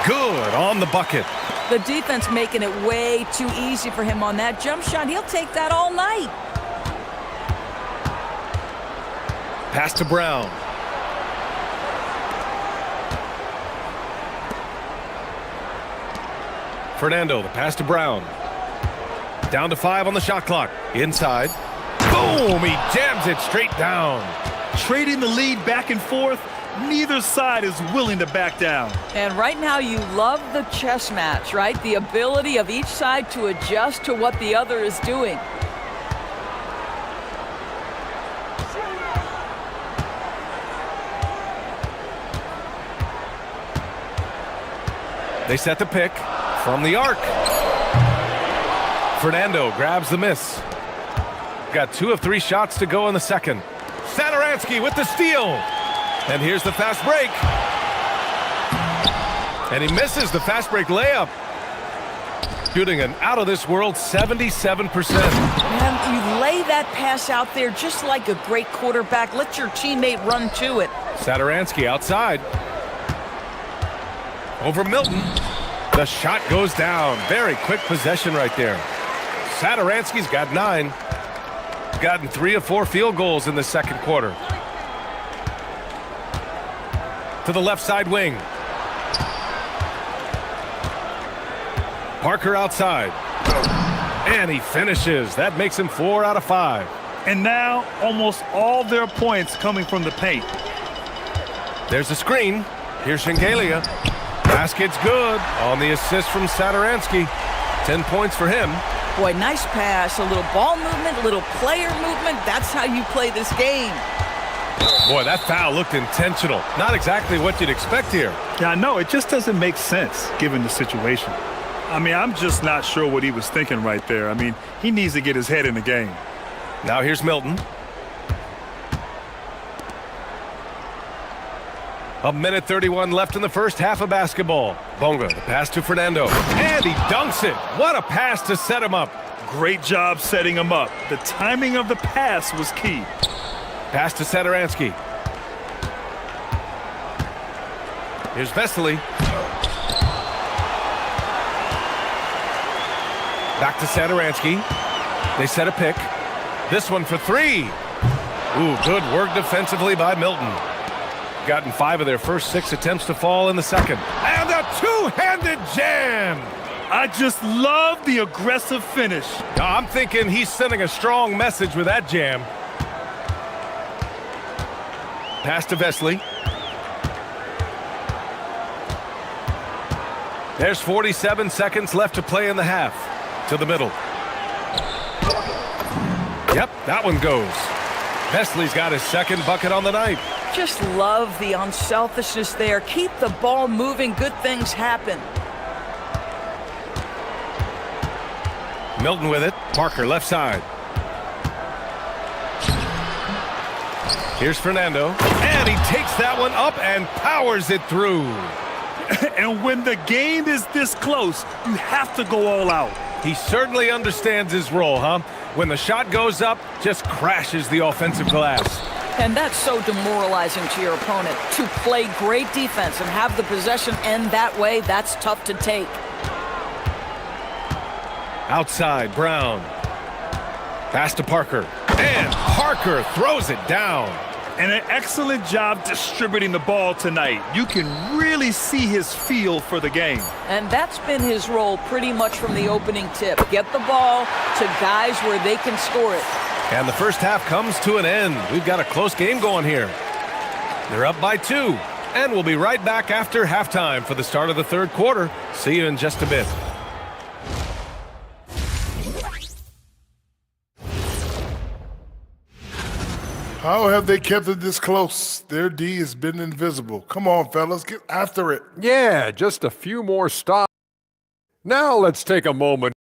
Good on the bucket. The defense making it way too easy for him on that jump shot. He'll take that all night. Pass to Brown. Fernando, the pass to Brown. Down to 5 on the shot clock. Inside. Boom! He jams it straight down. Trading the lead back and forth, neither side is willing to back down. And right now you love the chess match, right? The ability of each side to adjust to what the other is doing. They set the pick from the arc. Fernando grabs the miss. Got 2 of 3 shots to go in the second. Sadaransky with the steal. And here's the fast break. And he misses the fast break layup. Shooting an out-of-this-world 77%. And you lay that pass out there just like a great quarterback. Let your teammate run to it. Sadaransky outside. Over Milton. The shot goes down. Very quick possession right there. Sadaransky's got 9. Gotten 3 of 4 field goals in the second quarter. To the left side wing. Parker outside. And he finishes. That makes him 4 out of 5. And now almost all their points coming from the paint. There's a screen. Here's Shengelia. Basket's good on the assist from Satoransky. 10 points for him. Boy, nice pass, a little ball movement, a little player movement. That's how you play this game. Boy, that foul looked intentional. Not exactly what you'd expect here. Yeah, I know. It just doesn't make sense given the situation. I mean, I'm just not sure what he was thinking right there. I mean, he needs to get his head in the game. Now here's Milton. A minute 31 left in the first half of basketball. Bonga, the pass to Fernando. And he dunks it. What a pass to set him up. Great job setting him up. The timing of the pass was key. Pass to Satoransky. Here's Vesely. Back to Satoransky. They set a pick. This one for three. Ooh, good work defensively by Milton. Gotten 5 of their first 6 attempts to fall in the second. And a two-handed jam. I just love the aggressive finish. I'm thinking he's sending a strong message with that jam. Pass to Vesely. There's 47 seconds left to play in the half. To the middle. Yep, that one goes. Vesely's got his second bucket on the night. Just love the unselfishness there. Keep the ball moving. Good things happen. Milton with it. Parker left side. Here's Fernando. And he takes that one up and powers it through. And when the game is this close, you have to go all out. He certainly understands his role, huh? When the shot goes up, just crashes the offensive glass. And that's so demoralizing to your opponent. To play great defense and have the possession end that way, that's tough to take. Outside, Brown. Pass to Parker. And Parker throws it down. And an excellent job distributing the ball tonight. You can really see his feel for the game. And that's been his role pretty much from the opening tip. Get the ball to guys where they can score it. And the first half comes to an end. We've got a close game going here. They're up by 2. And we'll be right back after halftime for the start of the third quarter. See you in just a bit. How have they kept it this close? Their D has been invisible. Come on, fellas, get after it. Yeah, just a few more stops. Now let's take a moment.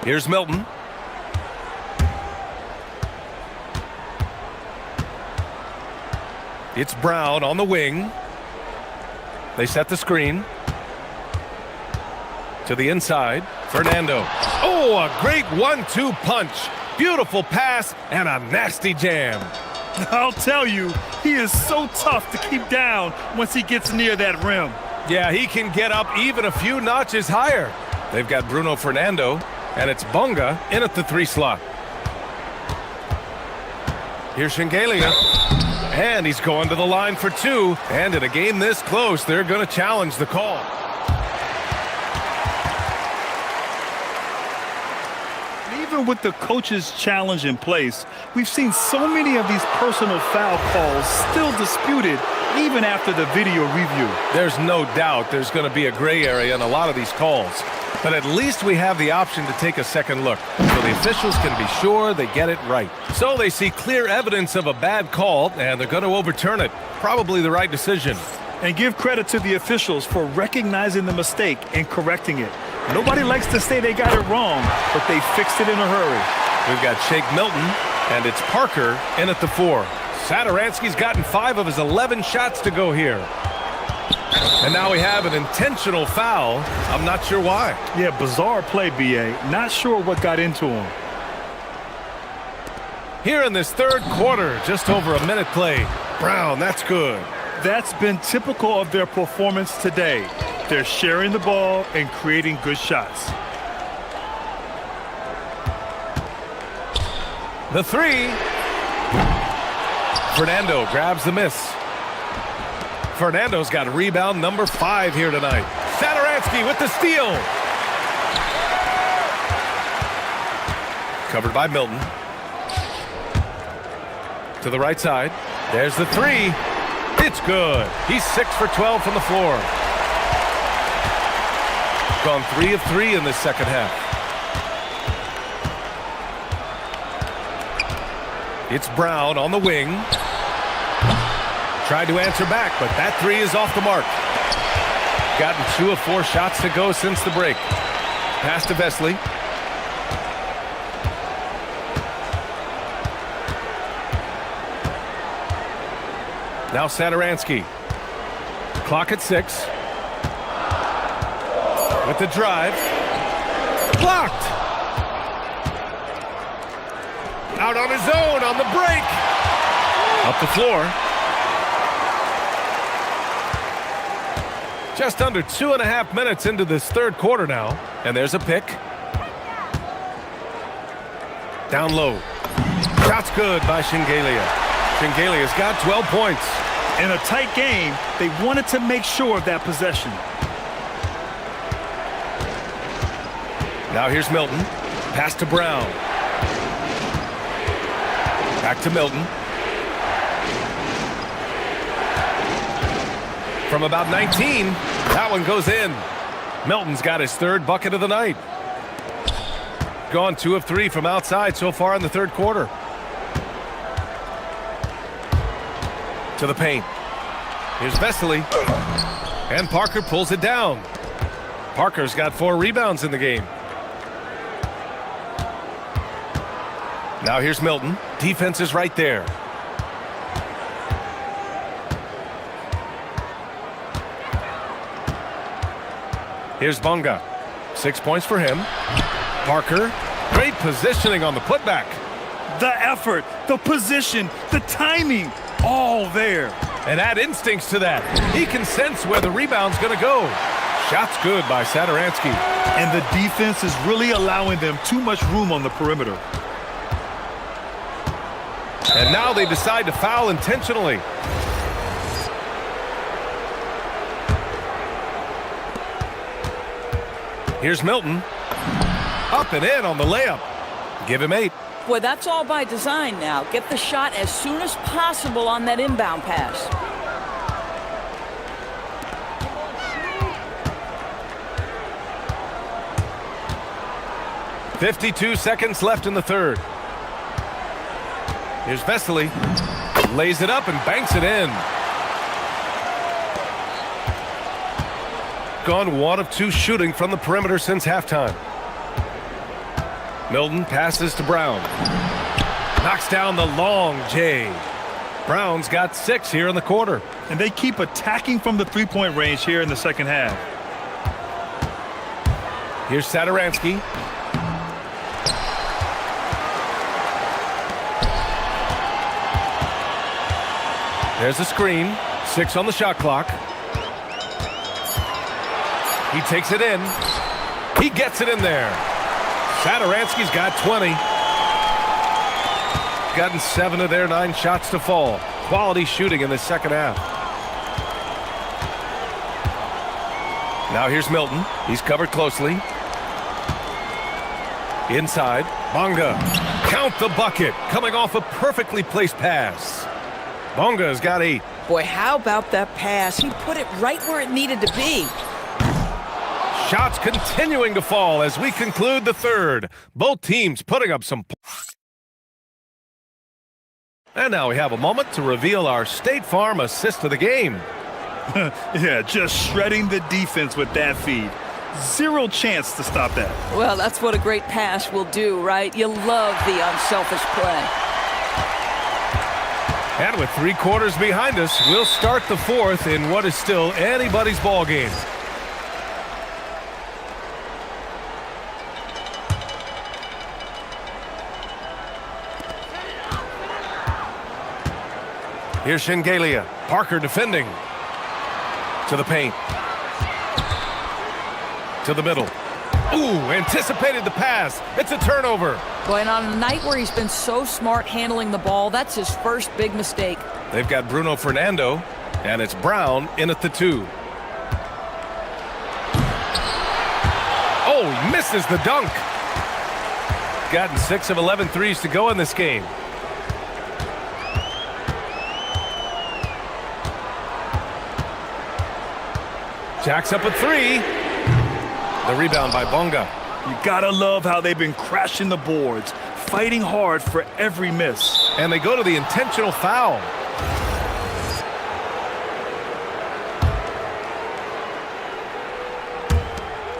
Here's Milton. It's Brown on the wing. They set the screen. To the inside, Fernando. Oh, a great 1-2 punch. Beautiful pass and a nasty jam. I'll tell you, he is so tough to keep down once he gets near that rim. Yeah, he can get up even a few notches higher. They've got Bruno Fernando, and it's Bonga in at the 3 slot. Here's Shengelia. And he's going to the line for 2. And in a game this close, they're going to challenge the call. Even with the coach's challenge in place, we've seen so many of these personal foul calls still disputed, even after the video review. There's no doubt there's going to be a gray area in a lot of these calls. But at least we have the option to take a second look, so the officials can be sure they get it right. So they see clear evidence of a bad call, and they're going to overturn it. Probably the right decision. And give credit to the officials for recognizing the mistake and correcting it. Nobody likes to say they got it wrong, but they fixed it in a hurry. We've got Shake Milton, and it's Parker in at the 4. Satoransky's gotten 5 of his 11 shots to go here. And now we have an intentional foul. I'm not sure why. Yeah, bizarre play, B.A. Not sure what got into him. Here in this third quarter, just over a minute play. Brown, that's good. That's been typical of their performance today. They're sharing the ball and creating good shots. The 3. Fernando grabs the miss. Fernando's got rebound number 5 here tonight. Satoransky with the steal. Covered by Milton. To the right side. There's the 3. It's good. He's 6 for 12 from the floor. Gone 3 of 3 in this second half. It's Brown on the wing. Tried to answer back, but that 3 is off the mark. Gotten 2 of 4 shots to go since the break. Pass to Vesely. Now Satoransky. Clock at 6. With the drive. Blocked! Out on his own on the break. Up the floor. Just under 2.5 minutes into this third quarter now. And there's a pick. Down low. Shot's good by Shingalia. Shingalia's got 12 points. In a tight game, they wanted to make sure of that possession. Now here's Milton. Pass to Brown. Back to Milton. From about 19, that one goes in. Milton's got his 3rd bucket of the night. Gone 2 of 3 from outside so far in the third quarter. To the paint. Here's Vesely. And Parker pulls it down. Parker's got 4 rebounds in the game. Now here's Milton. Defense is right there. Here's Bonga. 6 points for him. Parker. Great positioning on the putback. The effort, the position, the timing, all there. And add instincts to that. He can sense where the rebound's going to go. Shot's good by Satoransky. And the defense is really allowing them too much room on the perimeter. And now they decide to foul intentionally. Here's Milton. Up and in on the layup. Give him 8. Boy, that's all by design now. Get the shot as soon as possible on that inbound pass. .52 seconds left in the third. Here's Vesely. Lays it up and banks it in. Gone 1 of 2 shooting from the perimeter since halftime. Milton passes to Brown. Knocks down the long J. Brown's got 6 here in the quarter. And they keep attacking from the three-point range here in the second half. Here's Satoransky. There's a screen. 6 on the shot clock. He takes it in. He gets it in there. Satoransky's got 20. Gotten 7 of their 9 shots to fall. Quality shooting in the second half. Now here's Milton. He's covered closely. Inside. Bonga. Count the bucket. Coming off a perfectly placed pass. Bonga's got 8. Boy, how about that pass? He put it right where it needed to be. Shots continuing to fall as we conclude the third. Both teams putting up some. And now we have a moment to reveal our State Farm assist of the game. Yeah, just shredding the defense with that feed. Zero chance to stop that. Well, that's what a great pass will do, right? You love the unselfish play. And with 3 quarters behind us, we'll start the fourth in what is still anybody's ball game. Here's Shengelia. Parker defending. To the paint. To the middle. Ooh, anticipated the pass. It's a turnover. Boy, and on a night where he's been so smart handling the ball, that's his first big mistake. They've got Bruno Fernando, and it's Brown in at the 2. Oh, he misses the dunk. Gotten 6 of 11 threes to go in this game. Jacks up a 3. The rebound by Bonga. You gotta love how they've been crashing the boards, fighting hard for every miss. And they go to the intentional foul.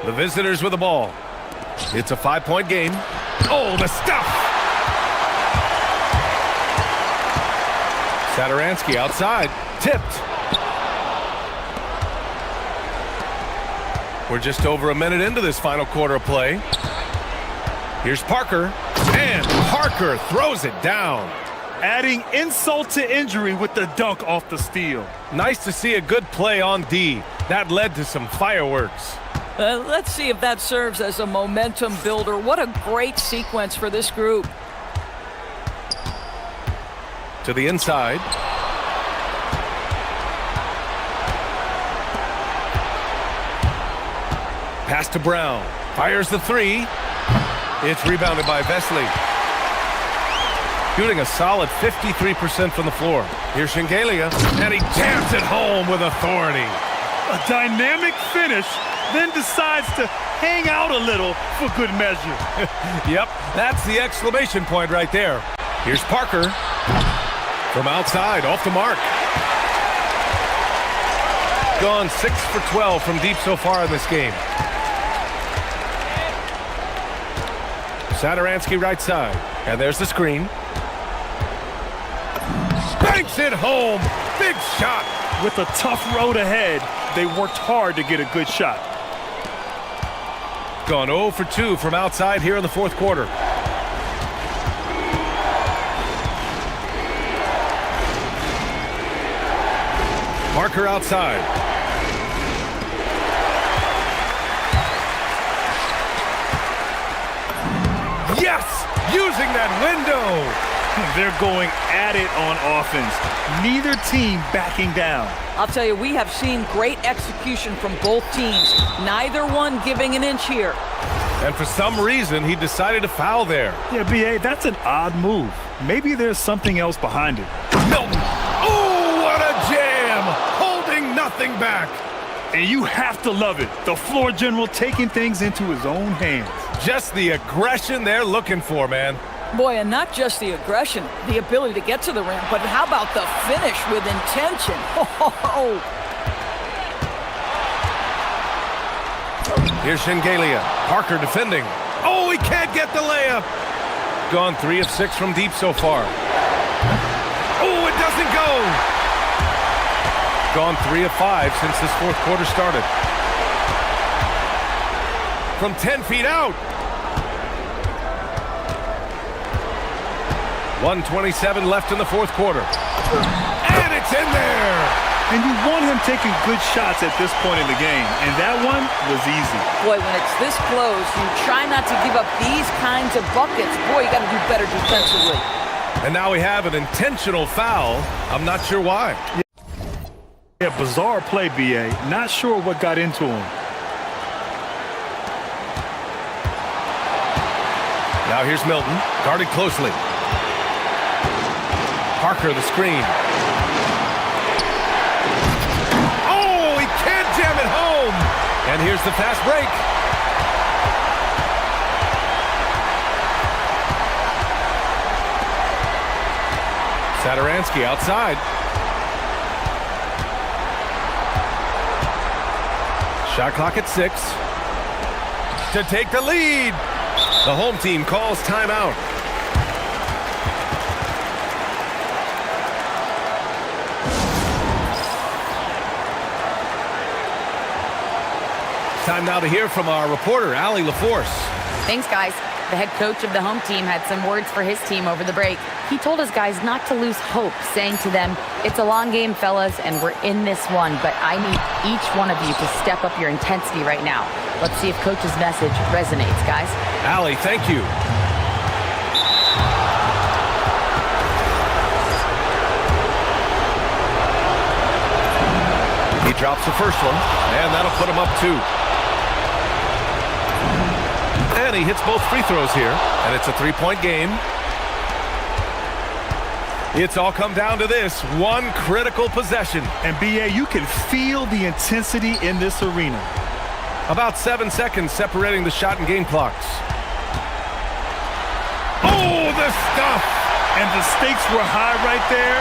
The visitors with the ball. It's a 5-point game. Oh, the stuff! Satoransky outside. Tipped. We're just over a minute into this final quarter of play. Here's Parker. And Parker throws it down. Adding insult to injury with the dunk off the steal. Nice to see a good play on D. That led to some fireworks. Let's see if that serves as a momentum builder. What a great sequence for this group. To the inside. Pass to Brown. Fires the 3. It's rebounded by Vesely. Shooting a solid 53% from the floor. Here's Shengelia, and he jams it home with authority. A dynamic finish, then decides to hang out a little for good measure. Yep, that's the exclamation point right there. Here's Parker. From outside, off the mark. Gone 6 for 12 from deep so far in this game. Satoransky right side. And there's the screen. Banks it home. Big shot. With a tough road ahead, they worked hard to get a good shot. Gone 0 for 2 from outside here in the fourth quarter. Parker outside. Yes! Using that window! They're going at it on offense. Neither team backing down. I'll tell you, we have seen great execution from both teams. Neither one giving an inch here. And for some reason, he decided to foul there. Yeah, B.A., that's an odd move. Maybe there's something else behind it. Milton! Oh, what a jam! Holding nothing back. And you have to love it. The floor general taking things into his own hands. Just the aggression they're looking for, man. Boy, and not just the aggression, the ability to get to the rim, but how about the finish with intention? Oh. Here's Shengelia. Parker defending. Oh, he can't get the layup. Gone 3 of 6 from deep so far. Oh, it doesn't go. Gone 3 of 5 since this fourth quarter started. From 10 feet out. 1:27 left in the fourth quarter. And it's in there! And you want him taking good shots at this point in the game, and that one was easy. Boy, when it's this close, you try not to give up these kinds of buckets. Boy, you got to do better defensively. And now we have an intentional foul. I'm not sure why. Yeah, bizarre play, B.A. Not sure what got into him. Now here's Milton, guarded closely. Parker the screen. Here's the fast break. Satoransky outside. Shot clock at 6. To take the lead. The home team calls timeout. Time now to hear from our reporter, Allie LaForce. Thanks, guys. The head coach of the home team had some words for his team over the break. He told his guys not to lose hope, saying to them, "It's a long game, fellas, and we're in this one, but I need each one of you to step up your intensity right now." Let's see if coach's message resonates, guys. Allie, thank you. He drops the first one, and that'll put him up 2. And he hits both free throws here, and it's a 3-point game. It's all come down to this one critical possession. And BA, you can feel the intensity in this arena. About 7 seconds separating the shot and game clocks. Oh, the stuff! And the stakes were high right there.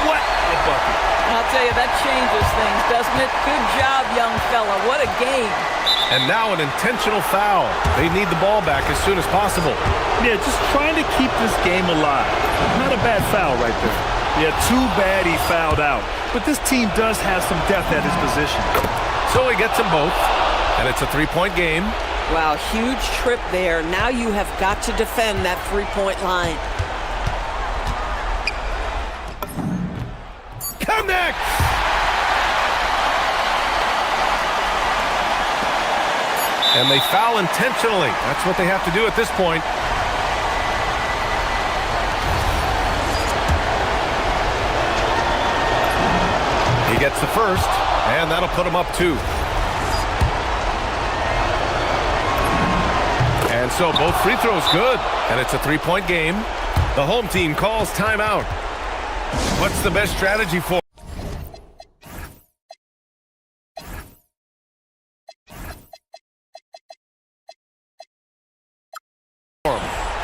What a bucket. I'll tell you, that changes things, doesn't it? Good job, young fella. What a game. And now an intentional foul. They need the ball back as soon as possible. Yeah, just trying to keep this game alive. Not a bad foul right there. Yeah, too bad he fouled out. But this team does have some depth at his position. So he gets them both, and it's a 3-point game. Wow, huge trip there. Now you have got to defend that 3-point line. Connects! And they foul intentionally. That's what they have to do at this point. He gets the first, and that'll put him up 2. And so both free throws good, and it's a 3-point game. The home team calls timeout. What's the best strategy for?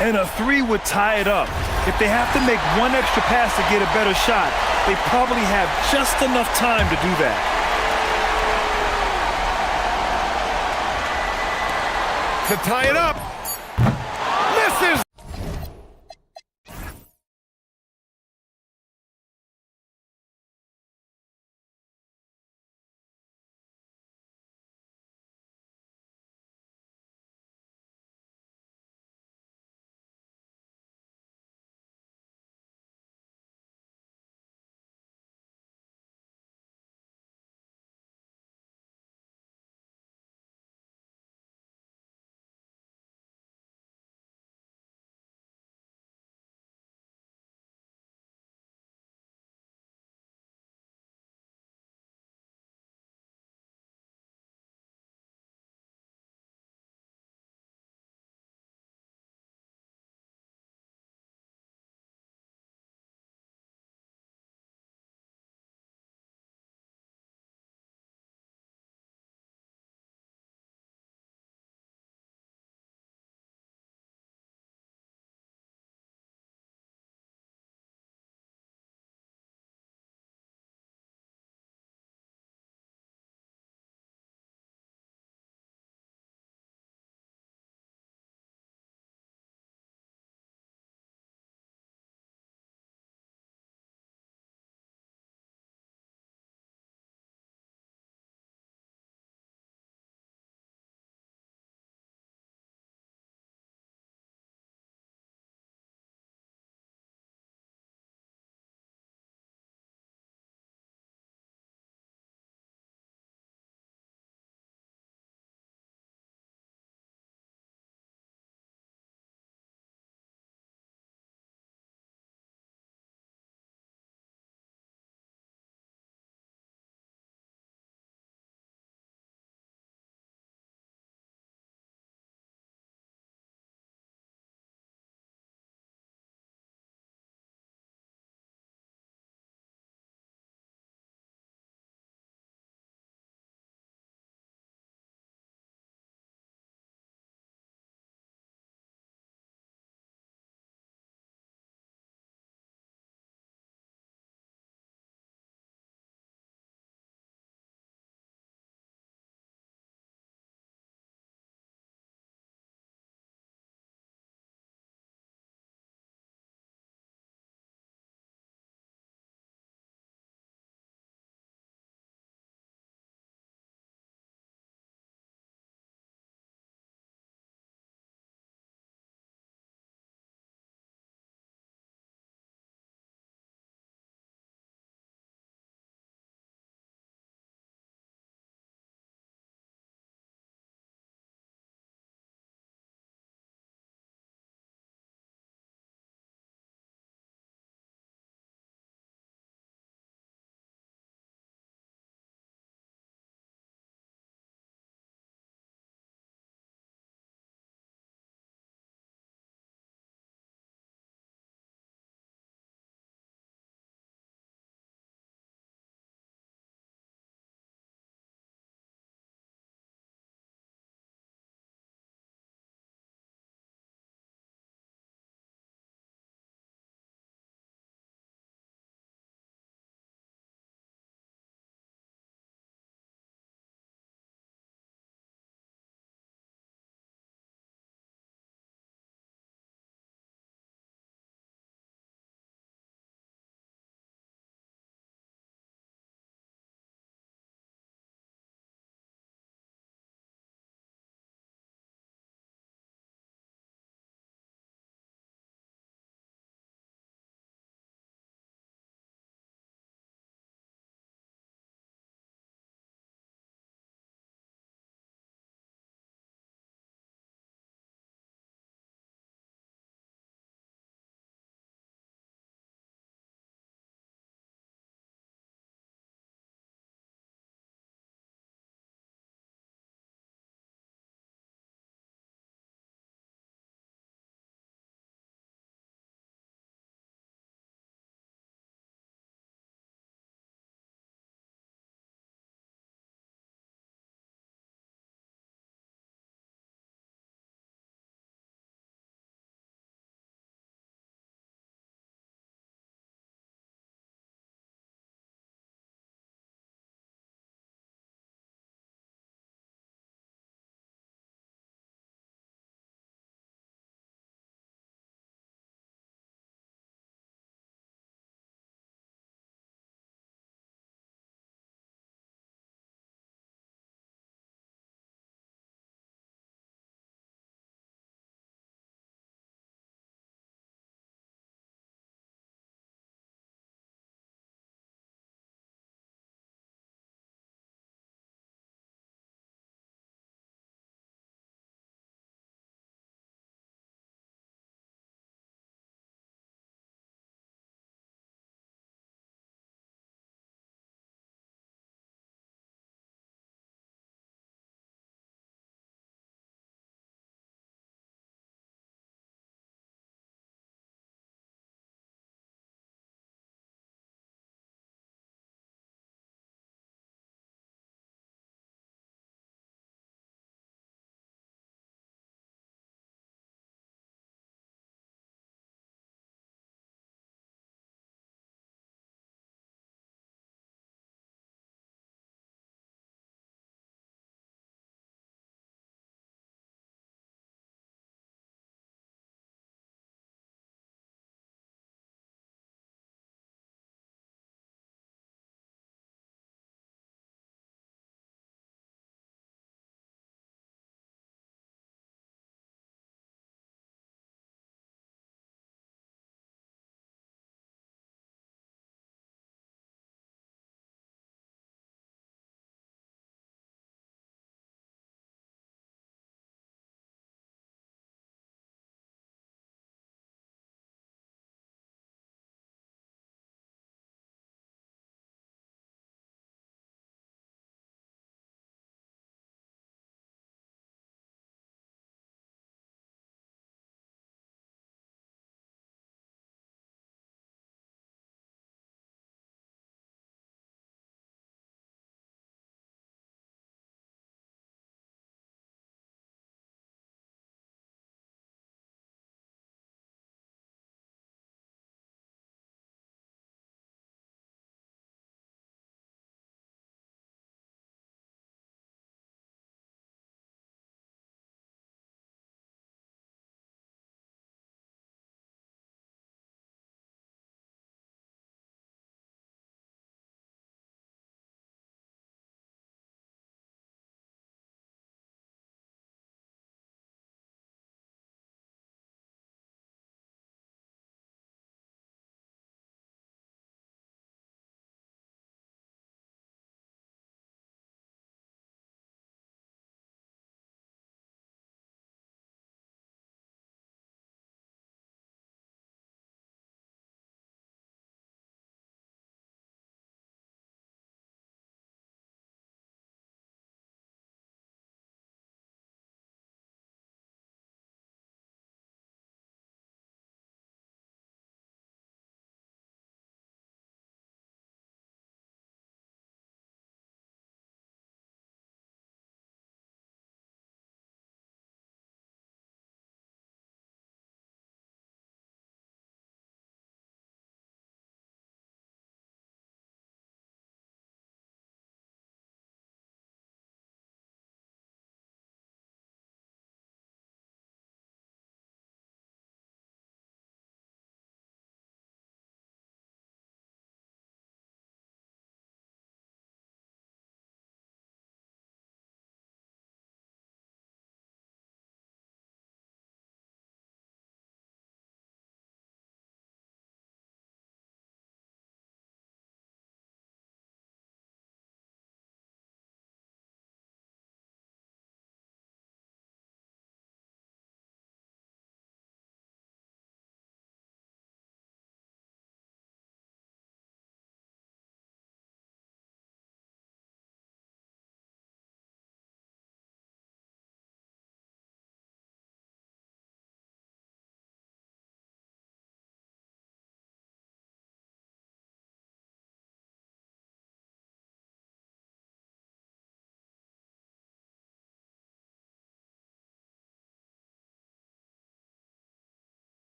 And a 3 would tie it up. If they have to make one extra pass to get a better shot, they probably have just enough time to do that. To tie it up. Misses.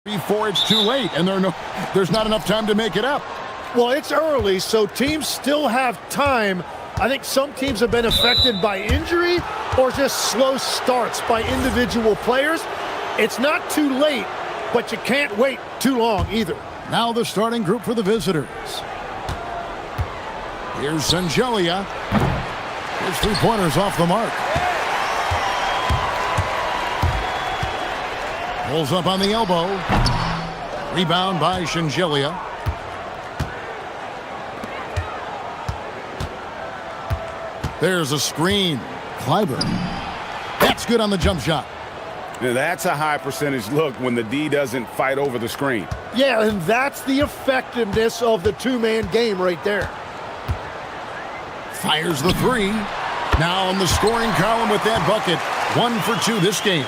before it's too late, and there's not enough time to make it up. Well, it's early, so teams still have time. I think some teams have been affected by injury or just slow starts by individual players. It's not too late, but you can't wait too long either. Now the starting group for the visitors. Here's Sangelia. His three-pointers off the mark. Pulls up on the elbow. Rebound by Shingelia. There's a screen. Kleiber. That's good on the jump shot. Now that's a high percentage look when the D doesn't fight over the screen. Yeah, and that's the effectiveness of the two-man game right there. Fires the three. Now in the scoring column with that bucket. 1 for 2 this game.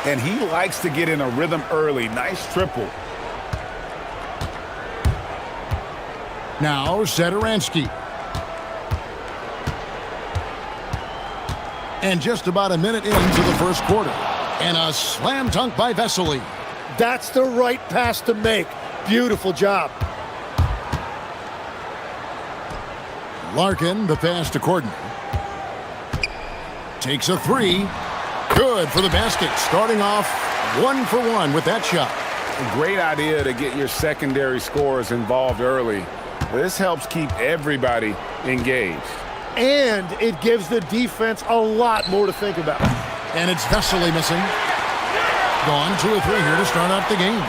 And he likes to get in a rhythm early. Nice triple. Now Satoransky. And just about a minute into the first quarter. And a slam dunk by Vesely. That's the right pass to make. Beautiful job. Larkin, the pass to Courtney. Takes a three. Good for the basket. Starting off 1 for 1 with that shot. A great idea to get your secondary scorers involved early. This helps keep everybody engaged. And it gives the defense a lot more to think about. And it's Vesely missing. Gone 2 of 3 here to start out the game.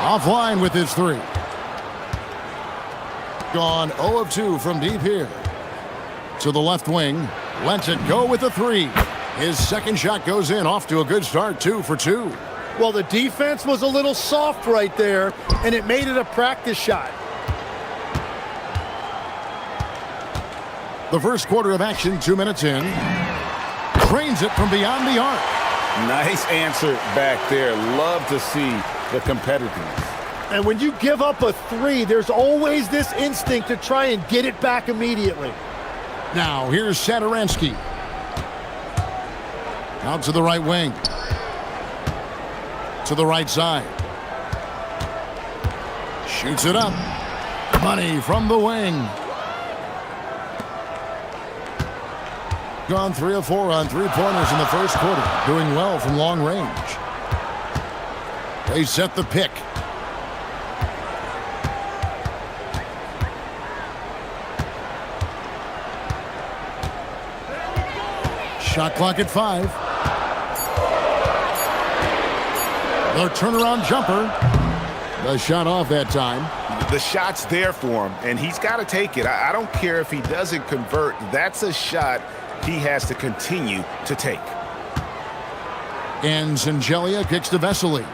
Offline with his three. Gone 0 of 2 from deep here. To the left wing. Lets it go with a three. His second shot goes in. Off to a good start. 2 for 2. Well, the defense was a little soft right there, and it made it a practice shot. The first quarter of action, 2 minutes in. Trains it from beyond the arc. Nice answer back there. Love to see the competitiveness. And when you give up a three, there's always this instinct to try and get it back immediately. Now, here's Satoransky. Out to the right wing. To the right side. Shoots it up. Money from the wing. Gone 3 of 4 on three-pointers in the first quarter. Doing well from long range. They set the pick. Shot clock at 5. The turnaround jumper. The shot off that time. The shot's there for him, and he's got to take it. I don't care if he doesn't convert. That's a shot he has to continue to take. And Sangelia kicks to Vesely.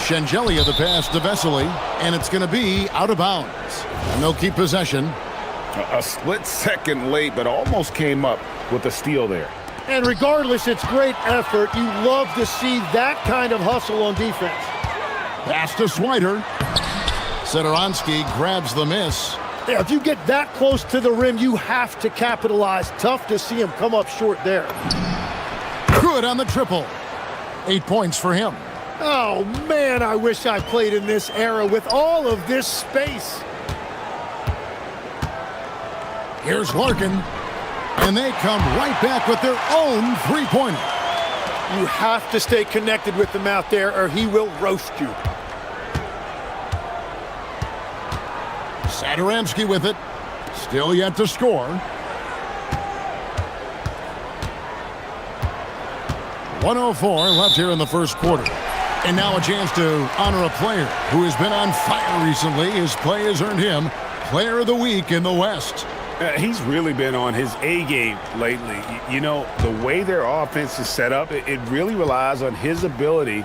Shangelia the pass to Vesely, and it's going to be out of bounds. And they'll keep possession. A split second late, but almost came up with a steal there. And regardless, it's great effort. You love to see that kind of hustle on defense. Pass to Swider. Satoransky grabs the miss. Yeah, if you get that close to the rim, you have to capitalize. Tough to see him come up short there. Good on the triple. 8 points for him. Oh, man, I wish I played in this era with all of this space. Here's Larkin. And they come right back with their own three-pointer. You have to stay connected with him out there or he will roast you. Satoransky with it. Still yet to score. 1:04 left here in the first quarter. And now a chance to honor a player who has been on fire recently. His play has earned him Player of the Week in the West. He's really been on his A game lately. You know, the way their offense is set up, it really relies on his ability.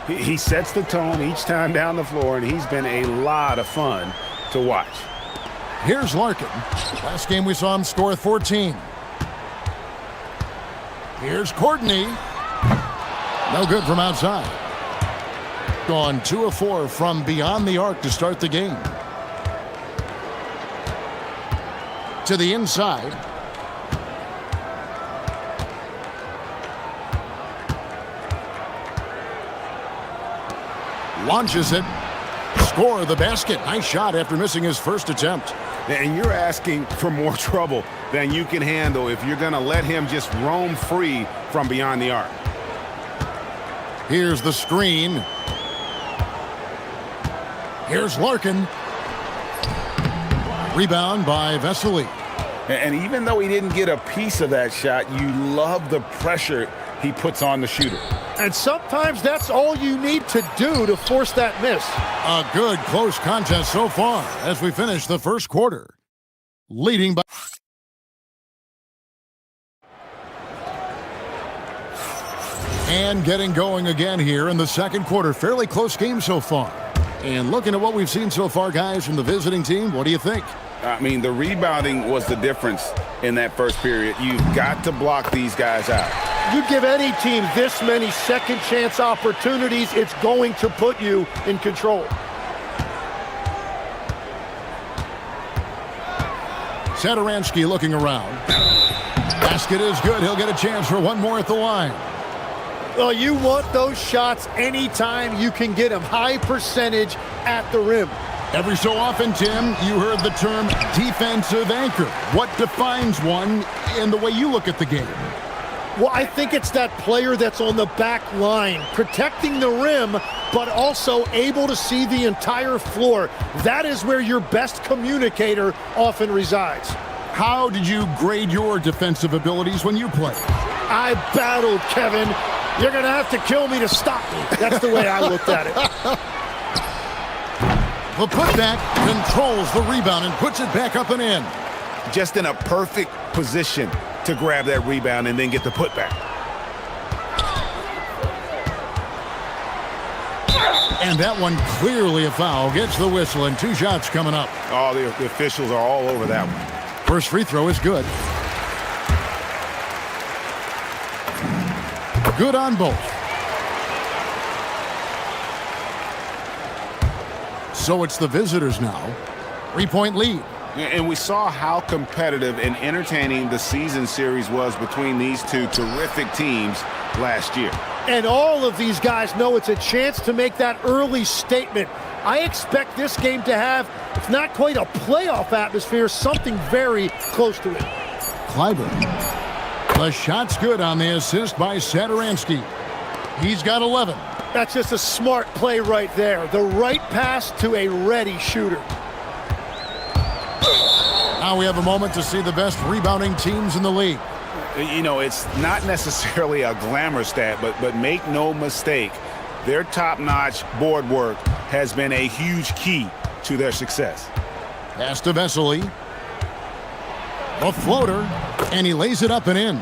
He sets the tone each time down the floor, and he's been a lot of fun to watch. Here's Larkin. Last game we saw him score 14. Here's Courtney. No good from outside. Gone 2 of 4 from beyond the arc to start the game. To the inside. Launches it. Score the basket. Nice shot after missing his first attempt. And you're asking for more trouble than you can handle if you're going to let him just roam free from beyond the arc. Here's the screen. Here's Larkin. Rebound by Vesely. And even though he didn't get a piece of that shot, you love the pressure he puts on the shooter. And sometimes that's all you need to do to force that miss. A good close contest so far as we finish the first quarter. Leading by... And getting going again here in the second quarter. Fairly close game so far. And looking at what we've seen so far, guys, from the visiting team, what do you think? I mean, the rebounding was the difference in that first period. You've got to block these guys out. You give any team this many second chance opportunities, it's going to put you in control. Satoransky looking around. Basket is good. He'll get a chance for one more at the line. Well, you want those shots anytime you can get them. High percentage at the rim. Every so often, Tim, you heard the term defensive anchor. What defines one in the way you look at the game? Well, I think it's that player that's on the back line, protecting the rim, but also able to see the entire floor. That is where your best communicator often resides. How did you grade your defensive abilities when you played? I battled, Kevin. You're going to have to kill me to stop me. That's the way I looked at it. The putback controls the rebound and puts it back up and in. Just in a perfect position to grab that rebound and then get the putback. And that one clearly a foul. Gets the whistle and 2 shots coming up. Oh, the officials are all over that one. First free throw is good. Good on both. So it's the visitors now. 3-point lead. And we saw how competitive and entertaining the season series was between these two terrific teams last year. And all of these guys know it's a chance to make that early statement. I expect this game to have, if not quite a playoff atmosphere, something very close to it. Clyburn. The shot's good on the assist by Satoransky. He's got 11. That's just a smart play right there. The right pass to a ready shooter. Now we have a moment to see the best rebounding teams in the league. You know, it's not necessarily a glamour stat, but make no mistake, their top-notch board work has been a huge key to their success. Pass to Vesely. A floater, and he lays it up and in.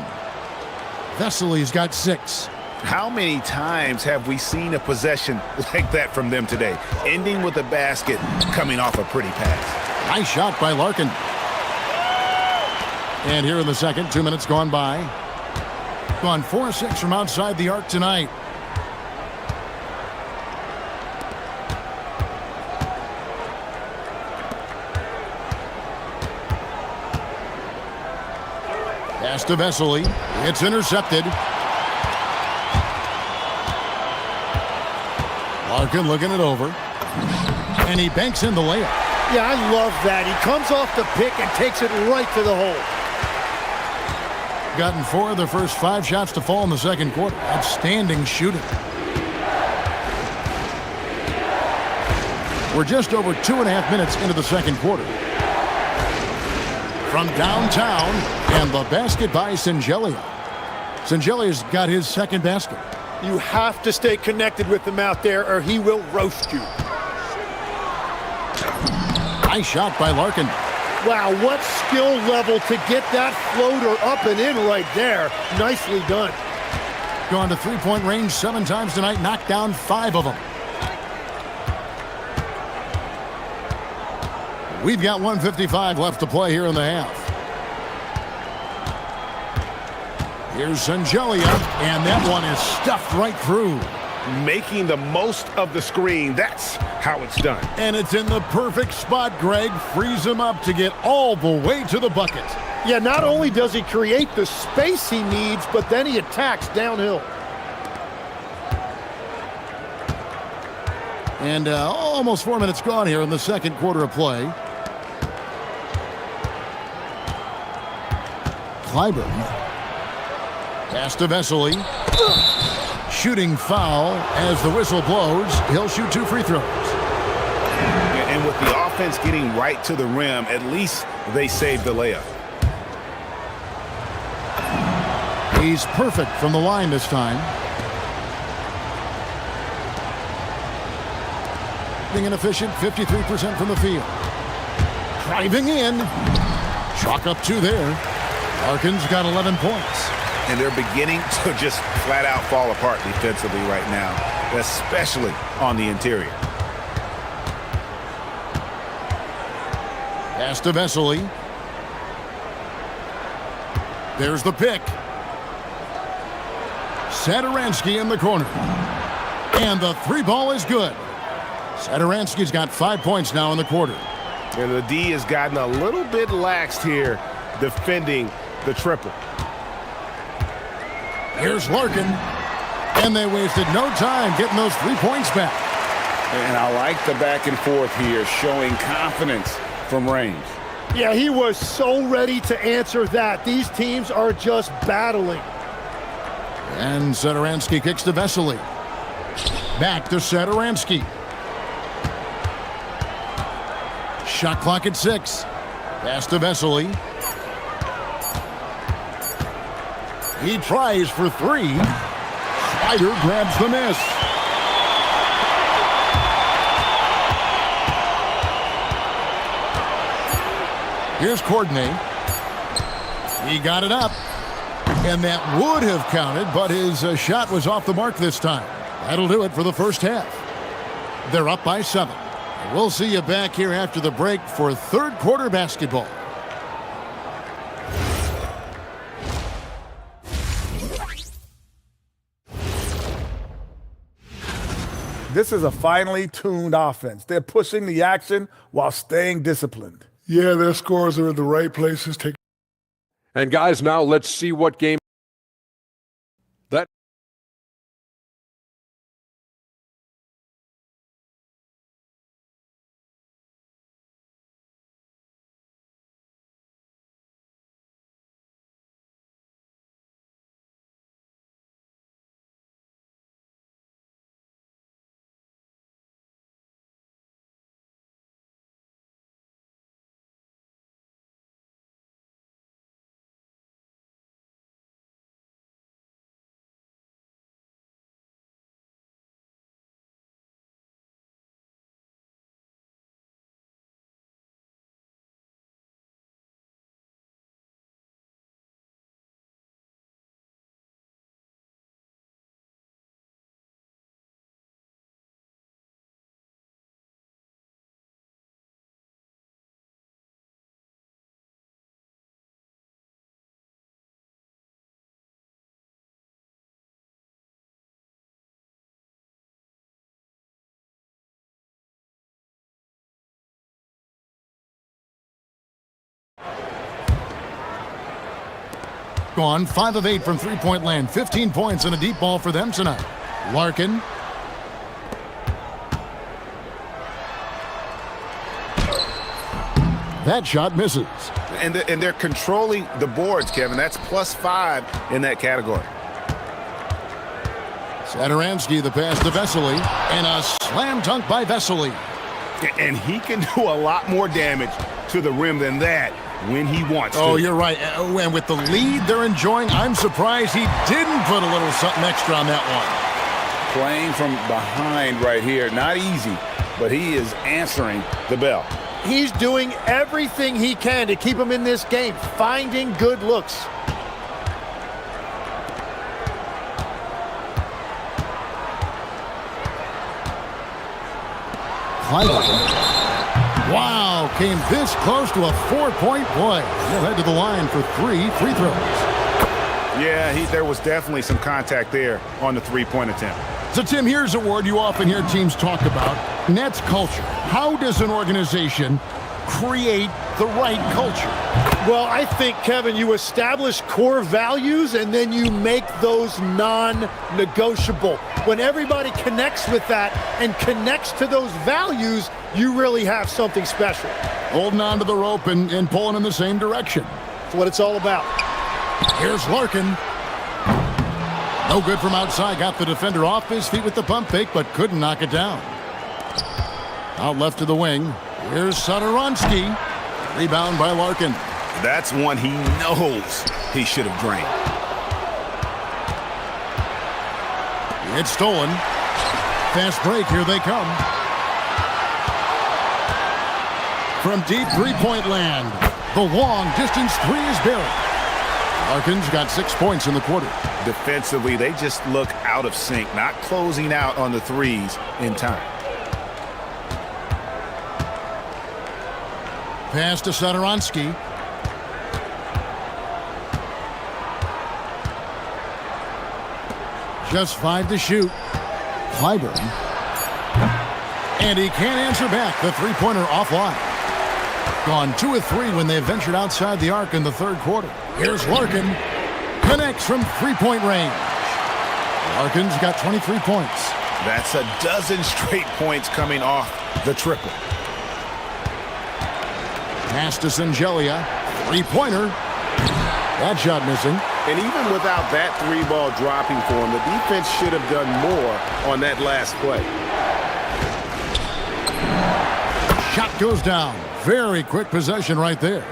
Vesely's got 6. How many times have we seen a possession like that from them today, ending with a basket coming off a pretty pass? Nice shot by Larkin. And here in the second, 2 minutes gone by. Gone 4-6 from outside the arc tonight. Pass to Vesely. It's intercepted. Larkin looking it over. And he banks in the layup. Yeah, I love that. He comes off the pick and takes it right to the hole. Gotten 4 of the first 5 shots to fall in the second quarter. Outstanding shooting. We're just over 2.5 minutes into the second quarter. From downtown, and the basket by Singelia. Singelia's got his second basket. You have to stay connected with him out there or he will roast you. Nice shot by Larkin. Wow, what skill level to get that floater up and in right there. Nicely done. Gone to 3-point range 7 times tonight, knocked down 5 of them. We've got 1:55 left to play here in the half. Here's Singelia, and that one is stuffed right through. Making the most of the screen, that's how it's done. And it's in the perfect spot, Greg. Frees him up to get all the way to the bucket. Yeah, not only does he create the space he needs, but then he attacks downhill. And almost 4 minutes gone here in the second quarter of play. Clyburn. Pass to Vesely. Shooting foul as the whistle blows. He'll shoot 2 free throws. And with the offense getting right to the rim, at least they saved the layup. He's perfect from the line this time. Being inefficient, 53% from the field. Driving in. Chalk up 2 there. Larkin's got 11 points. And they're beginning to just flat out fall apart defensively right now, especially on the interior. Pass to Vesely. There's the pick. Satoransky in the corner. And the 3 ball is good. Satoransky's got 5 points now in the quarter. And the D has gotten a little bit laxed here defending the triple. Here's Larkin. And they wasted no time getting those 3 points back. And I like the back and forth here, showing confidence from range. Yeah, he was so ready to answer that. These teams are just battling. And Satoransky kicks to Vesely. Back to Satoransky. Shot clock at 6. Pass to Vesely. He tries for 3. Slider grabs the miss. Here's Courtney. He got it up. And that would have counted, but his shot was off the mark this time. That'll do it for the first half. They're up by 7. We'll see you back here after the break for third quarter basketball. This is a finely tuned offense. They're pushing the action while staying disciplined. Yeah, their scores are in the right places. And guys, now let's see what game that gone 5 of 8 from three-point land. 15 points and a deep ball for them tonight. Larkin. That shot misses. And they're controlling the boards, Kevin. That's +5 in that category. Satoransky, the pass to Vesely, and a slam dunk by Vesely. And he can do a lot more damage to the rim than that when he wants to. Oh, you're right. And with the lead they're enjoying, I'm surprised he didn't put a little something extra on that one. Playing from behind right here. Not easy, but he is answering the bell. He's doing everything he can to keep him in this game, finding good looks. Wow, came this close to a 4-point play. He'll head to the line for 3 free throws. Yeah, there was definitely some contact there on the three-point attempt. So, Tim, here's a word you often hear teams talk about. And that's culture. How does an organization create the right culture? Well, I think, Kevin, you establish core values and then you make those non-negotiable. When everybody connects with that and connects to those values, you really have something special. Holding on to the rope and pulling in the same direction. That's what it's all about. Here's Larkin. No good from outside. Got the defender off his feet with the pump fake, but couldn't knock it down. Out left to the wing. Here's Sadoronsky. Rebound by Larkin. That's one he knows he should have drained. It's stolen. Fast break. Here they come. From deep three-point land. The long distance three is buried. Larkin's got 6 points in the quarter. Defensively, they just look out of sync, not closing out on the threes in time. Pass to Sadoronsky. Just 5 to shoot. Clyburn. And he can't answer back. The three-pointer offline. Gone 2 of 3 when they ventured outside the arc in the third quarter. Here's Larkin. Connects from three-point range. Larkin's got 23 points. That's a dozen straight points coming off the triple. Pass to Singelia. Three-pointer. That shot missing. And even without that three ball dropping for him, the defense should have done more on that last play. Shot goes down. Very quick possession right there.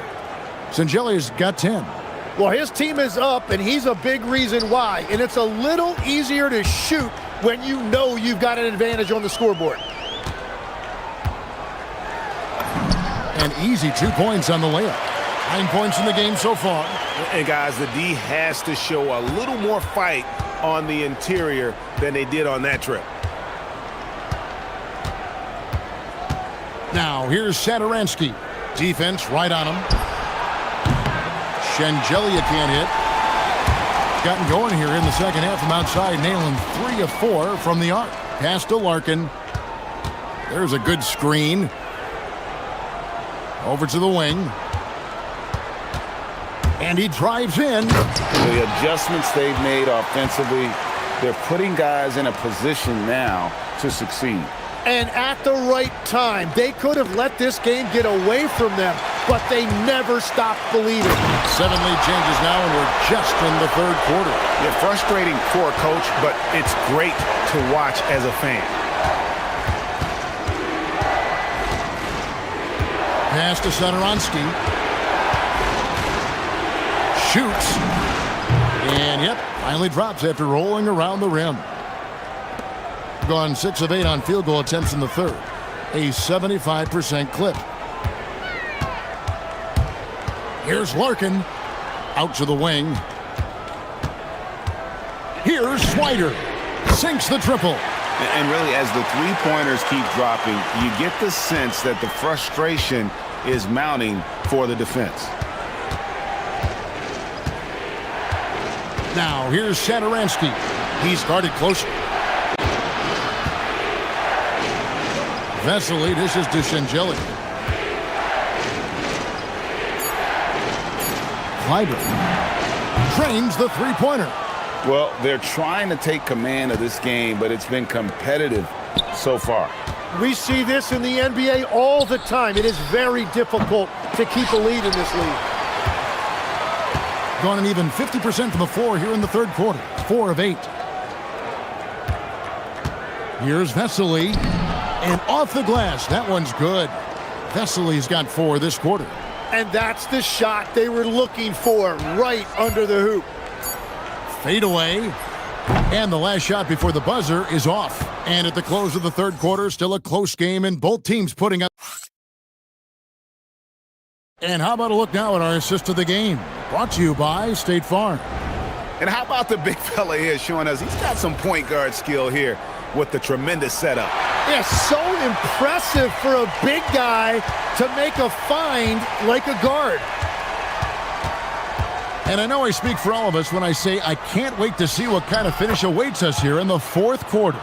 Singelia's got 10. Well, his team is up, and he's a big reason why. And it's a little easier to shoot when you know you've got an advantage on the scoreboard. An easy 2 points on the layup. 9 points in the game so far. And guys, the D has to show a little more fight on the interior than they did on that trip. Now here's Sadoronsky. Defense right on him. Singelia can't hit. Gotten going here in the second half from outside, nailing 3 of 4 from the arc. Pass to Larkin. There's a good screen. Over to the wing. And he drives in. The adjustments they've made offensively, they're putting guys in a position now to succeed. And at the right time, they could have let this game get away from them, but they never stopped believing. 7 lead changes now, and we're just in the third quarter. Yeah, frustrating for a coach, but it's great to watch as a fan. Pass to Sadoronsky. Shoots. And, yep, finally drops after rolling around the rim. Gone 6 of 8 on field goal attempts in the third. A 75% clip. Here's Larkin. Out to the wing. Here's Swider. Sinks the triple. And really, as the three-pointers keep dropping, you get the sense that the frustration is mounting for the defense. Now, here's Sadoronsky. He's guarded closer. Vesely dishes to Singelia. Clyburn trains the three-pointer. Well, they're trying to take command of this game, but it's been competitive so far. We see this in the NBA all the time. It is very difficult to keep a lead in this league. Gone an even 50% from the floor here in the third quarter. 4 of 8. Here's Vesely. And off the glass. That one's good. Vesely's got 4 this quarter. And that's the shot they were looking for, right under the hoop. Fade away. And the last shot before the buzzer is off. And at the close of the third quarter, still a close game, and both teams putting up. And how about a look now at our assist of the game? Brought to you by State Farm. And how about the big fella here showing us he's got some point guard skill here with the tremendous setup. Yeah, so impressive for a big guy to make a find like a guard. And I know I speak for all of us when I say I can't wait to see what kind of finish awaits us here in the fourth quarter.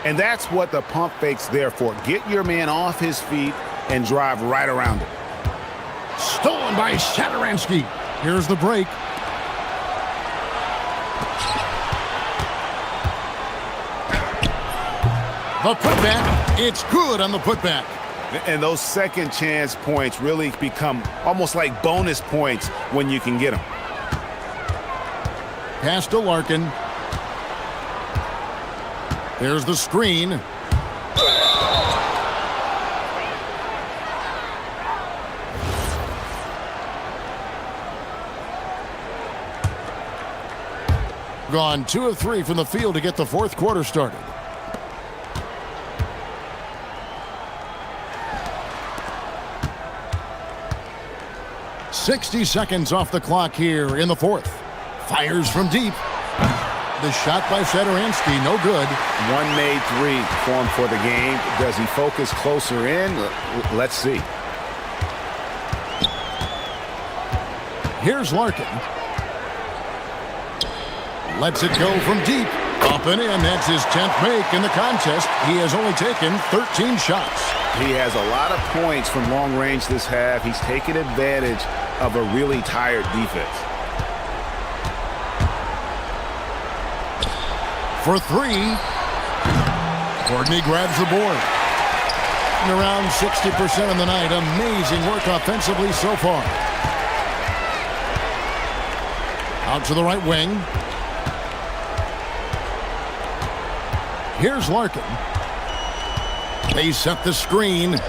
And that's what the pump fake's there for. Get your man off his feet and drive right around him. Stolen by Satoransky. Here's the break. The putback. It's good on the putback. And those second chance points really become almost like bonus points when you can get them. Pass to Larkin. There's the screen. Gone 2 of 3 from the field to get the fourth quarter started. "60 seconds off the clock here in the fourth. Fires from deep. The shot by Satoransky, no good. One made three for him for the game. Does he focus closer in? Let's see. Here's Larkin. Lets it go from deep. Up and in. That's his 10th make in the contest. He has only taken 13 shots. He has a lot of points from long range this half. He's taken advantage of a really tired defense. For three. Courtney grabs the board. And around 60% of the night. Amazing work offensively so far. Out to the right wing. Here's Larkin. They set the screen.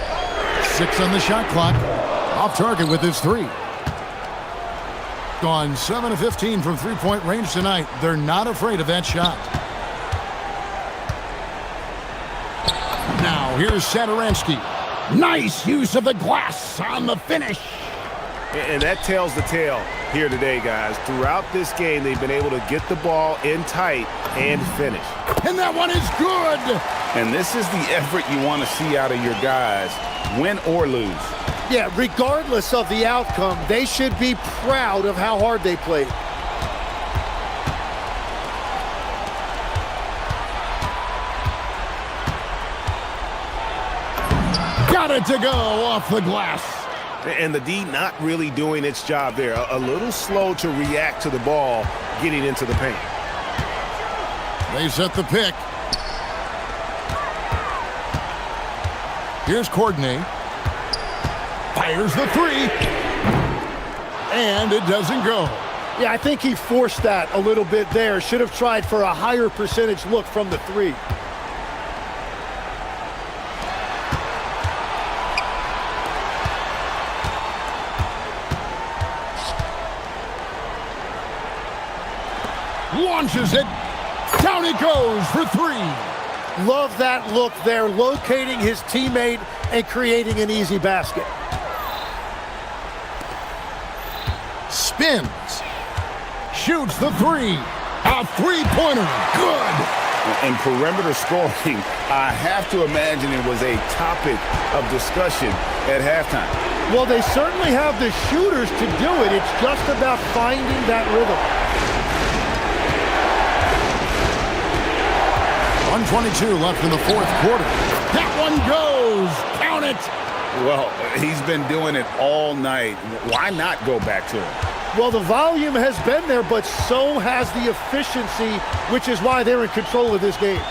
6 on the shot clock. Off target with his 3. Gone 7 of 15 from three-point range tonight. They're not afraid of that shot. Now here's Satoransky. Nice use of the glass on the finish. And that tells the tale here today, guys. Throughout this game, they've been able to get the ball in tight and finish. And that one is good. And this is the effort you want to see out of your guys, win or lose. Yeah, regardless of the outcome, they should be proud of how hard they played. Got it to go off the glass. And the D not really doing its job there. A little slow to react to the ball getting into the paint. They set the pick. Here's Courtney. Fires the 3. And it doesn't go. Yeah, I think he forced that a little bit there. Should have tried for a higher percentage look from the 3. Launches it. Down it goes for 3. Love that look there, locating his teammate and creating an easy basket. Spins. Shoots the 3. A three-pointer. Good. And perimeter scoring, I have to imagine it was a topic of discussion at halftime. Well, they certainly have the shooters to do it. It's just about finding that rhythm. 1:22 left in the fourth quarter. That one goes. Count it. Well, he's been doing it all night. Why not go back to him? Well, the volume has been there, but so has the efficiency, which is why they're in control of this game.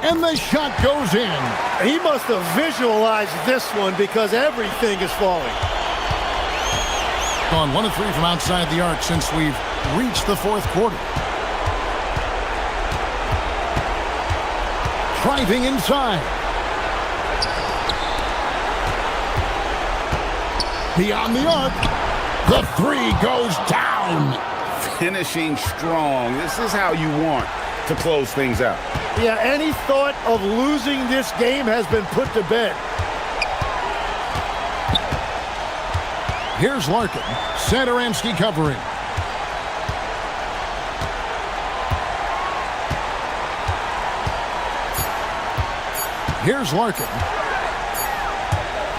And the shot goes in. He must have visualized this one because everything is falling. Gone 1 of 3 from outside the arc since we've reached the fourth quarter. Driving inside. Beyond the arc. The 3 goes down. Finishing strong. This is how you want to close things out. Yeah, any thought of losing this game has been put to bed. Here's Larkin. Satoransky covering. Here's Larkin.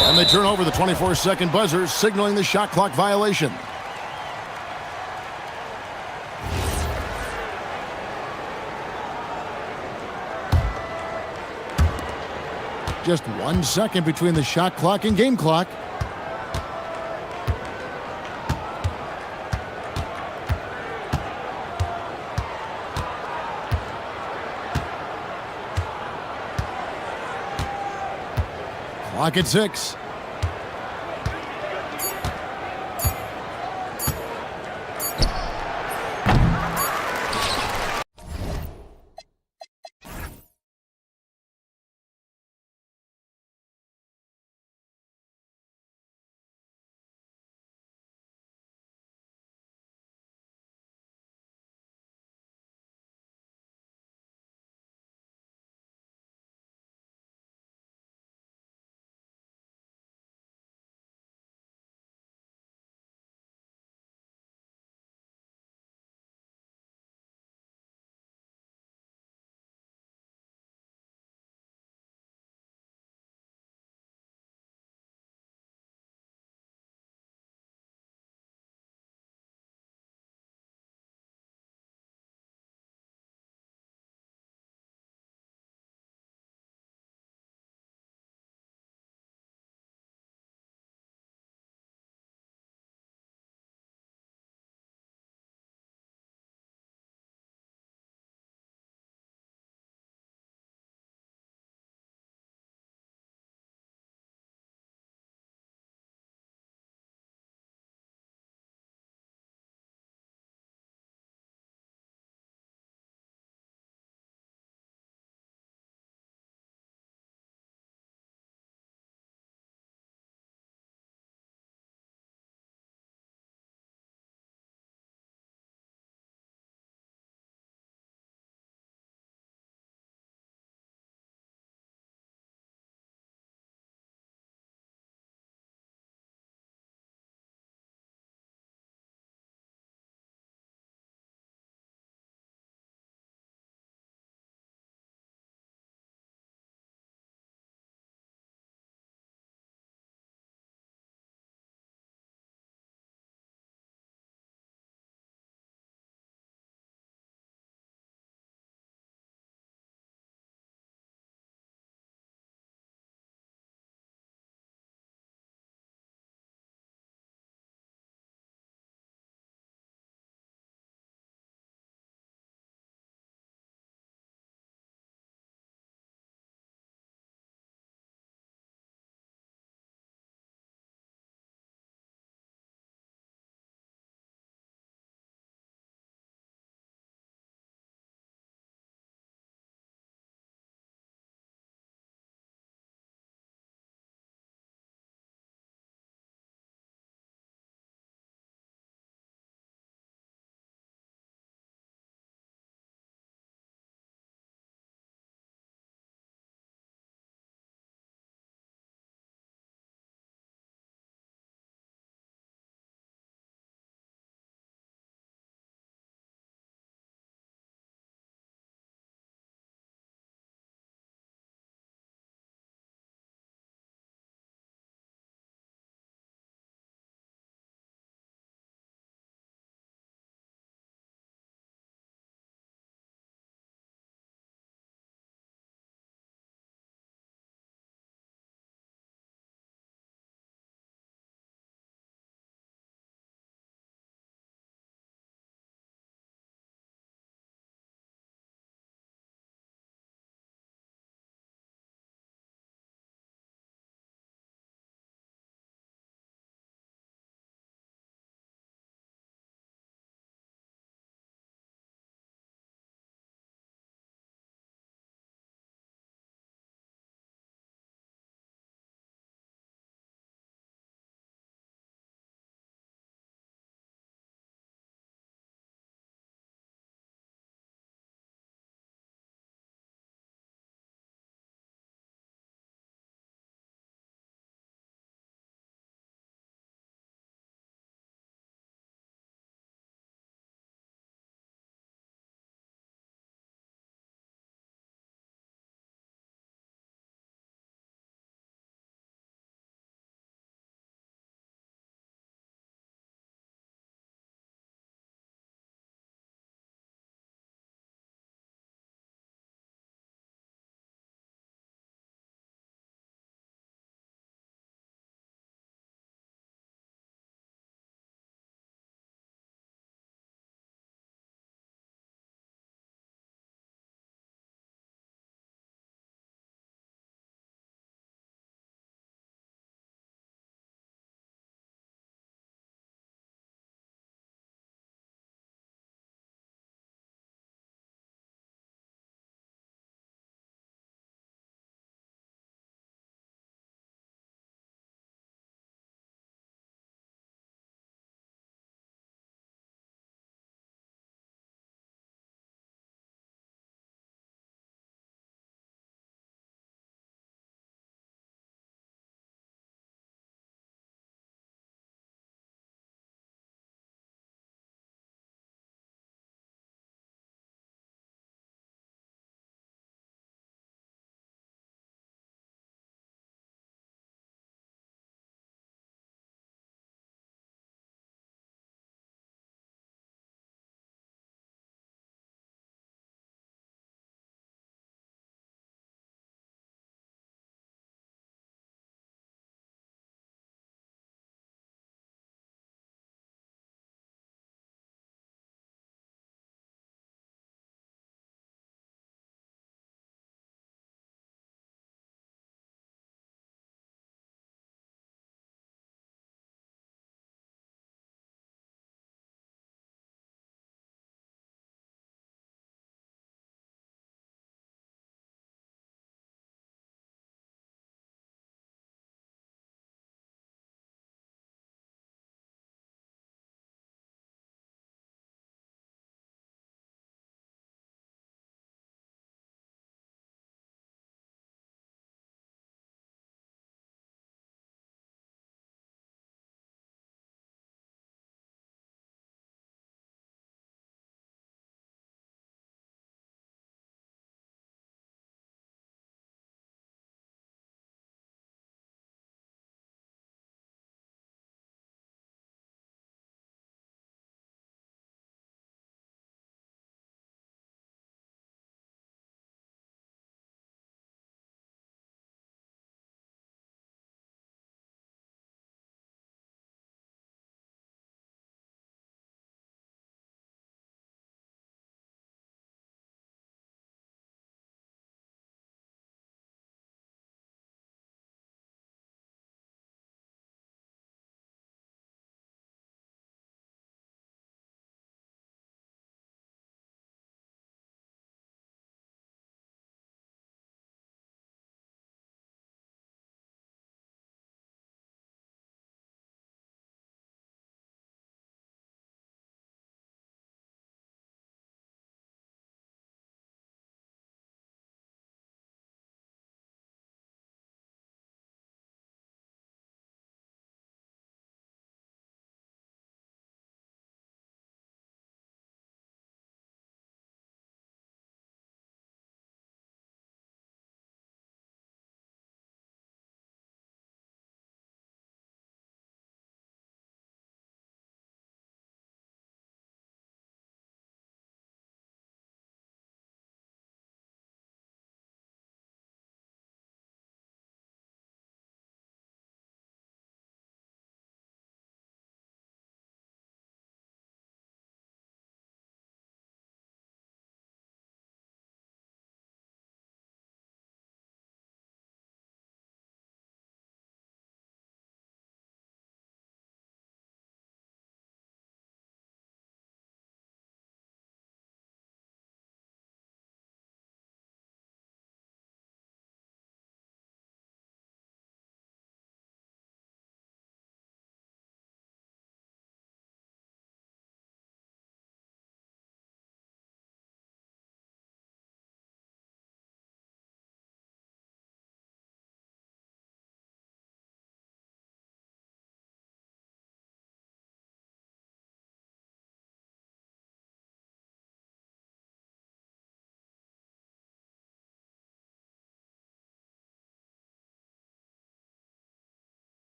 And they turn over the 24-second buzzer, signaling the shot clock violation. Just 1 second between the shot clock and game clock. Clock at 6.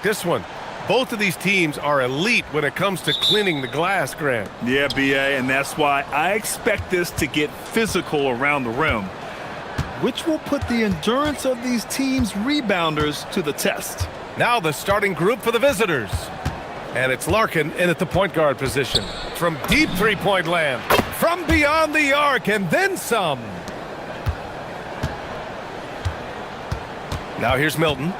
This one. Both of these teams are elite when it comes to cleaning the glass, Grant. Yeah, BA, and that's why I expect this to get physical around the rim, which will put the endurance of these teams' rebounders to the test. Now the starting group for the visitors. And it's Larkin in at the point guard position. From deep three-point land. From beyond the arc, and then some. Now here's Milton.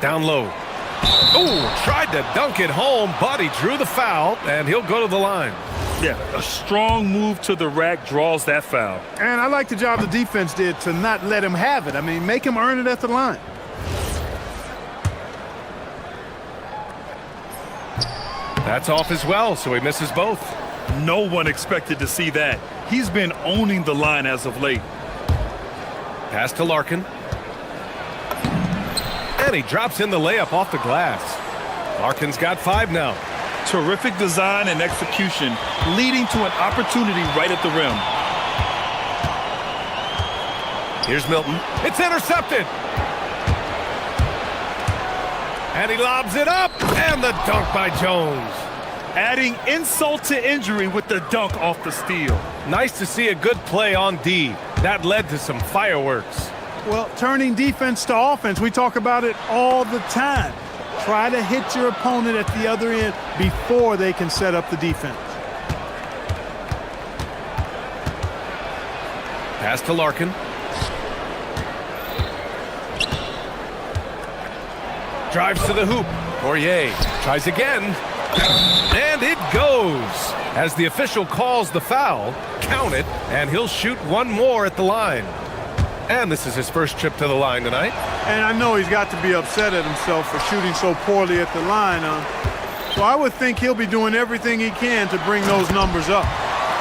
Down low. Oh, tried to dunk it home, but he drew the foul, and he'll go to the line. Yeah, a strong move to the rack draws that foul. And I like the job the defense did to not let him have it. I mean, make him earn it at the line. That's off as well, so he misses both. No one expected to see that. He's been owning the line as of late. Pass to Larkin. And he drops in the layup off the glass. Larkin's got 5 now. Terrific design and execution, leading to an opportunity right at the rim. Here's Milton. It's intercepted. And he lobs it up, and the dunk by Jones. Adding insult to injury with the dunk off the steal. Nice to see a good play on D. That led to some fireworks. Well, turning defense to offense, we talk about it all the time. Try to hit your opponent at the other end before they can set up the defense. Pass to Larkin. Drives to the hoop. Poirier tries again. And it goes. As the official calls the foul, count it, and he'll shoot one more at the line. And this is his first trip to the line tonight. And I know he's got to be upset at himself for shooting so poorly at the line. So I would think he'll be doing everything he can to bring those numbers up.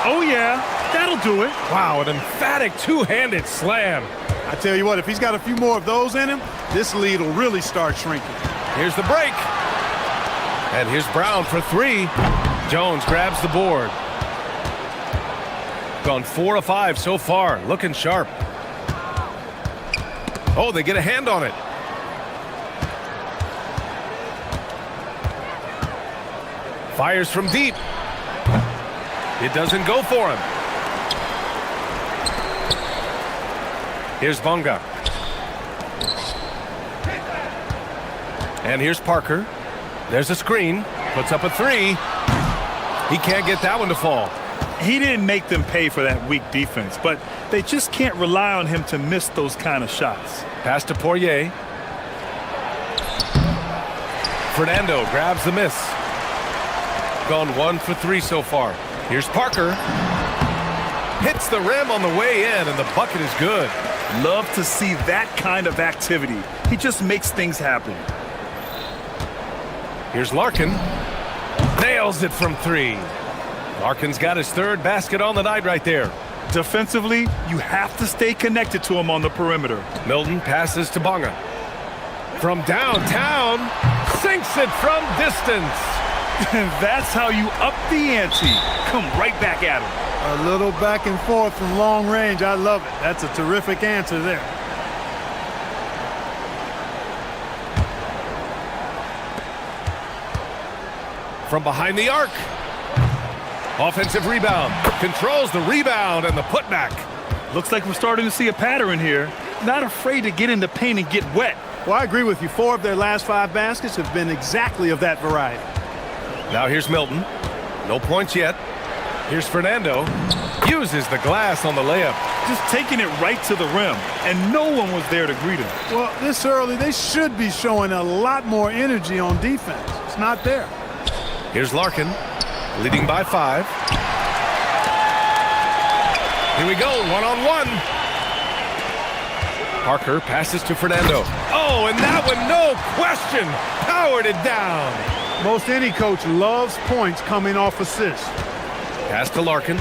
Oh, yeah, that'll do it. Wow, an emphatic two-handed slam. I tell you what, if he's got a few more of those in him, this lead will really start shrinking. Here's the break. And here's Brown for 3. Jones grabs the board. Gone 4 of 5 so far, looking sharp. Oh, they get a hand on it. Fires from deep. It doesn't go for him. Here's Bonga. And here's Parker. There's a screen. Puts up a 3. He can't get that one to fall. He didn't make them pay for that weak defense, but they just can't rely on him to miss those kind of shots. Pass to Poirier. Fernando grabs the miss. Gone 1 for 3 so far. Here's Parker. Hits the rim on the way in, and the bucket is good. Love to see that kind of activity. He just makes things happen. Here's Larkin. Nails it from 3. Larkin's got his 3rd basket on the night right there. Defensively, you have to stay connected to him on the perimeter. Milton passes to Bonga. From downtown, sinks it from distance. That's how you up the ante. Come right back at him. A little back and forth from long range. I love it. That's a terrific answer there. From behind the arc. Offensive rebound. Controls the rebound and the putback. Looks like we're starting to see a pattern here. Not afraid to get in the paint and get wet. Well, I agree with you. 4 of their last 5 baskets have been exactly of that variety. Now here's Milton. No points yet. Here's Fernando. Uses the glass on the layup. Just taking it right to the rim, and no one was there to greet him. Well, this early, they should be showing a lot more energy on defense. It's not there. Here's Larkin, leading by 5. Here we go, 1-on-1. Parker passes to Fernando. Oh, and that one, no question, powered it down. Most any coach loves points coming off assists. Pass to Larkin.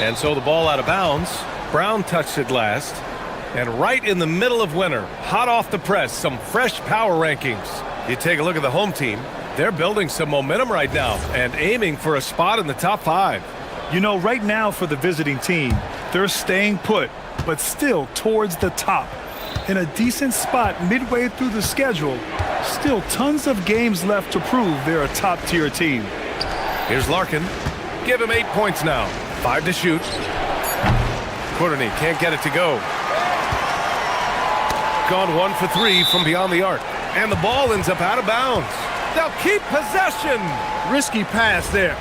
And so the ball out of bounds. Brown touched it last. And right in the middle of winter, hot off the press, some fresh power rankings. You take a look at the home team. They're building some momentum right now and aiming for a spot in the top 5. You know, right now for the visiting team, they're staying put, but still towards the top. In a decent spot midway through the schedule, still tons of games left to prove they're a top-tier team. Here's Larkin. Give him 8 points now. 5 to shoot. Courtney can't get it to go. Gone 1 for 3 from beyond the arc. And the ball ends up out of bounds. They'll keep possession. Risky pass there.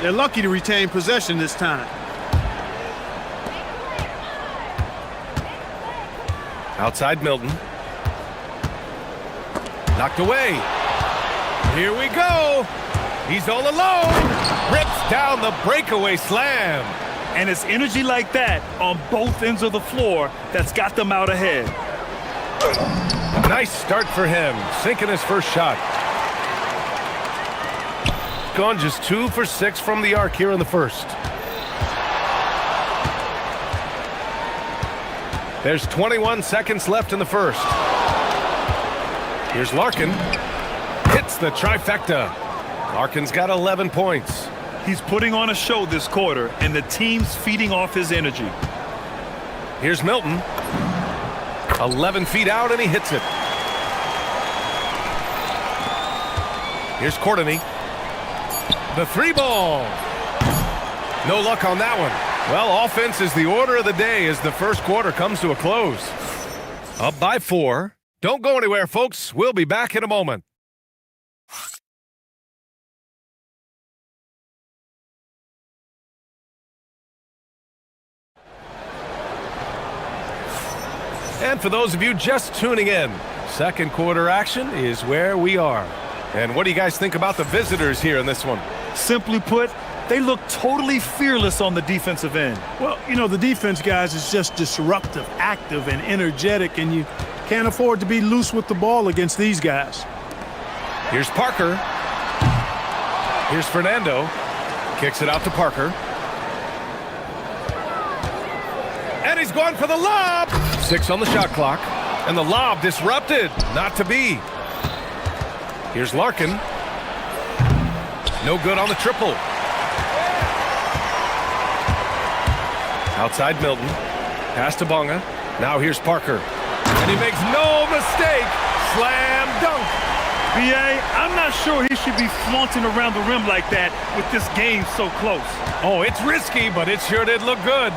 They're lucky to retain possession this time. Outside Milton. Knocked away. Here we go. He's all alone. Rips down the breakaway slam. And it's energy like that on both ends of the floor that's got them out ahead. Nice start for him, sinking his first shot. Gone just 2 for 6 from the arc here in the first. There's 21 seconds left in the first. Here's Larkin. Hits the trifecta. Larkin's got 11 points. He's putting on a show this quarter, and the team's feeding off his energy. Here's Milton. 11 feet out, and he hits it. Here's Courtney. The 3-ball. No luck on that one. Well, offense is the order of the day as the first quarter comes to a close. Up by 4. Don't go anywhere, folks. We'll be back in a moment. And for those of you just tuning in, second quarter action is where we are. And what do you guys think about the visitors here in this one? Simply put, they look totally fearless on the defensive end. Well, you know, the defense, guys, is just disruptive, active, and energetic, and you can't afford to be loose with the ball against these guys. Here's Parker. Here's Fernando. Kicks it out to Parker. And he's going for the lob. 6 on the shot clock. And the lob disrupted. Not to be. Here's Larkin. No good on the triple. Outside Milton. Pass to Bonga. Now here's Parker. And he makes no mistake. Slam dunk. B.A., I'm not sure he should be flaunting around the rim like that with this game so close. Oh, it's risky, but it sure did look good.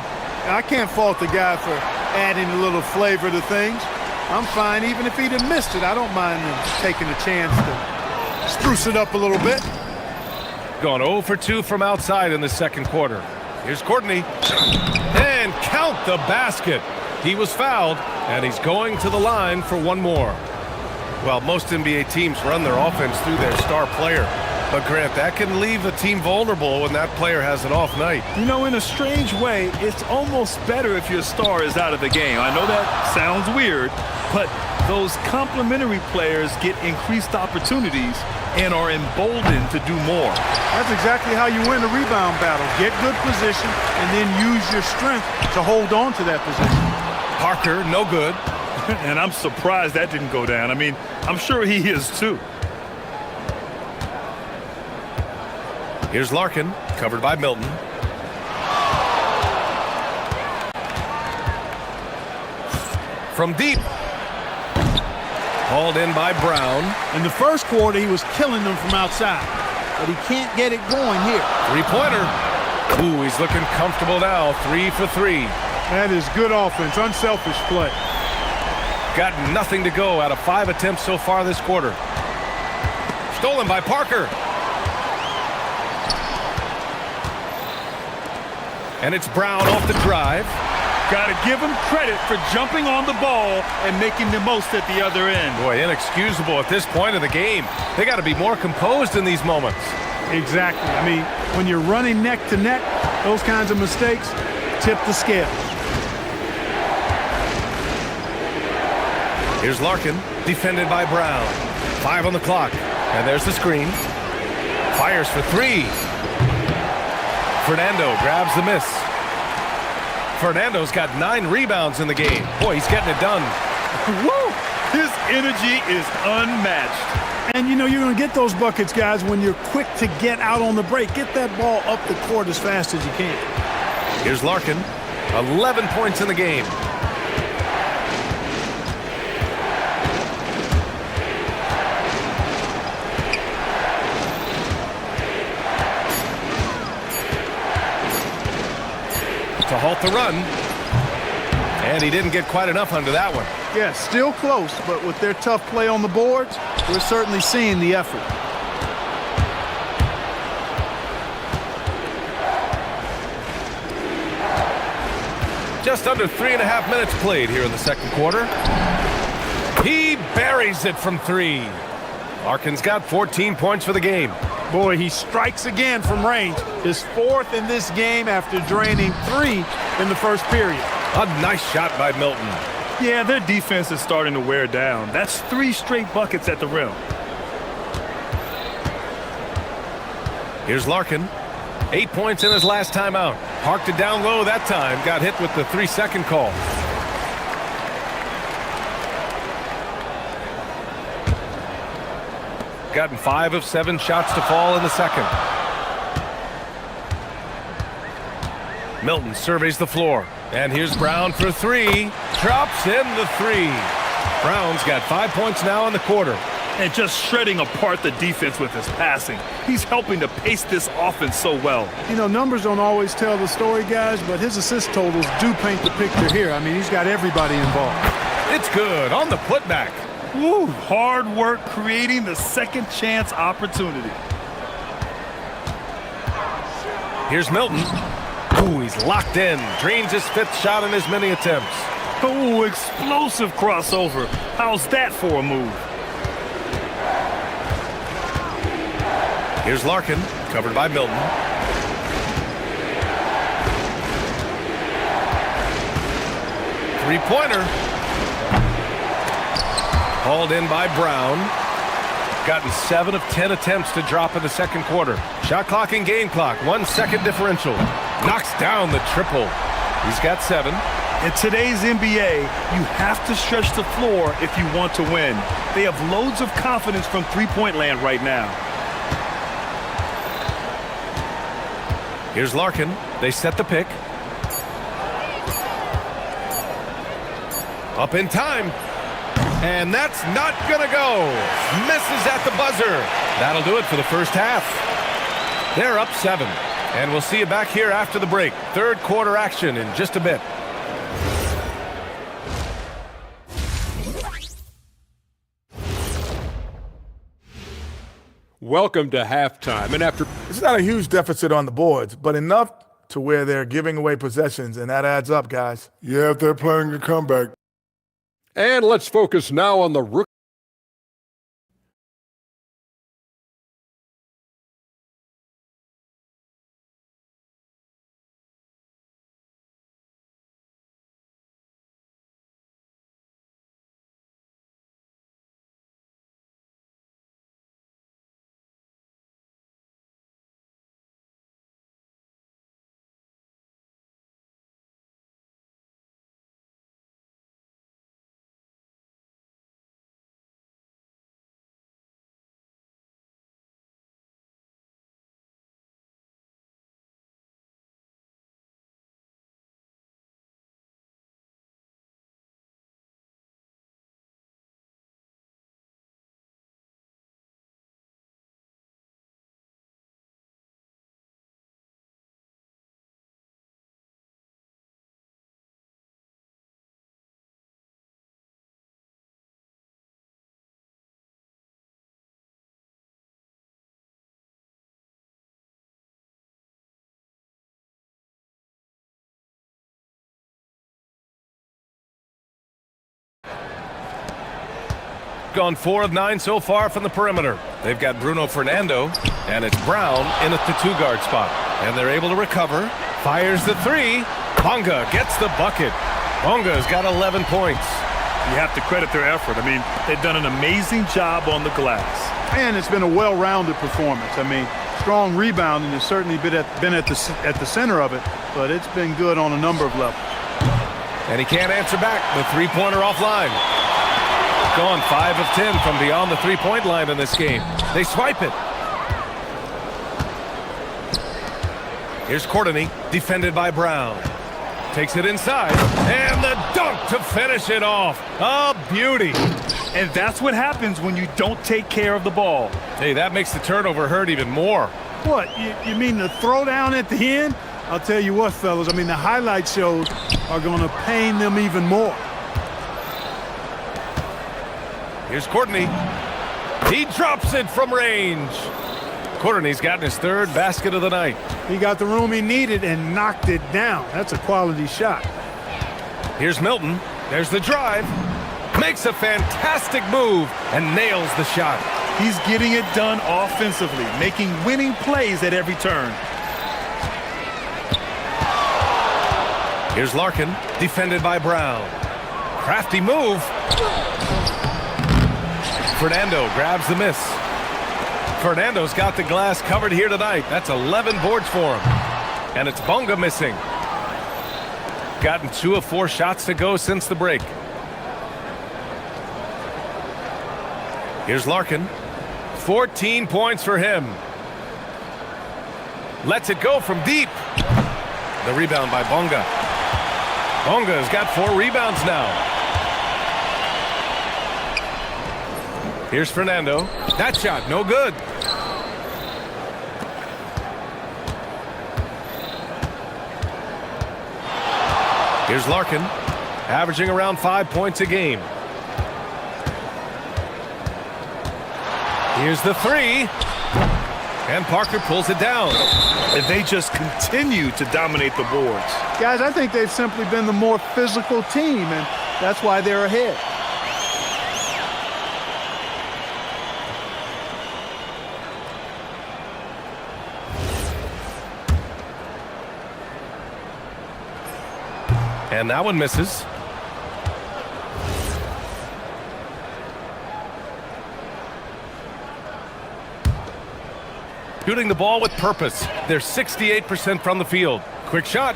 I can't fault the guy for adding a little flavor to things. I'm fine even if he'd have missed it. I don't mind him taking a chance to spruce it up a little bit. Gone 0 for 2 from outside in the second quarter. Here's Courtney. And count the basket. He was fouled, and he's going to the line for one more. Well, most NBA teams run their offense through their star player. But, Grant, that can leave a team vulnerable when that player has an off night. You know, in a strange way, it's almost better if your star is out of the game. I know that sounds weird, but those complementary players get increased opportunities and are emboldened to do more. That's exactly how you win a rebound battle. Get good position and then use your strength to hold on to that position. Parker, no good. And I'm surprised that didn't go down. I mean, I'm sure he is too. Here's Larkin, covered by Milton. From deep. Hauled in by Brown. In the first quarter, he was killing them from outside, but he can't get it going here. Three-pointer. Ooh, he's looking comfortable now. 3 for 3. That is good offense, unselfish play. Got nothing to go out of 5 attempts so far this quarter. Stolen by Parker. And it's Brown off the drive. Got to give him credit for jumping on the ball and making the most at the other end. Boy, inexcusable at this point of the game. They got to be more composed in these moments. Exactly. I mean, when you're running neck to neck, those kinds of mistakes tip the scale. Here's Larkin, defended by Brown. 5 on the clock. And there's the screen. Fires for 3. Fernando grabs the miss. Fernando's got 9 rebounds in the game. Boy, he's getting it done. Woo! His energy is unmatched. And, you know, you're going to get those buckets, guys, when you're quick to get out on the break. Get that ball up the court as fast as you can. Here's Larkin. 11 points in the game. out the run. And he didn't get quite enough under that one. Yeah, still close, but with their tough play on the boards, we're certainly seeing the effort. Just under 3.5 minutes played here in the second quarter. He buries it from 3. Larkin's got 14 points for the game. Boy, he strikes again from range. His 4th in this game after draining 3 in the first period. A nice shot by Milton. Yeah, their defense is starting to wear down. That's 3 straight buckets at the rim. Here's Larkin. 8 points in his last time out. Parked it down low that time. Got hit with the 3-second call. Gotten 5 of 7 shots to fall in the second. Milton surveys the floor. And here's Brown for 3. Drops in the 3. Brown's got 5 points now in the quarter. And just shredding apart the defense with his passing. He's helping to pace this offense so well. You know, numbers don't always tell the story, guys, but his assist totals do paint the picture here. I mean, he's got everybody involved. It's good on the putback. Woo, hard work creating the second chance opportunity. Here's Milton. Ooh, he's locked in. Drains his 5th shot in as many attempts. Oh, explosive crossover. How's that for a move? Here's Larkin, covered by Milton. Three-pointer. Hauled in by Brown. Gotten 7 of 10 attempts to drop in the second quarter. Shot clock and game clock, 1 second differential. Knocks down the triple. He's got 7. In today's NBA, you have to stretch the floor if you want to win. They have loads of confidence from three-point land right now. Here's Larkin. They set the pick. Up in time. And that's not going to go. Misses at the buzzer. That'll do it for the first half. They're up 7. And we'll see you back here after the break. Third quarter action in just a bit. Welcome to halftime. And after It's not a huge deficit on the boards, but enough to where they're giving away possessions, and that adds up, guys. Yeah, if they're playing a comeback. And let's focus now on the rookie. Gone 4 of 9 so far from the perimeter. They've got Bruno Fernando, and it's Brown in at the 2-guard spot. And they're able to recover. Fires the 3. Bonga gets the bucket. Bonga's got 11 points. You have to credit their effort. I mean, they've done an amazing job on the glass. And it's been a well-rounded performance. I mean, strong rebounding has certainly been at the center of it, but it's been good on a number of levels. And he can't answer back. The three-pointer offline. Gone 5 of 10 from beyond the three-point line in this game. They swipe it. Here's Courtney, defended by Brown. Takes it inside, and the dunk to finish it off. A beauty. And that's what happens when you don't take care of the ball. Hey, that makes the turnover hurt even more. What, you mean the throwdown at the end? I'll tell you what, fellas, I mean, the highlight shows are going to pain them even more. Here's Courtney. He drops it from range. Courtney's gotten his third basket of the night. He got the room he needed and knocked it down. That's a quality shot. Here's Milton. There's the drive. Makes a fantastic move and nails the shot. He's getting it done offensively, making winning plays at every turn. Here's Larkin, defended by Brown. Crafty move. Fernando grabs the miss. Fernando's got the glass covered here tonight. That's 11 boards for him. And it's Bonga missing. Gotten 2 of 4 shots to go since the break. Here's Larkin. 14 points for him. Lets it go from deep. The rebound by Bonga. Bonga's got 4 rebounds now. Here's Fernando. That shot, no good. Here's Larkin, averaging around 5 points a game. Here's the 3. And Parker pulls it down. And they just continue to dominate the boards. Guys, I think they've simply been the more physical team, and that's why they're ahead. And that one misses. Shooting the ball with purpose. They're 68% from the field. Quick shot.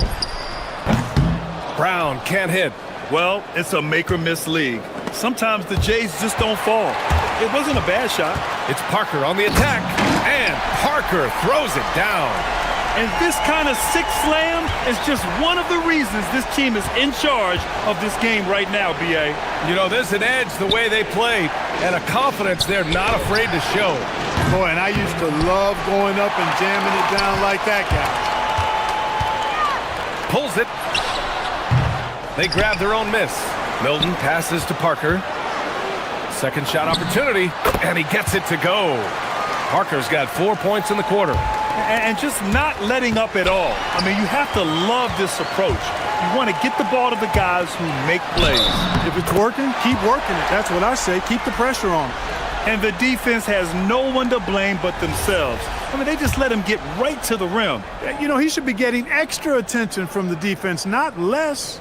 Brown can't hit. Well, it's a make-or-miss league. Sometimes the Jays just don't fall. It wasn't a bad shot. It's Parker on the attack. And Parker throws it down. And this kind of sick slam is just one of the reasons this team is in charge of this game right now, B.A. You know, there's an edge the way they play and a confidence they're not afraid to show. Boy, and I used to love going up and jamming it down like that guy. Pulls it. They grab their own miss. Milton passes to Parker. Second shot opportunity, and he gets it to go. Parker's got 4 points in the quarter. And just not letting up at all. I mean, you have to love this approach. You want to get the ball to the guys who make plays. If it's working, keep working it. That's what I say. Keep the pressure on them. And the defense has no one to blame but themselves. I mean, they just let him get right to the rim. You know, he should be getting extra attention from the defense, not less.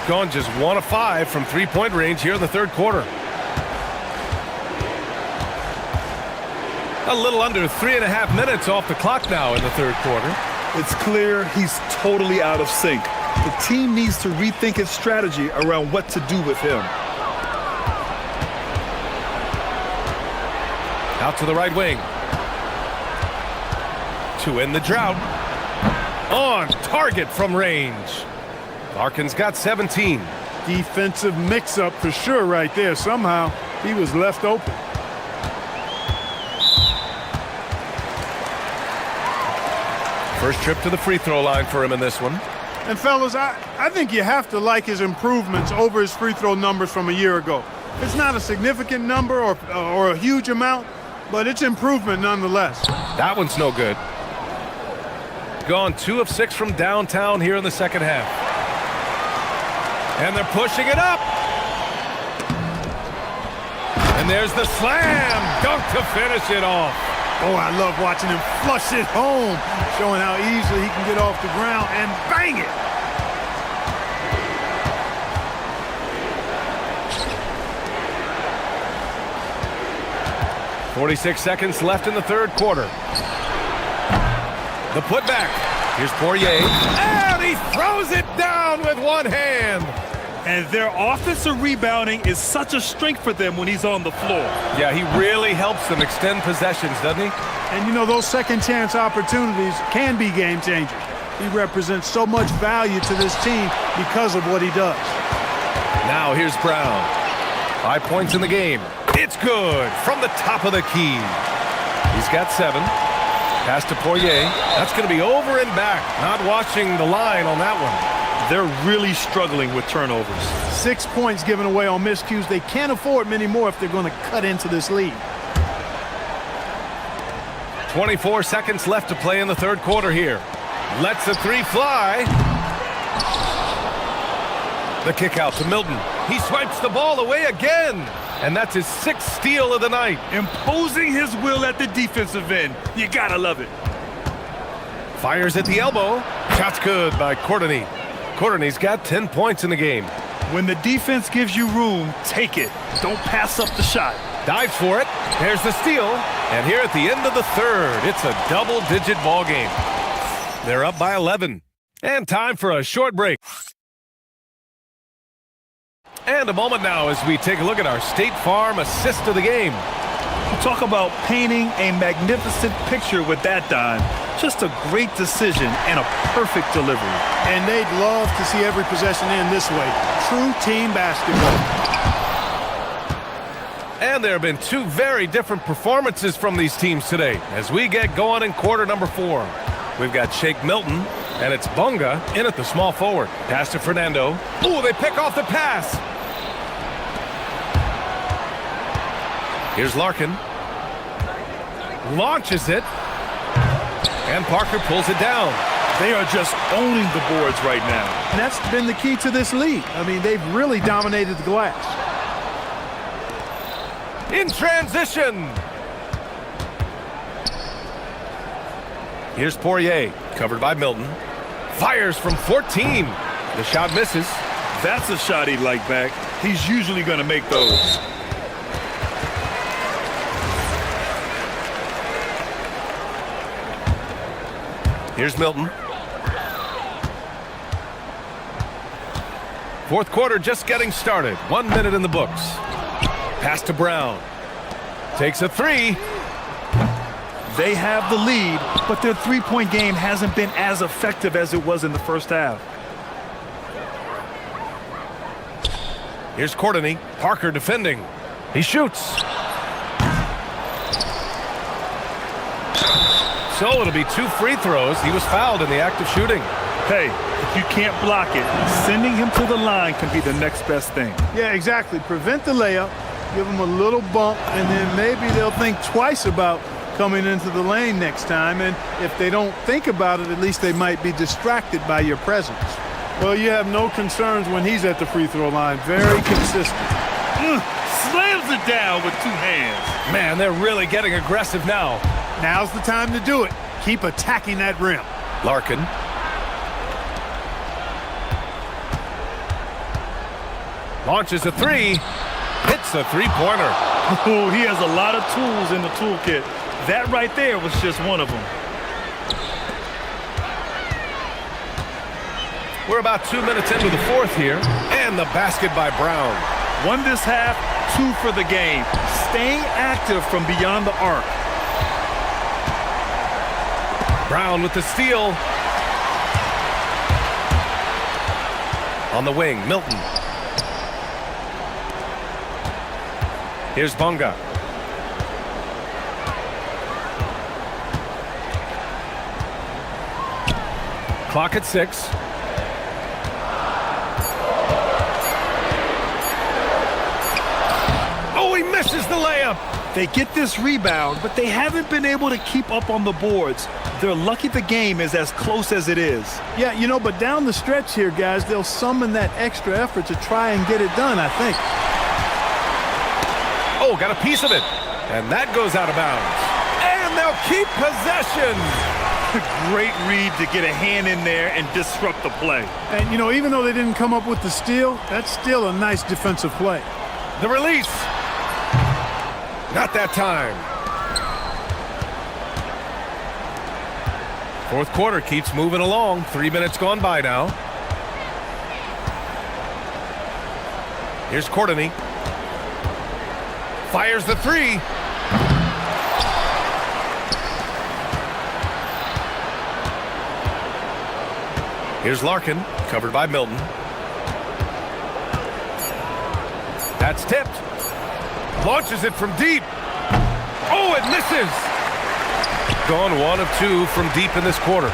Gone just 1 of 5 from three-point range here in the third quarter. A little under 3.5 minutes off the clock now in the third quarter. It's clear he's totally out of sync. The team needs to rethink its strategy around what to do with him. Out to the right wing. To end the drought. On target from range. Larkin's got 17. Defensive mix-up for sure right there. Somehow he was left open. First trip to the free throw line for him in this one. And fellas, I think you have to like his improvements over his free throw numbers from a year ago. It's not a significant number or a huge amount, but it's improvement nonetheless. That one's no good. Gone 2 of 6 from downtown here in the second half. And they're pushing it up. And there's the slam dunk to finish it off. Oh, I love watching him flush it home, showing how easily he can get off the ground and bang it. .46 seconds left in the third quarter. The putback. Here's Poirier. And he throws it down with one hand. And their offensive rebounding is such a strength for them when he's on the floor. Yeah, he really helps them extend possessions, doesn't he? And you know, those second chance opportunities can be game changers. He represents so much value to this team because of what he does. Now here's Brown. 5 points in the game. It's good from the top of the key. He's got 7. Pass to Poirier. That's going to be over and back. Not watching the line on that one. They're really struggling with turnovers. 6 points given away on miscues. They can't afford many more if they're going to cut into this lead. 24 seconds left to play in the third quarter here. Lets the 3 fly. The kick out to Milton. He swipes the ball away again. And that's his 6th steal of the night. Imposing his will at the defensive end. You gotta love it. Fires at the elbow. Shot's good by Courtney. Courtney's got 10 points in the game. When the defense gives you room, take it. Don't pass up the shot. Dives for it. There's the steal. And here at the end of the third, it's a double-digit ball game. They're up by 11. And time for a short break. And a moment now as we take a look at our State Farm assist of the game. Talk about painting a magnificent picture with that dime. Just a great decision and a perfect delivery. And they'd love to see every possession end this way. True team basketball. And there have been 2 very different performances from these teams today as we get going in quarter number 4. We've got Shake Milton, and it's Bunga in at the small forward. Pass to Fernando. Ooh, they pick off the pass. Here's Larkin. Launches it. And Parker pulls it down. They are just owning the boards right now. And that's been the key to this lead. I mean, they've really dominated the glass. In transition. Here's Poirier, covered by Milton. Fires from 14. The shot misses. That's a shot he'd like back. He's usually going to make those. Here's Milton. Fourth quarter just getting started. 1 minute in the books. Pass to Brown. Takes a 3. They have the lead, but their three-point game hasn't been as effective as it was in the first half. Here's Courtney. Parker defending. He shoots. So it'll be 2 free throws. He was fouled in the act of shooting. Hey, if you can't block it, sending him to the line can be the next best thing. Yeah, exactly. Prevent the layup, give them a little bump, and then maybe they'll think twice about coming into the lane next time. And if they don't think about it, at least they might be distracted by your presence. Well, you have no concerns when he's at the free throw line. Very consistent. Slams it down with 2 hands. Man, they're really getting aggressive now. Now's the time to do it. Keep attacking that rim. Larkin. Launches a 3. Hits a 3-pointer. Oh, he has a lot of tools in the toolkit. That right there was just one of them. We're about 2 minutes into the fourth here. And the basket by Brown. 1 this half, 2 for the game. Staying active from beyond the arc. Brown with the steal. On the wing, Milton. Here's Bunga. Clock at 6. Oh, he misses the layup. They get this rebound, but they haven't been able to keep up on the boards. They're lucky the game is as close as it is. Yeah, you know, but down the stretch here, guys, they'll summon that extra effort to try and get it done, I think. Oh, got a piece of it. And that goes out of bounds. And they'll keep possession. Great read to get a hand in there and disrupt the play. And, you know, even though they didn't come up with the steal, that's still a nice defensive play. The release. Not that time. Fourth quarter keeps moving along. 3 minutes gone by now. Here's Courtney. Fires the 3. Here's Larkin, covered by Milton. That's tipped. Launches it from deep. Oh, it misses. Gone 1 of 2 from deep in this quarter.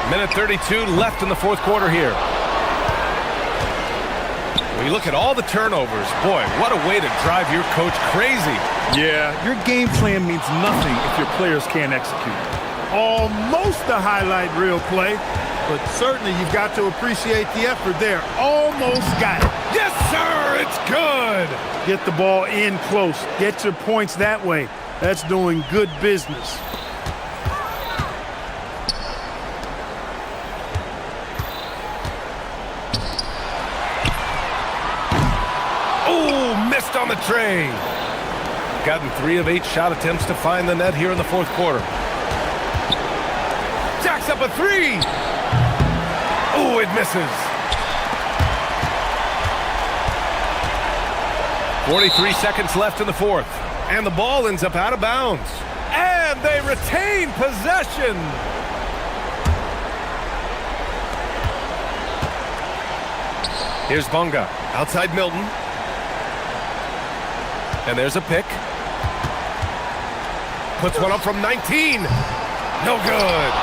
Minute 32 left in the fourth quarter here. When you look at all the turnovers, boy, what a way to drive your coach crazy. Yeah, your game plan means nothing if your players can't execute. Almost a highlight reel play, but certainly you've got to appreciate the effort there. Almost got it. Yes, sir, it's good. Get the ball in close. Get your points that way. That's doing good business. Oh, missed on the tray. Gotten 3 of 8 shot attempts to find the net here in the fourth quarter. Jacks up a 3. Oh, it misses. 43 seconds left in the fourth. And the ball ends up out of bounds. And they retain possession. Here's Bunga. Outside Milton. And there's a pick. Puts one up from 19. No good.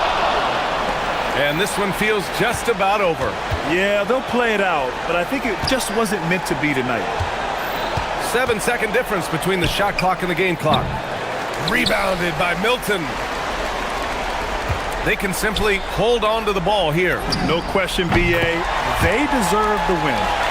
And this one feels just about over. Yeah, they'll play it out, but I think it just wasn't meant to be tonight. 7-second difference between the shot clock and the game clock. Rebounded by Milton. They can simply hold on to the ball here. No question, BA. They deserve the win.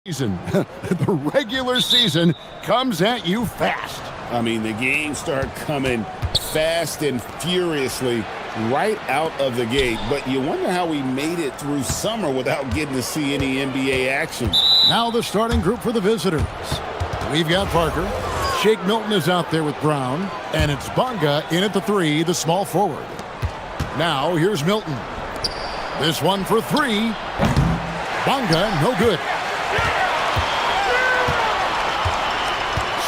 The regular season comes at you fast. I mean, the games start coming fast and furiously right out of the gate. But you wonder how we made it through summer without getting to see any NBA action. Now the starting group for the visitors. We've got Parker. Shake Milton is out there with Brown. And it's Bonga in at the 3, the small forward. Now here's Milton. This one for 3. Bonga, no good.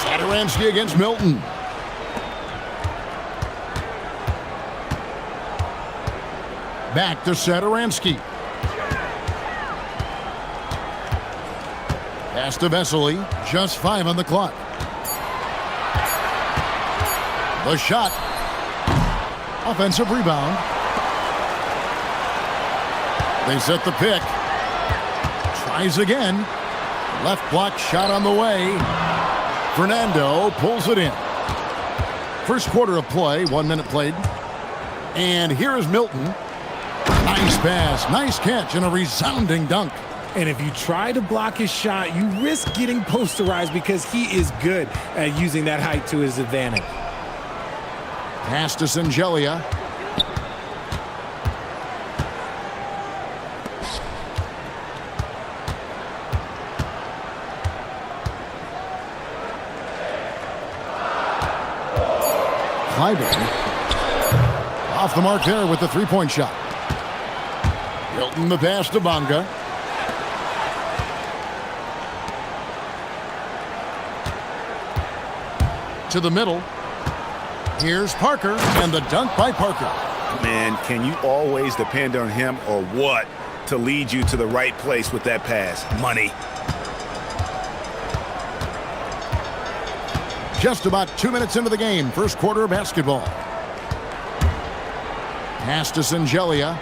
Satoransky against Milton. Back to Satoransky. Pass to Vesely. Just 5 on the clock. The shot. Offensive rebound. They set the pick. Tries again. Left block shot on the way. Fernando pulls it in. First quarter of play, 1 minute played. And here is Milton. Nice pass, nice catch, and a resounding dunk. And if you try to block his shot, you risk getting posterized because he is good at using that height to his advantage. Pass to Singelia. Clyburn. Off the mark there with the three-point shot. Milton the pass to Bonga. To the middle. Here's Parker, and the dunk by Parker. Man, can you always depend on him or what to lead you to the right place with that pass? Money. Just about 2 minutes into the game, first quarter of basketball. Pass to Singelia.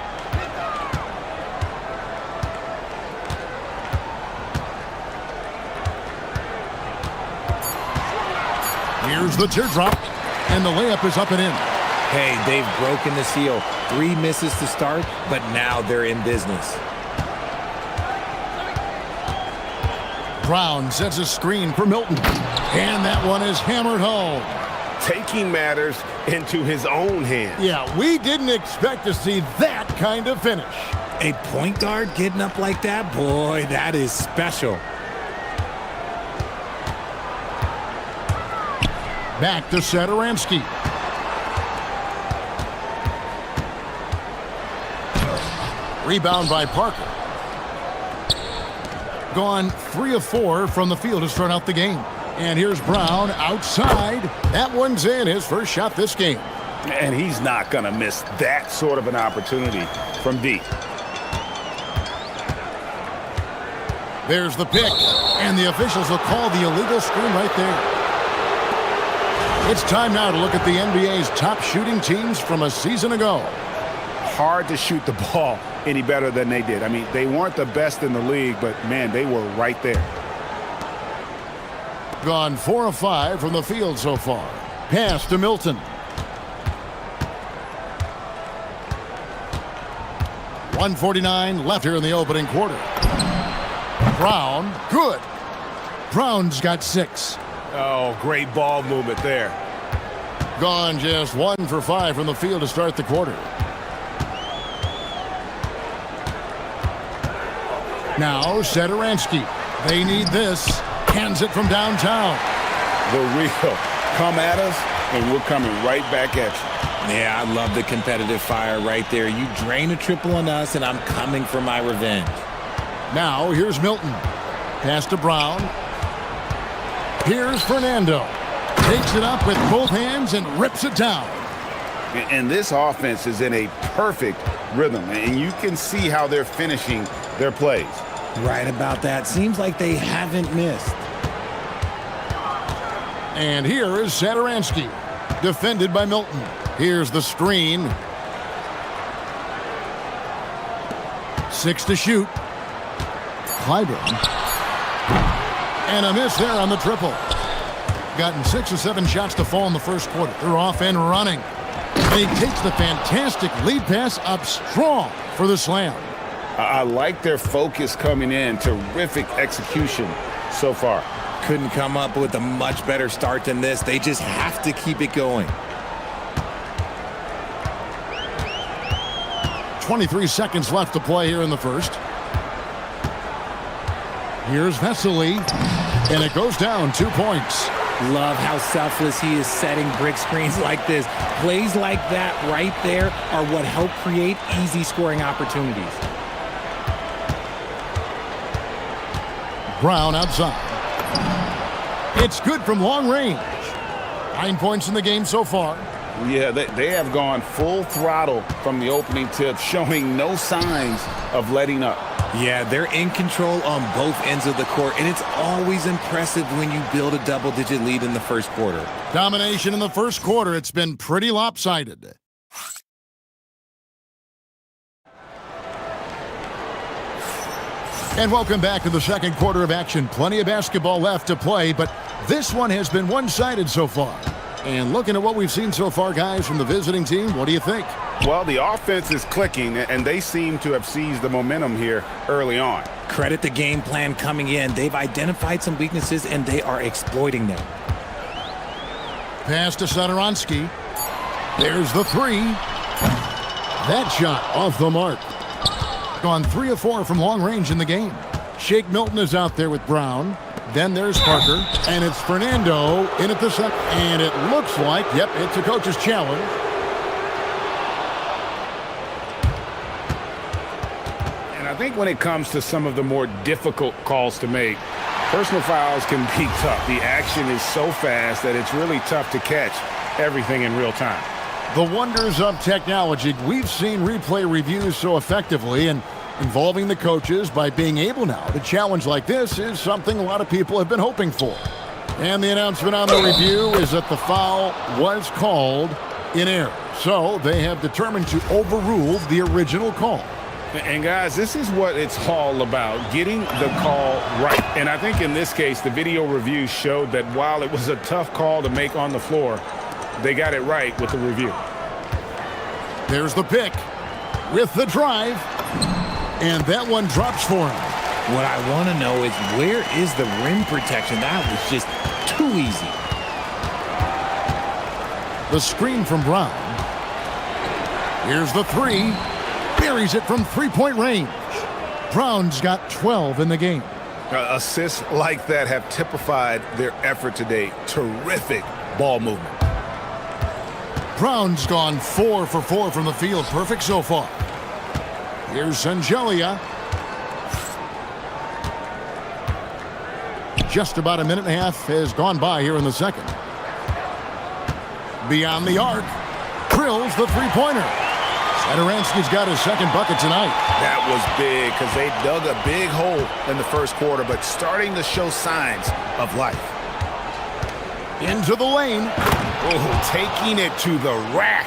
Here's the teardrop, and the layup is up and in. Hey, they've broken the seal. 3 misses to start, but now they're in business. Brown sets a screen for Milton, and that one is hammered home. Taking matters into his own hands. Yeah, we didn't expect to see that kind of finish. A point guard getting up like that? Boy, that is special. Back to Satoransky. Rebound by Parker. Gone 3 of 4 from the field to start out the game. And here's Brown outside. That one's in, his first shot this game. And he's not going to miss that sort of an opportunity from deep. There's the pick, and the officials will call the illegal screen right there. It's time now to look at the NBA's top shooting teams from a season ago. Hard to shoot the ball any better than they did. I mean, they weren't the best in the league, but, man, they were right there. Gone 4 of 5 from the field so far. Pass to Milton. .149 left here in the opening quarter. Brown, good. Brown's got 6. Oh, great ball movement there. Gone just 1 for 5 from the field to start the quarter. Now Satoransky. They need this. Hands it from downtown. The real come at us, and we're coming right back at you. Yeah, I love the competitive fire right there. You drain a triple on us, and I'm coming for my revenge. Now here's Milton. Pass to Brown. Here's Fernando. Takes it up with both hands and rips it down. And this offense is in a perfect rhythm, and you can see how they're finishing their plays. Right about that. Seems like they haven't missed. And here is Satoransky, defended by Milton. Here's the screen. 6 to shoot. Clyburn. And a miss there on the triple. Gotten 6 or 7 shots to fall in the first quarter. They're off and running. And he takes the fantastic lead pass up strong for the slam. I like their focus coming in. Terrific execution so far. Couldn't come up with a much better start than this. They just have to keep it going. 23 seconds left to play here in the first. Here's Vesely, and it goes down 2 points. Love how selfless he is setting brick screens like this. Plays like that right there are what help create easy scoring opportunities. Brown outside. It's good from long range. 9 points in the game so far. Yeah, they have gone full throttle from the opening tip, showing no signs of letting up. Yeah, they're in control on both ends of the court, and it's always impressive when you build a double-digit lead in the first quarter. Domination in the first quarter. It's been pretty lopsided. And welcome back to the second quarter of action. Plenty of basketball left to play, but this one has been one-sided so far. And looking at what we've seen so far, guys, from the visiting team, what do you think? Well, the offense is clicking, and they seem to have seized the momentum here early on. Credit the game plan coming in. They've identified some weaknesses, and they are exploiting them. Pass to Satoransky. There's the three. That shot off the mark. Gone 3 of 4 from long range in the game. Shake Milton is out there with Brown. Then there's Parker, and it's Fernando in at the second. And it looks like, yep, it's a coach's challenge. And I think when it comes to some of the more difficult calls to make, personal fouls can be tough. The action is so fast that it's really tough to catch everything in real time. The wonders of technology. We've seen replay reviews so effectively, and involving the coaches by being able now to challenge like this is something a lot of people have been hoping for. And the announcement on the review is that the foul was called in error. So they have determined to overrule the original call. And guys, this is what it's all about, getting the call right. And I think in this case, the video review showed that while it was a tough call to make on the floor, they got it right with the review. There's the pick with the drive. And that one drops for him. What I want to know is, where is the rim protection? That was just too easy. The screen from Brown. Here's the three. Buries it from three-point range. Brown's got 12 in the game. Assists like that have typified their effort today. Terrific ball movement. Brown's gone 4 for 4 from the field. Perfect so far. Here's Sangelia. Just about a minute and a half has gone by here in the second. Beyond the arc. Drills the three-pointer. Satoransky's got his second bucket tonight. That was big because they dug a big hole in the first quarter, but starting to show signs of life. Into the lane. Oh, taking it to the rack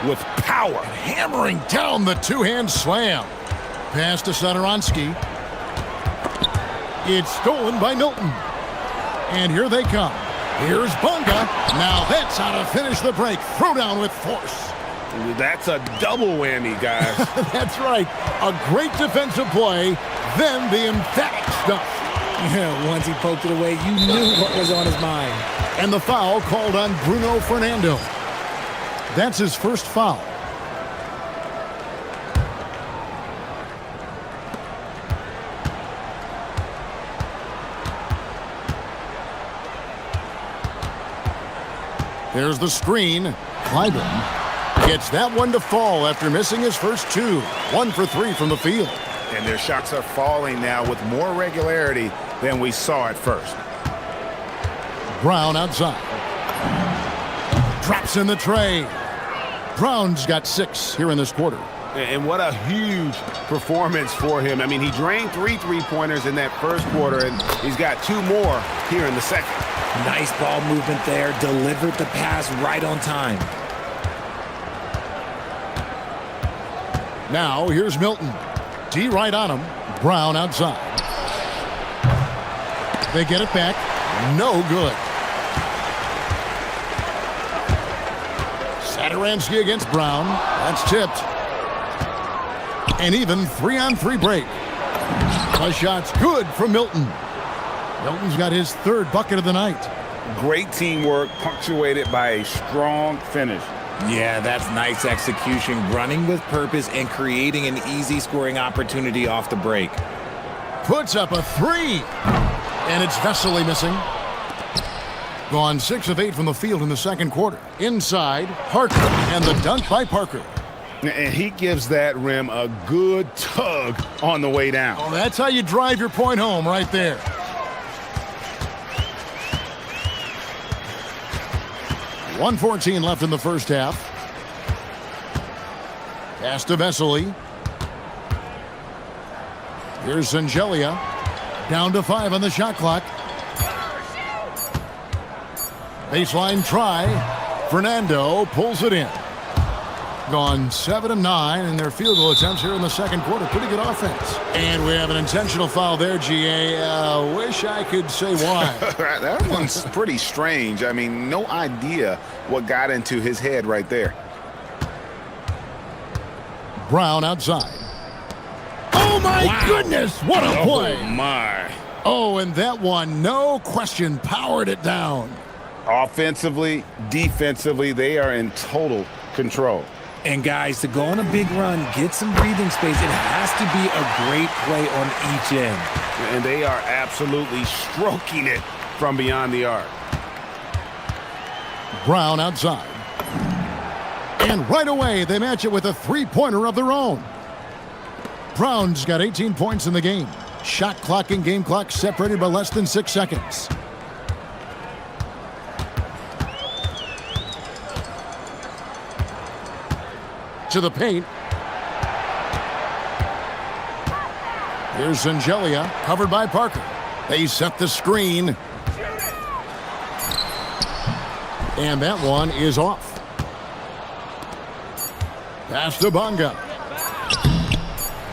with power. Hammering down the two-hand slam. Pass to Satoransky. It's stolen by Milton. And here they come. Here's Bunga. Now that's how to finish the break. Throw down with force. That's a double whammy, guys. That's right. A great defensive play, then the emphatic stuff. Yeah, once he poked it away, you knew what was on his mind. And the foul called on Bruno Fernando. That's his first foul. There's the screen. Clyburn gets that one to fall after missing his first two. 1 for 3 from the field. And their shots are falling now with more regularity than we saw at first. Brown outside. Drops in the tray. Brown's got 6 here in this quarter. And what a huge performance for him. I mean, he drained 3 three-pointers in that first quarter, and he's got 2 more here in the second. Nice ball movement there. Delivered the pass right on time. Now here's Milton. D right on him. Brown outside. They get it back. No good. Satoransky against Brown. That's tipped. An even 3-on-3 break. The shot's good from Milton. Milton's got his third bucket of the night. Great teamwork punctuated by a strong finish. Yeah, that's nice execution, running with purpose and creating an easy scoring opportunity off the break. Puts up a three. And it's Vesely missing. Gone 6 of 8 from the field in the second quarter. Inside, Parker, and the dunk by Parker. And he gives that rim a good tug on the way down. Oh, that's how you drive your point home right there. .114 left in the first half. Pass to Vesely. Here's Angelia. Down to 5 on the shot clock. Baseline try. Fernando pulls it in. Gone 7 of 9 in their field goal attempts here in the second quarter. Pretty good offense. And we have an intentional foul there, GA. Wish I could say why. That one's pretty strange. I mean, no idea what got into his head right there. Brown outside. Oh, my goodness. What a play. Oh, my. Oh, and that one, no question, powered it down. Offensively, defensively, they are in total control. And guys, to go on a big run, get some breathing space, it has to be a great play on each end. And they are absolutely stroking it from beyond the arc. Brown outside. And right away, they match it with a three-pointer of their own. Brown's got 18 points in the game. Shot clock and game clock separated by less than 6 seconds. To the paint. Here's Angelia, covered by Parker. They set the screen. And that one is off. Pass to Bonga.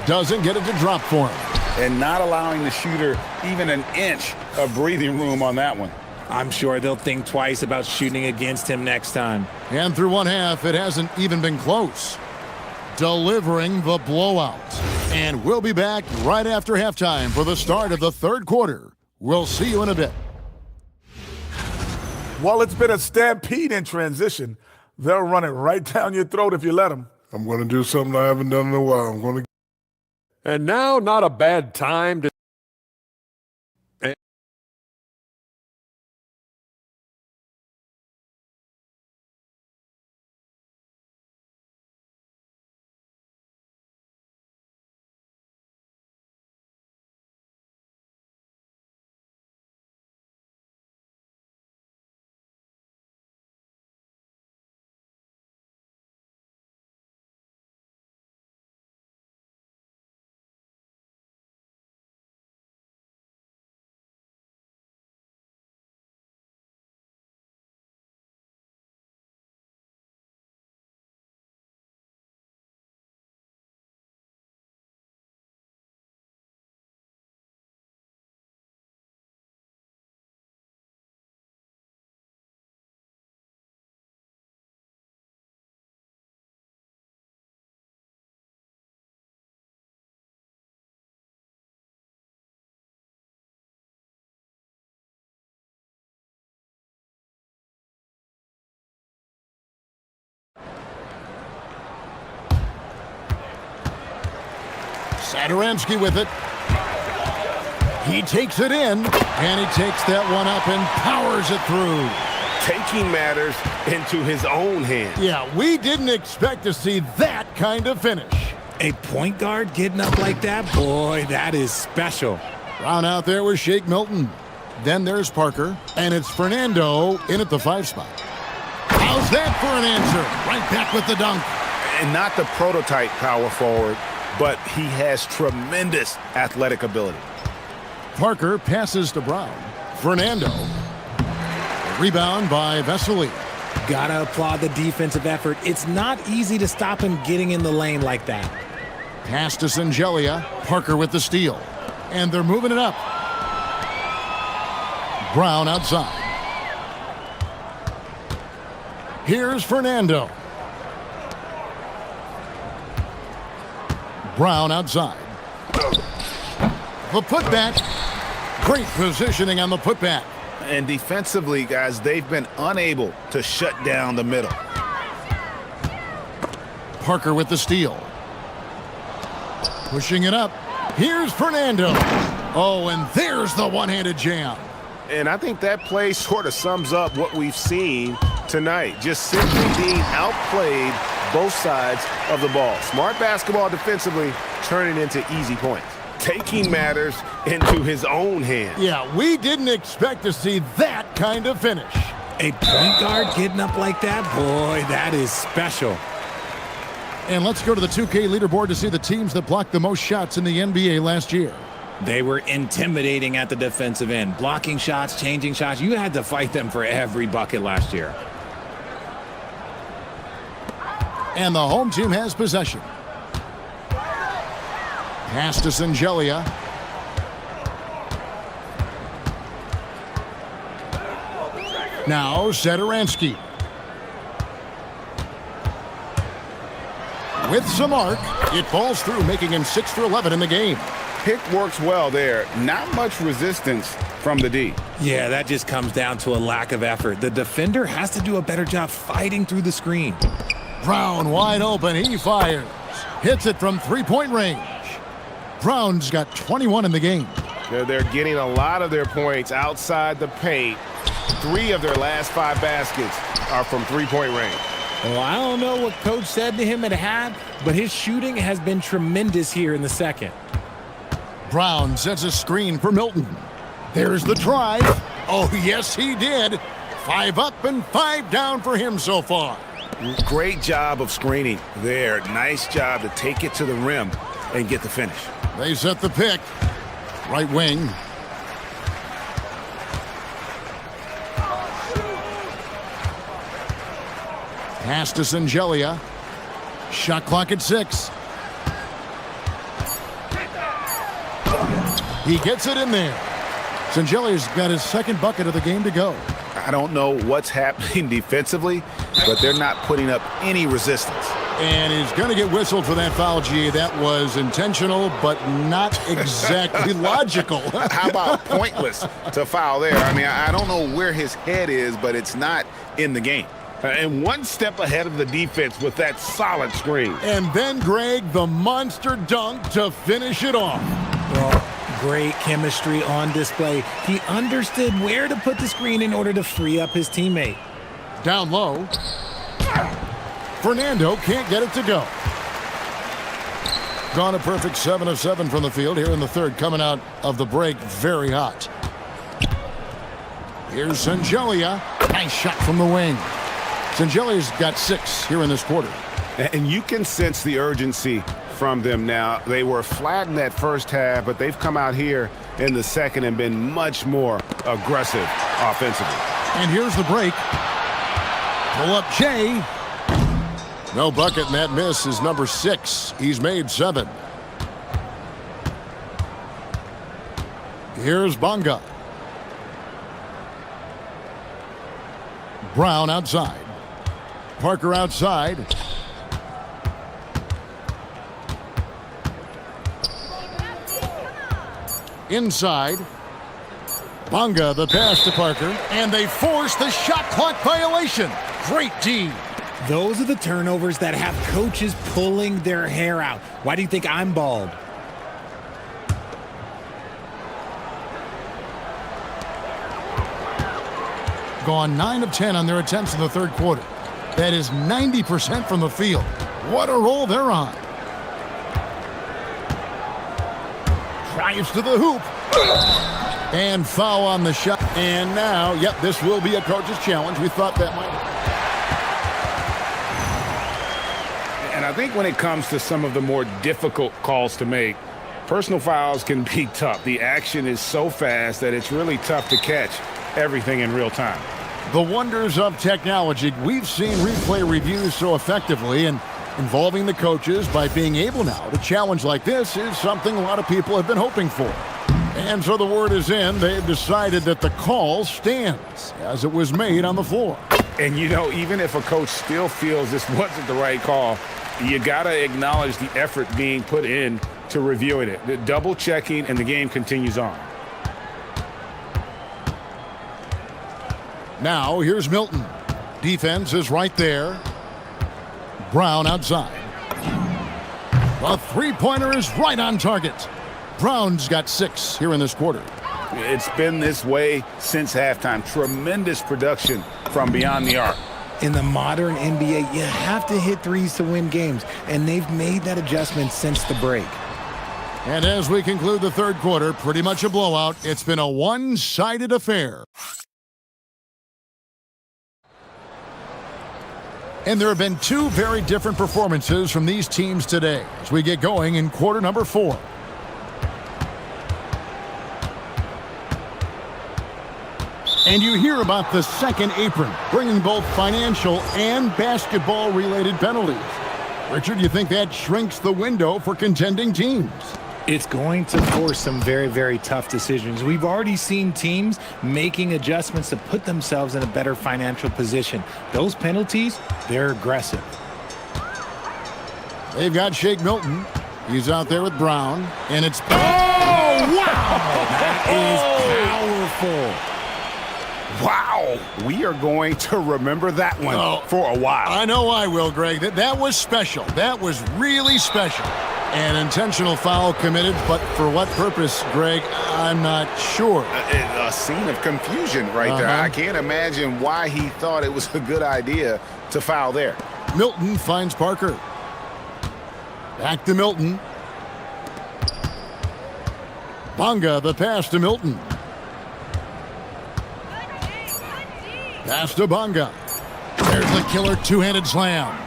Doesn't get it to drop for him. And not allowing the shooter even an inch of breathing room on that one. I'm sure they'll think twice about shooting against him next time. And through one half, it hasn't even been close. Delivering the blowout. And we'll be back right after halftime for the start of the third quarter. We'll see you in a bit. While it's been a stampede in transition, they'll run it right down your throat if you let them. I'm going to do something I haven't done in a while. I'm going to. And now, not a bad time to. Satoransky with it. He takes it in, and he takes that one up and powers it through. Taking matters into his own hands. Yeah, we didn't expect to see that kind of finish. A point guard getting up like that? Boy, that is special. Brown out there with Shake Milton. Then there's Parker, and it's Fernando in at the 5 spot. How's that for an answer? Right back with the dunk. And not the prototype power forward, but he has tremendous athletic ability. Parker passes to Brown. Fernando. Rebound by Vesely. Gotta applaud the defensive effort. It's not easy to stop him getting in the lane like that. Pass to Angelia. Parker with the steal. And they're moving it up. Brown outside. Here's Fernando. Brown outside. The putback. Great positioning on the putback. And defensively, guys, they've been unable to shut down the middle. Parker with the steal. Pushing it up. Here's Fernando. Oh, and there's the one-handed jam. And I think that play sort of sums up what we've seen tonight. Just simply being outplayed both sides of the ball. Smart basketball defensively, turning into easy points. Taking matters into his own hands. Yeah, we didn't expect to see that kind of finish. A point guard getting up like that? Boy, that is special. And let's go to the 2K leaderboard to see the teams that blocked the most shots in the NBA last year. They were intimidating at the defensive end. Blocking shots, changing shots. You had to fight them for every bucket last year. And the home team has possession. Pass to Singelia. Now Zadaransky. With some arc, it falls through, making him 6 for 11 in the game. Pick works well there. Not much resistance from the D. Yeah, that just comes down to a lack of effort. The defender has to do a better job fighting through the screen. Brown wide open. He fires. Hits it from three-point range. Brown's got 21 in the game. They're getting a lot of their points outside the paint. 3 of their last 5 baskets are from three-point range. Well, I don't know what coach said to him at half, but his shooting has been tremendous here in the second. Brown sets a screen for Milton. There's the drive. Oh, yes, he did. 5 up and 5 down for him so far. Great job of screening there. Nice job to take it to the rim and get the finish. They set the pick. Right wing. Pass to Singelia. Shot clock at 6. He gets it in there. Singelia's got his second bucket of the game to go. I don't know what's happening defensively, but they're not putting up any resistance. And he's going to get whistled for that foul, G. That was intentional, but not exactly logical. How about pointless to foul there? I mean, I don't know where his head is, but it's not in the game. And one step ahead of the defense with that solid screen. And then, Greg, the monster dunk to finish it off. Well, great chemistry on display. He understood where to put the screen in order to free up his teammate. Down low. Fernando can't get it to go. Gone a perfect 7 of 7 from the field here in the third, coming out of the break very hot. Here's Singelia. Nice shot from the wing. Singelia's got 6 here in this quarter. And you can sense the urgency from them now. They were flat in that first half, but they've come out here in the second and been much more aggressive offensively. And here's the break. Pull up Jay. No bucket, and that miss is number 6. He's made 7. Here's Bonga. Brown outside. Parker outside. Inside. Bonga the pass to Parker. And they force the shot clock violation. Great D. Those are the turnovers that have coaches pulling their hair out. Why do you think I'm bald? Gone 9 of 10 on their attempts in the third quarter. That is 90% from the field. What a roll they're on. Drives to the hoop. And foul on the shot. And now, yep, this will be a coach's challenge. We thought that might. And I think when it comes to some of the more difficult calls to make, personal fouls can be tough. The action is so fast that it's really tough to catch everything in real time. The wonders of technology. We've seen replay reviews so effectively, and involving the coaches by being able now to challenge like this is something a lot of people have been hoping for. And so the word is in. They've decided that the call stands as it was made on the floor. And, you know, even if a coach still feels this wasn't the right call, You got to acknowledge the effort being put in to reviewing it. The double checking, and the game continues on. Now, here's Milton. Defense is right there. Brown outside. The three-pointer is right on target. Brown's got 6 here in this quarter. It's been this way since halftime. Tremendous production from beyond the arc. In the modern NBA, you have to hit threes to win games, and they've made that adjustment since the break. And as we conclude the third quarter, pretty much a blowout. It's been a one-sided affair. And there have been 2 very different performances from these teams today as we get going in quarter number 4. And you hear about the second apron, bringing both financial and basketball-related penalties. Richard, you think that shrinks the window for contending teams? It's going to force some very, very tough decisions. We've already seen teams making adjustments to put themselves in a better financial position. Those penalties, they're aggressive. They've got Shake Milton. He's out there with Brown, and it's... Oh, wow! That is powerful. Wow, we are going to remember that one for a while. I know I will, Greg. That was special. That was really special. An intentional foul committed, but for what purpose, Greg, I'm not sure. A scene of confusion right there. I can't imagine why he thought it was a good idea to foul there. Milton finds Parker. Back to Milton. Bonga, the pass to Milton. Pass to Bonga. There's the killer two-handed slam.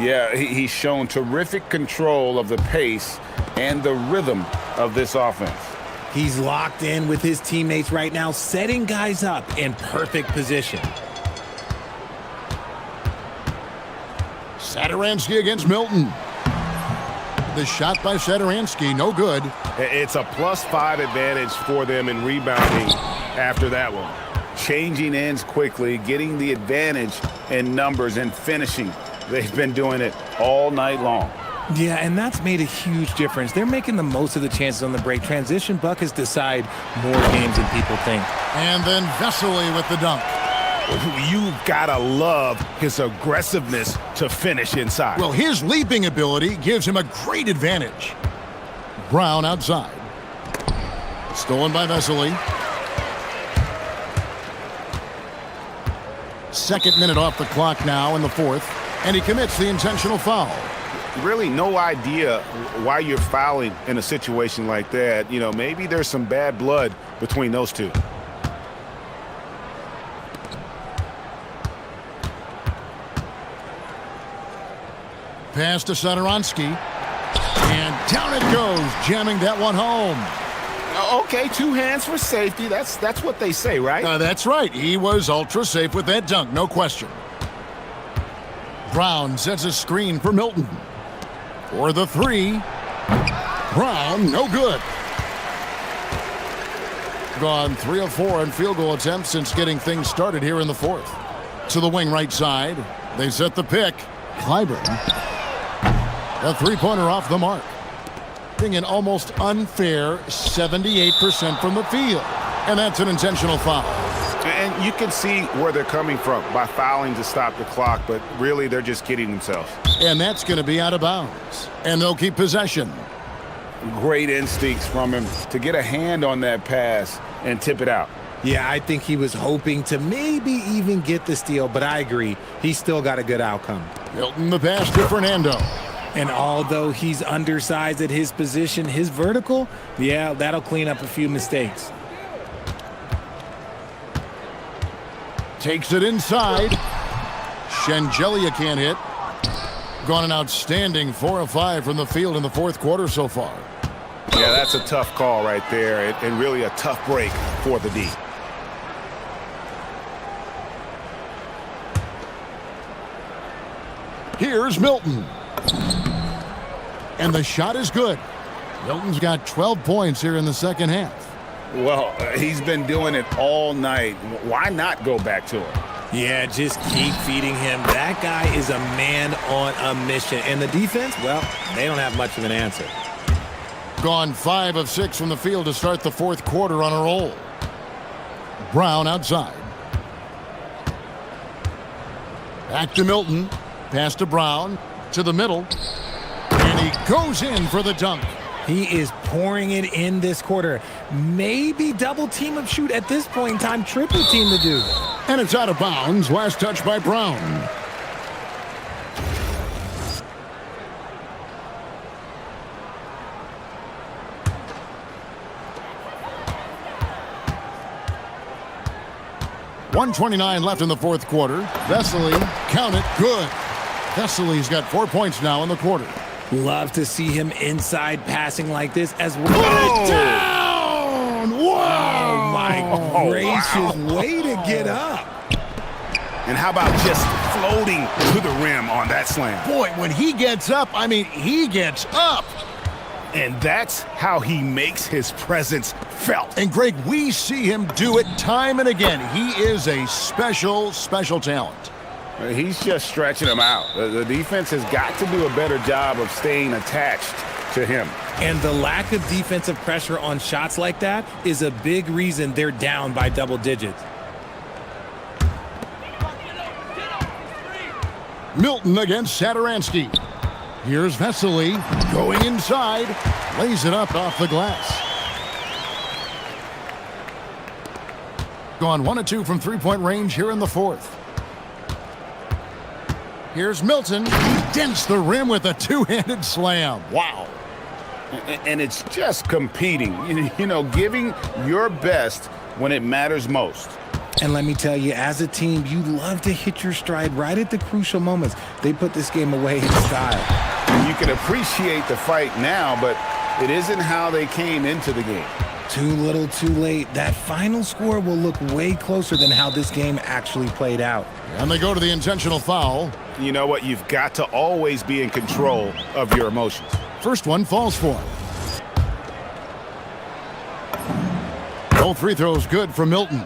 Yeah, he's shown terrific control of the pace and the rhythm of this offense. He's locked in with his teammates right now, setting guys up in perfect position. Satoransky against Milton. The shot by Satoransky, no good. It's a +5 advantage for them in rebounding after that one. Changing ends quickly, getting the advantage in numbers and finishing. They've been doing it all night long. Yeah, and that's made a huge difference. They're making the most of the chances on the break. Transition buckets decide more games than people think. And then Vesely with the dunk. You've got to love his aggressiveness to finish inside. Well, his leaping ability gives him a great advantage. Brown outside. Stolen by Vesely. Second minute off the clock now in the fourth, and he commits the intentional foul. Really no idea why you're fouling in a situation like that. You know, maybe there's some bad blood between those two. Pass to Satoransky, and down it goes, jamming that one home. Okay, 2 hands for safety. That's what they say, right? That's right. He was ultra safe with that dunk, no question. Brown sets a screen for Milton. For the 3. Brown, no good. Gone 3 of 4 on field goal attempts since getting things started here in the fourth. To the wing right side. They set the pick. Clyburn. A three-pointer off the mark. An almost unfair 78% from the field. And that's an intentional foul. And you can see where they're coming from by fouling to stop the clock, but really they're just kidding themselves. And that's going to be out of bounds. And they'll keep possession. Great instincts from him to get a hand on that pass and tip it out. Yeah, I think he was hoping to maybe even get the steal, but I agree. He's still got a good outcome. Milton the pass to Fernando. And although he's undersized at his position, his vertical, yeah, that'll clean up a few mistakes. Takes it inside. Shengelia can't hit. Gone an outstanding 4 of 5 from the field in the fourth quarter so far. Yeah, that's a tough call right there, and really a tough break for the D. Here's Milton. And the shot is good. Milton's got 12 points here in the second half. Well, he's been doing it all night. Why not go back to him? Yeah, just keep feeding him. That guy is a man on a mission. And the defense, well, they don't have much of an answer. Gone 5 of 6 from the field to start the fourth quarter on a roll. Brown outside. Back to Milton. Pass to Brown. To the middle. And he goes in for the dunk. He is pouring it in this quarter. Maybe double team him shoot at this point in time. Triple team the dude. And it's out of bounds. Last touch by Brown. .129 left in the fourth quarter. Vesely, count it, good. Vesely's got 4 points now in the quarter. Love to see him inside passing like this as well. Put it down! Wow! Oh, my gracious. Way to get up. And how about just floating to the rim on that slam? Boy, when he gets up, I mean, he gets up. And that's how he makes his presence felt. And Greg, we see him do it time and again. He is a special, special talent. He's just stretching him out. The defense has got to do a better job of staying attached to him. And the lack of defensive pressure on shots like that is a big reason they're down by double digits. Milton against Saturansky. Here's Vesely going inside. Lays it up off the glass. Gone 1 of 2 from three-point range here in the fourth. Here's Milton. He dents the rim with a two-handed slam. Wow. And it's just competing, you know, giving your best when it matters most. And let me tell you, as a team, you love to hit your stride right at the crucial moments. They put this game away in style. You can appreciate the fight now, but it isn't how they came into the game. Too little, too late. That final score will look way closer than how this game actually played out. And they go to the intentional foul. You know what? You've got to always be in control of your emotions. First one falls for him. Both free throws good for Milton.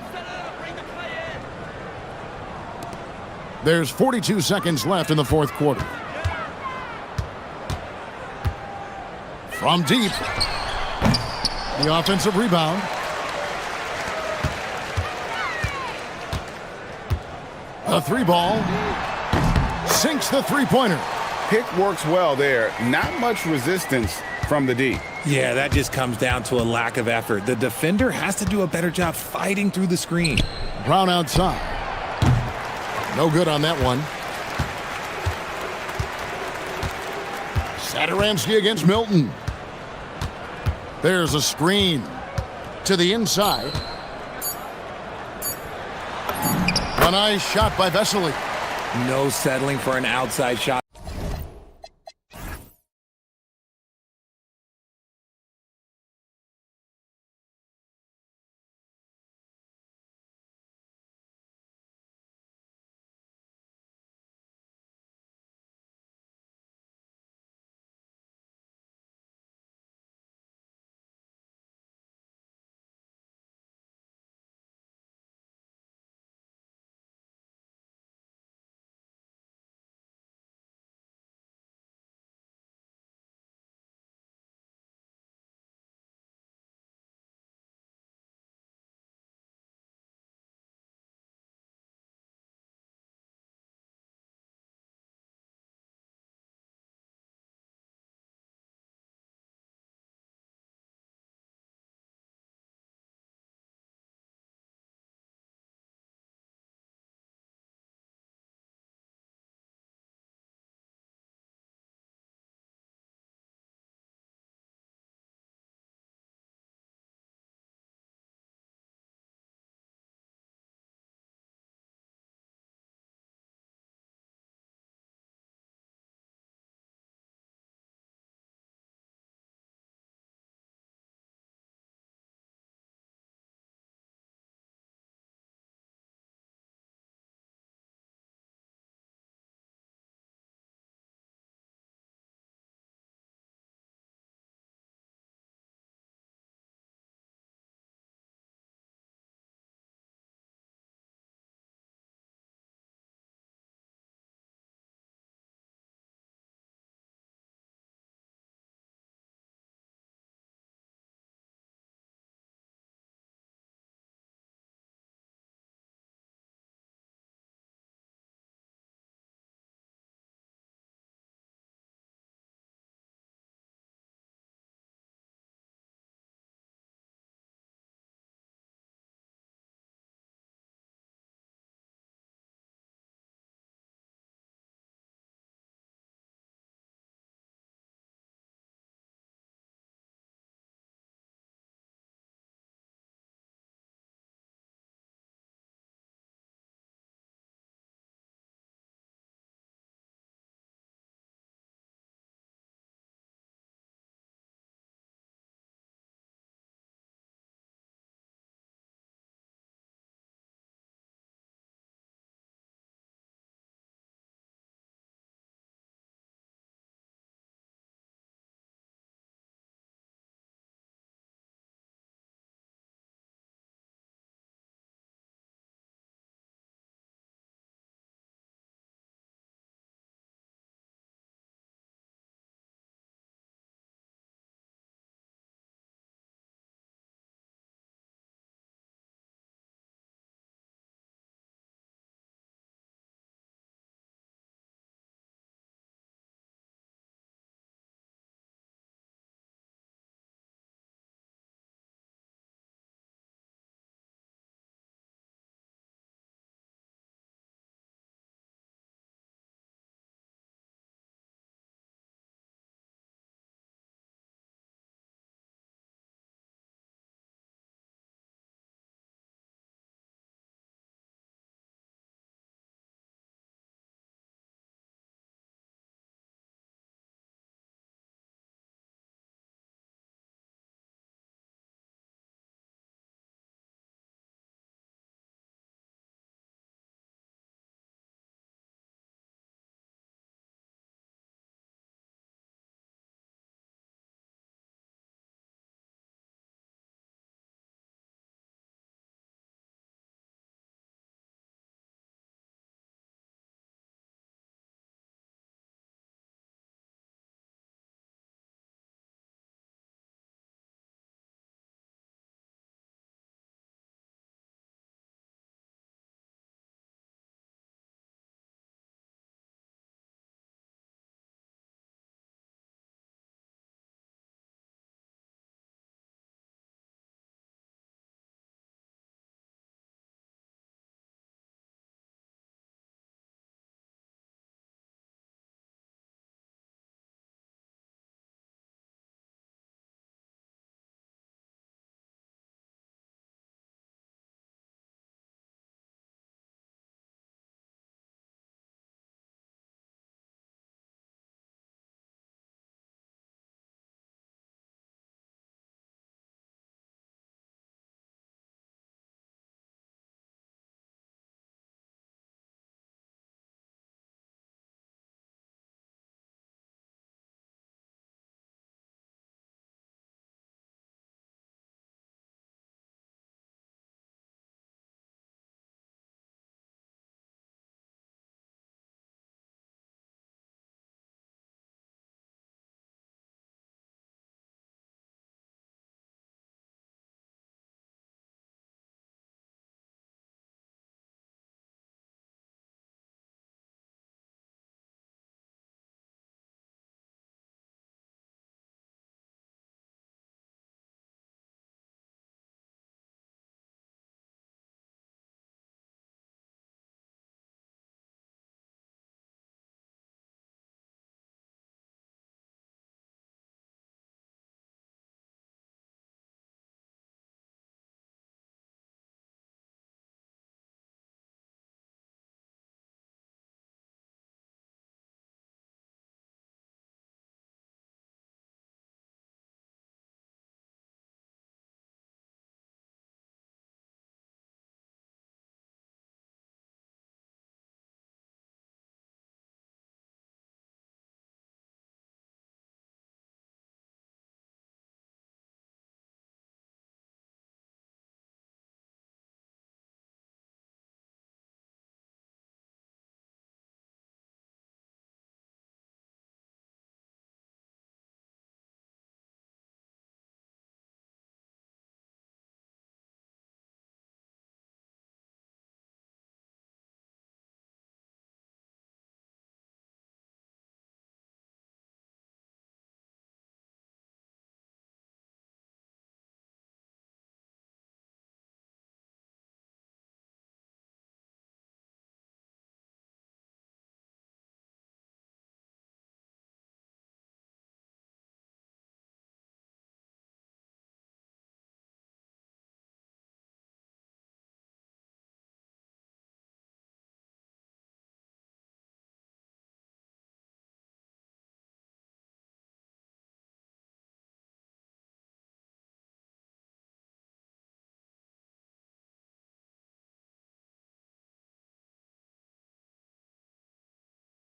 There's 42 seconds left in the fourth quarter. From deep. The offensive rebound. The three ball. Sinks the three-pointer. Pick works well there. Not much resistance from the D. Yeah, that just comes down to a lack of effort. The defender has to do a better job fighting through the screen. Brown outside. No good on that one. Saturansky against Milton. There's a screen to the inside. A nice shot by Vesely. No settling for an outside shot.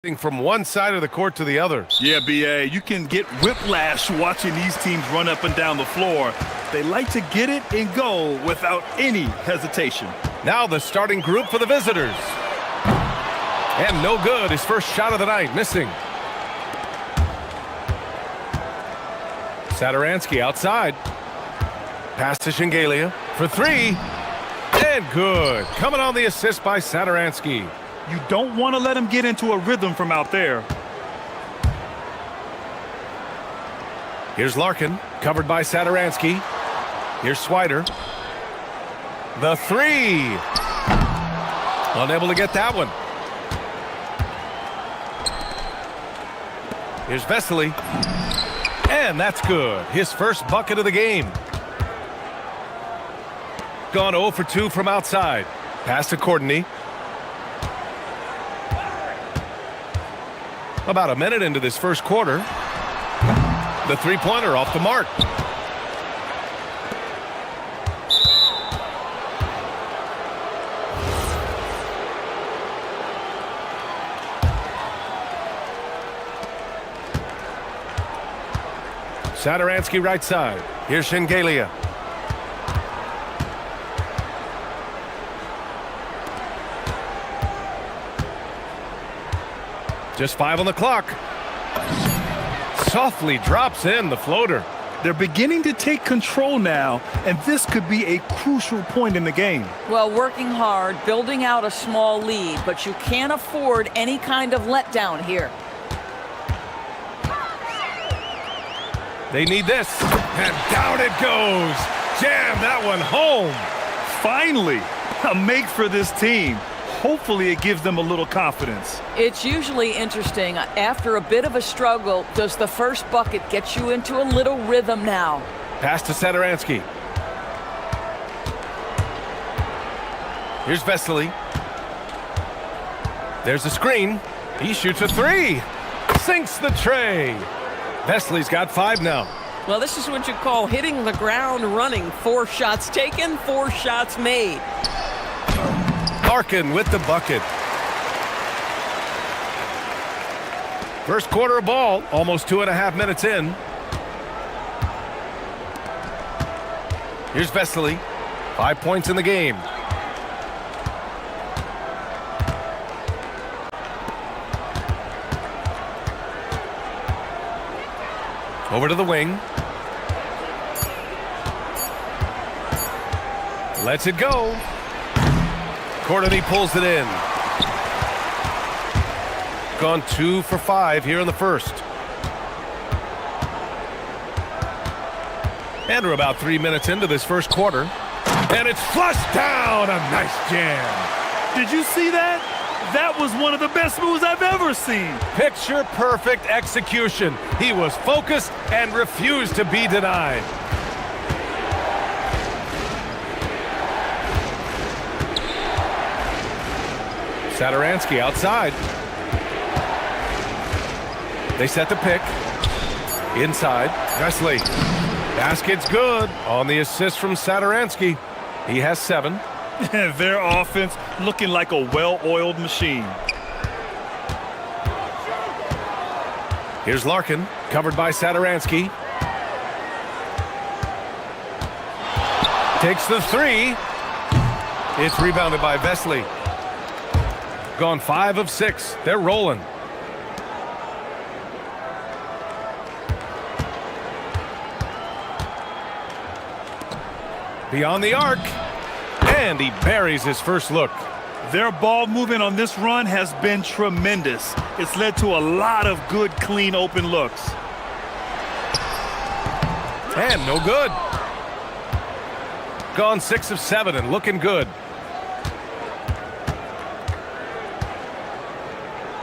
From one side of the court to the other. Yeah, B.A., you can get whiplash watching these teams run up and down the floor. They like to get it and go without any hesitation. Now the starting group for the visitors. And no good. His first shot of the night, missing. Saturansky outside. Pass to Shingalia for three. And good. Coming on the assist by Saturansky. You don't want to let him get into a rhythm from out there. Here's Larkin, covered by Saturansky. Here's Swider. The three. Unable to get that one. Here's Vesely. And that's good. His first bucket of the game. Gone 0 for 2 from outside. Pass to Courtney. About a minute into this first quarter. The three-pointer off the mark. Saturansky right side. Here's Shingalia. Just 5 on the clock. Softly drops in the floater. They're beginning to take control now, and this could be a crucial point in the game. Well, working hard, building out a small lead, but you can't afford any kind of letdown here. They need this, and down it goes. Jam that one home. Finally, a make for this team. Hopefully it gives them a little confidence. It's usually interesting. After a bit of a struggle, does the first bucket get you into a little rhythm now? Pass to Saturansky. Here's Vesely. There's a screen. He shoots a three. Sinks the tray. Vesely's got 5 now. Well, this is what you call hitting the ground running. 4 shots taken, 4 shots made. Larkin with the bucket. First quarter of ball, almost 2.5 minutes in. Here's Vesely. 5 points in the game. Over to the wing. Lets it go. Courtney pulls it in. Gone 2 for 5 here in the first. And we're about 3 minutes into this first quarter. And it's flushed down. A nice jam. Did you see that? That was one of the best moves I've ever seen. Picture perfect execution. He was focused and refused to be denied. Saturansky outside. They set the pick. Inside. Vesely. Basket's good on the assist from Saturansky. He has 7. Their offense looking like a well-oiled machine. Here's Larkin, covered by Saturansky. Takes the three. It's rebounded by Vesely. Gone 5 of 6. They're rolling. Beyond the arc. And he buries his first look. Their ball movement on this run has been tremendous. It's led to a lot of good, clean, open looks. And no good. Gone 6 of 7 and looking good.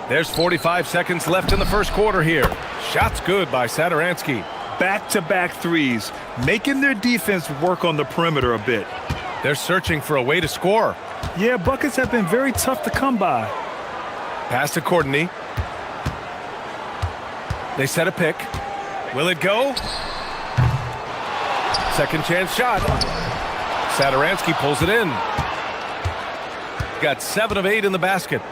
There's 45 seconds left in the first quarter here. Shots good by Saturansky. Back-to-back threes, making their defense work on the perimeter a bit. They're searching for a way to score. Yeah, buckets have been very tough to come by. Pass to Courtney. They set a pick. Will it go? Second chance shot. Saturansky pulls it in. Got 7 of 8 in the basket.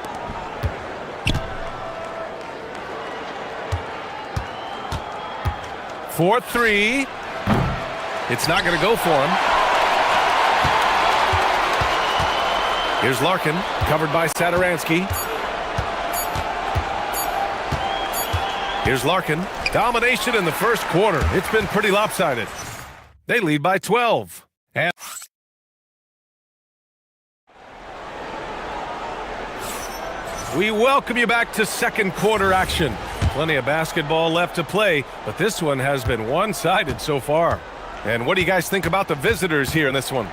for three. It's not going to go for him. Here's Larkin, covered by Satoransky. Here's Larkin. Domination in the first quarter. It's been pretty lopsided. They lead by 12. And we welcome you back to second quarter action. Plenty of basketball left to play, but this one has been one-sided so far. And what do you guys think about the visitors here in this one?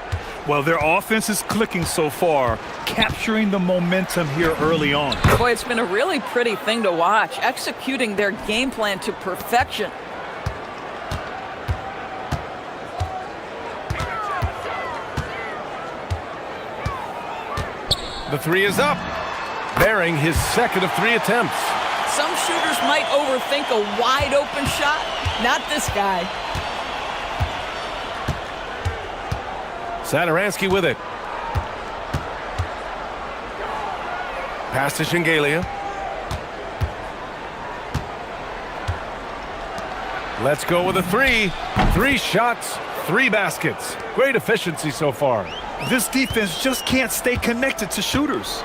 Well, their offense is clicking so far, capturing the momentum here early on. Boy, it's been a really pretty thing to watch, executing their game plan to perfection. The three is up, bearing his second of 3 attempts. Some shooters might overthink a wide open shot. Not this guy. Satoransky with it. Pass to Shingalia. Let's go with a three. 3 shots, 3 baskets. Great efficiency so far. This defense just can't stay connected to shooters.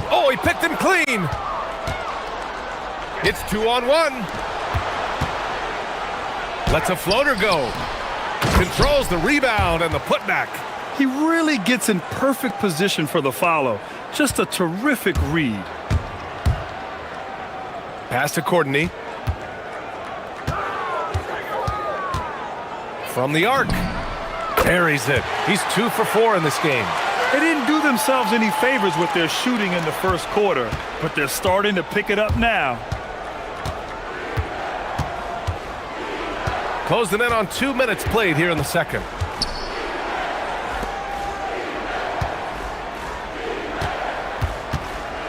Oh, he picked him clean. It's 2-on-1. Lets a floater go. Controls the rebound and the putback. He really gets in perfect position for the follow. Just a terrific read. Pass to Courtney. From the arc. Buries it. He's 2 for 4 in this game. They didn't do themselves any favors with their shooting in the first quarter, but they're starting to pick it up now. Closing in on 2 minutes played here in the second.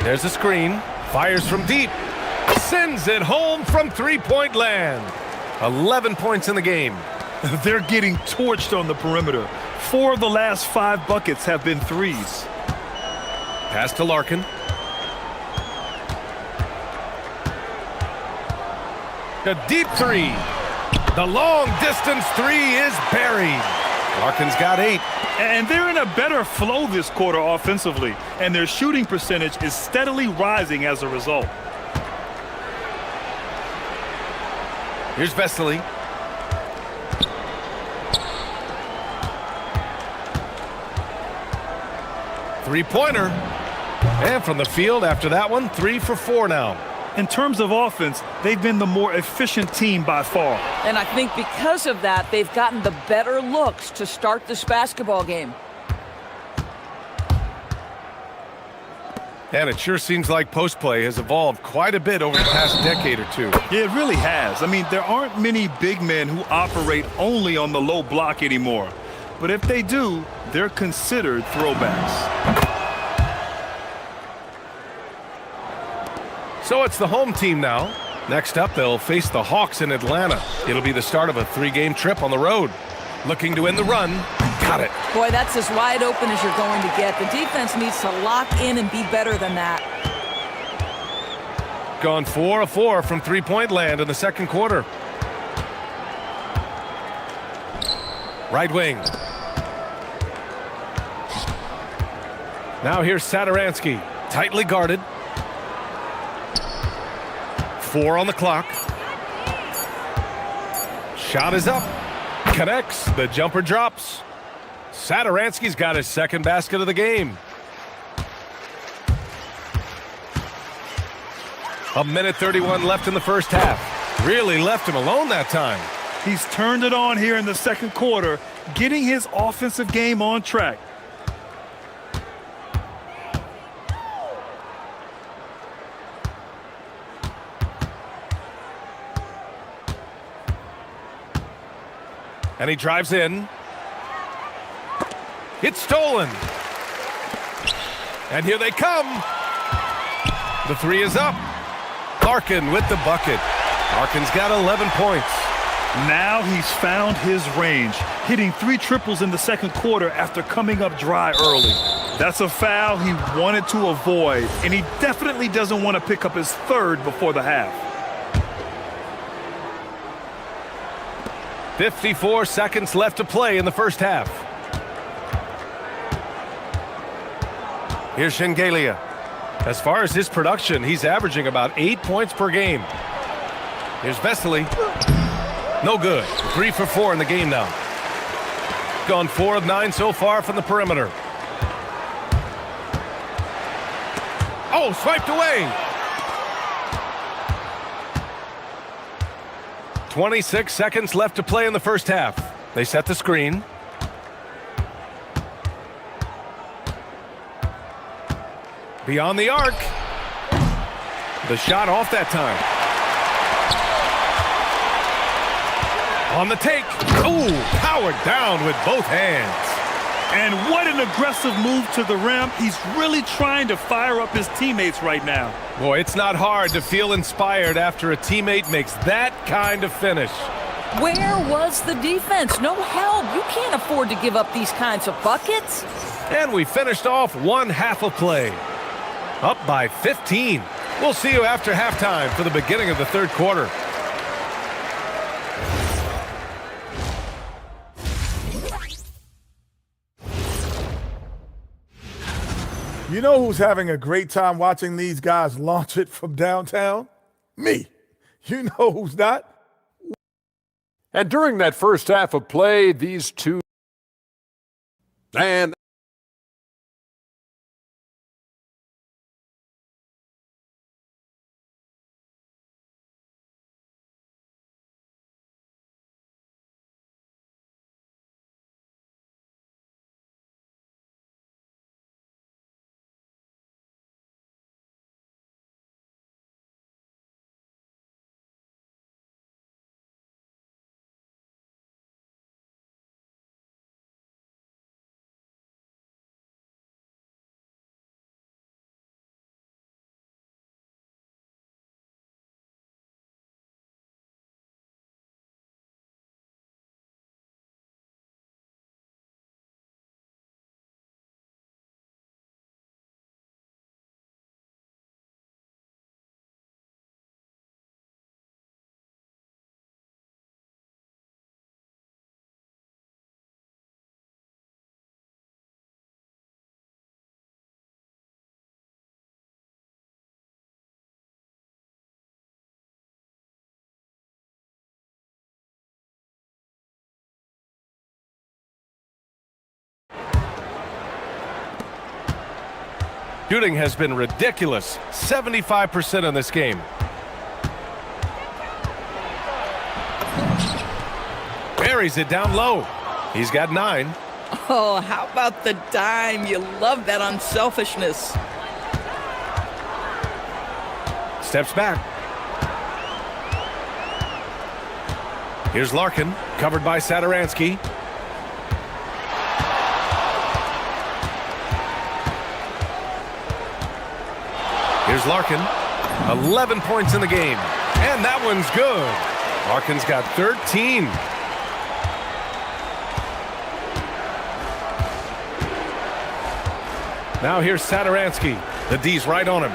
There's a screen. Fires from deep. Sends it home from three-point land. 11 points in the game. They're getting torched on the perimeter. 4 of the last 5 buckets have been threes. Pass to Larkin. A deep three. The long-distance three is buried. Larkin's got 8. And they're in a better flow this quarter offensively, and their shooting percentage is steadily rising as a result. Here's Vesely. Three-pointer. And from the field after that one, 3 for 4 now. In terms of offense, they've been the more efficient team by far. And I think because of that, they've gotten the better looks to start this basketball game. And it sure seems like post play has evolved quite a bit over the past decade or two. Yeah, it really has. I mean, there aren't many big men who operate only on the low block anymore. But if they do, they're considered throwbacks. So it's the home team now. Next up, they'll face the Hawks in Atlanta. It'll be the start of a 3-game trip on the road. Looking to win the run. Got it. Boy, that's as wide open as you're going to get. The defense needs to lock in and be better than that. Gone 4 of 4 from three-point land in the second quarter. Right wing. Now here's Satoransky. Tightly guarded. 4 on the clock. Shot is up. Connects. The jumper drops. Satoransky's got his second basket of the game. A minute 31 left in the first half. Really left him alone that time. He's turned it on here in the second quarter, getting his offensive game on track. And he drives in. It's stolen. And here they come. The 3 is up. Larkin with the bucket. Larkin's got 11 points. Now he's found his range, hitting 3 triples in the second quarter after coming up dry early. That's a foul he wanted to avoid, and he definitely doesn't want to pick up his 3rd before the half. 54 seconds left to play in the first half. Here's Shengelia. As far as his production, he's averaging about 8 points per game. Here's Vesely. No good. 3 for 4 in the game now. Gone 4 of 9 so far from the perimeter. Oh, swiped away. 26 seconds left to play in the first half. They set the screen. Beyond the arc. The shot off that time. On the take. Oh, powered down with both hands. And what an aggressive move to the rim. He's really trying to fire up his teammates right now. Boy, it's not hard to feel inspired after a teammate makes that kind of finish. Where was the defense? No help. You can't afford to give up these kinds of buckets. And we finished off one half of play. Up by 15. We'll see you after halftime for the beginning of the third quarter. You know who's having a great time watching these guys launch it from downtown? Me. You know who's not? And during that first half of play, these two... And... Shooting has been ridiculous. 75% in this game. Buries it down low. He's got 9. Oh, how about the dime? You love that unselfishness. Steps back. Here's Larkin, covered by Satoransky. Here's Larkin. 11 points in the game. And that one's good. Larkin's got 13. Now here's Satoransky. The D's right on him.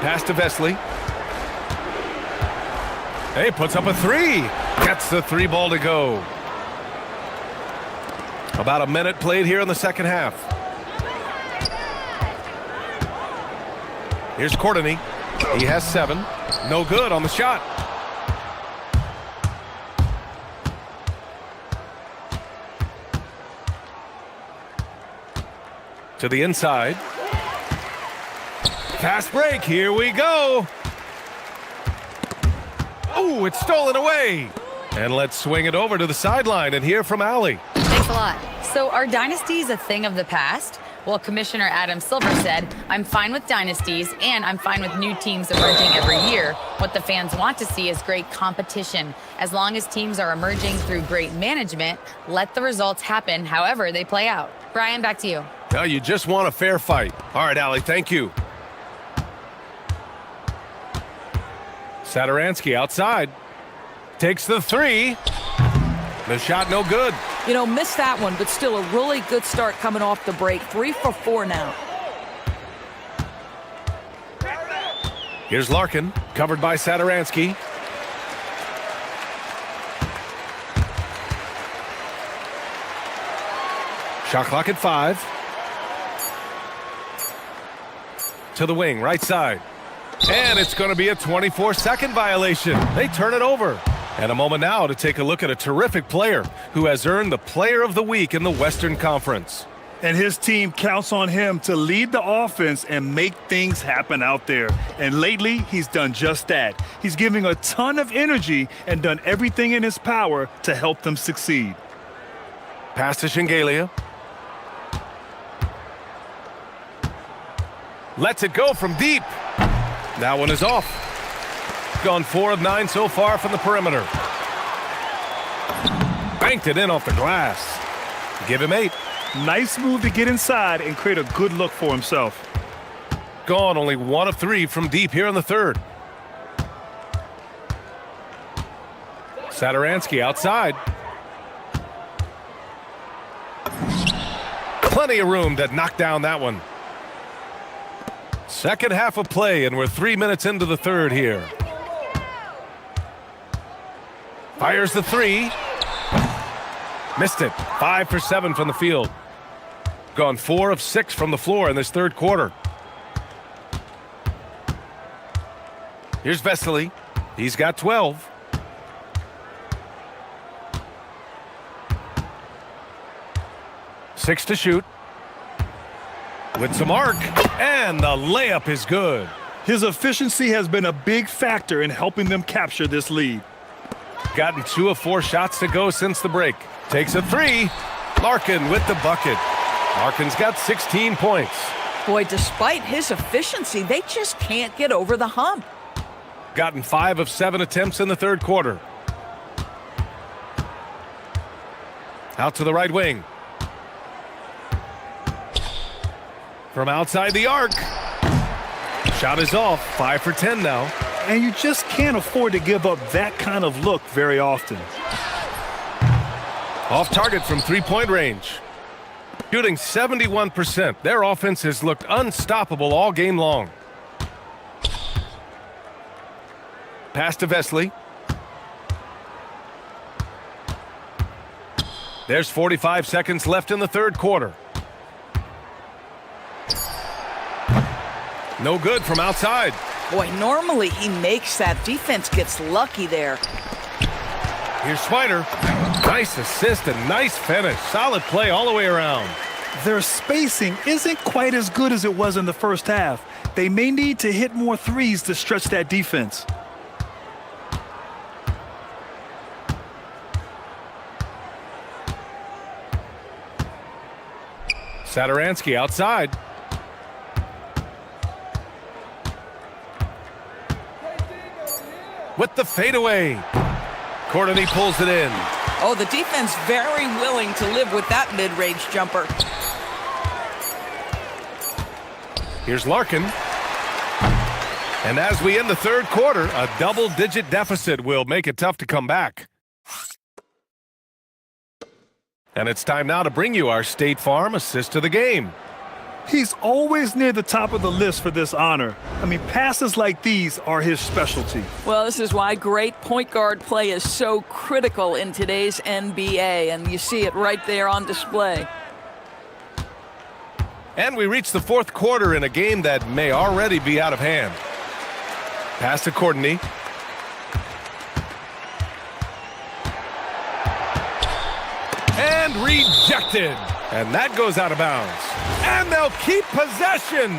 Pass to Vesely. Hey, puts up a 3. Gets the 3 ball to go. About a minute played here in the second half. Here's Courtney. He has 7. No good on the shot. To the inside. Fast break. Here we go. Oh, it's stolen away. And let's swing it over to the sideline and hear from Allie. Thanks a lot. So are dynasties a thing of the past? Well, Commissioner Adam Silver said, I'm fine with dynasties and I'm fine with new teams emerging every year. What the fans want to see is great competition. As long as teams are emerging through great management, let the results happen however they play out. Brian, back to you. Now you just want a fair fight. All right, Allie, thank you. Satoransky outside. Takes the 3. The shot no good. You know, missed that one, but still a really good start coming off the break. 3 for 4 now. Here's Larkin, covered by Satoransky. Shot clock at 5. To the wing, right side. And it's going to be a 24-second violation. They turn it over. And a moment now to take a look at a terrific player who has earned the Player of the Week in the Western Conference. And his team counts on him to lead the offense and make things happen out there. And lately, he's done just that. He's giving a ton of energy and done everything in his power to help them succeed. Pass to Shingalia. Lets it go from deep. That one is off. Gone 4 of 9 so far from the perimeter. Banked it in off the glass. Give him 8. Nice move to get inside and create a good look for himself. Gone only 1 of 3 from deep here in the third. Satoransky outside. Plenty of room to knock down that one. Second half of play, and we're 3 minutes into the third here. Fires the 3. Missed it. 5 for 7 from the field. Gone 4 of 6 from the floor in this third quarter. Here's Vesely. He's got 12. Six to shoot. With some arc, and the layup is good. His efficiency has been a big factor in helping them capture this lead. Gotten 2 of 4 shots to go since the break. Takes a 3. Larkin with the bucket. Larkin's got 16 points. Boy, despite his efficiency, they just can't get over the hump. Gotten 5 of 7 attempts in the third quarter. Out to the right wing. From outside the arc. Shot is off. 5 for 10 now. And you just can't afford to give up that kind of look very often. Off target from three-point range. Shooting 71%. Their offense has looked unstoppable all game long. Pass to Vesely. There's 45 seconds left in the third quarter. No good from outside. Boy, normally he makes that. Defense gets lucky there. Here's Swider. Nice assist and nice finish. Solid play all the way around. Their spacing isn't quite as good as it was in the first half. They may need to hit more threes to stretch that defense. Satoransky outside. With the fadeaway. Courtney pulls it in. Oh, the defense very willing to live with that mid-range jumper. Here's Larkin. And as we end the third quarter, a double-digit deficit will make it tough to come back. And it's time now to bring you our State Farm assist of the game. He's always near the top of the list for this honor. I mean, passes like these are his specialty. Well, this is why great point guard play is so critical in today's NBA, and you see it right there on display. And we reach the fourth quarter in a game that may already be out of hand. Pass to Courtney. And rejected. And that goes out of bounds. And they'll keep possession.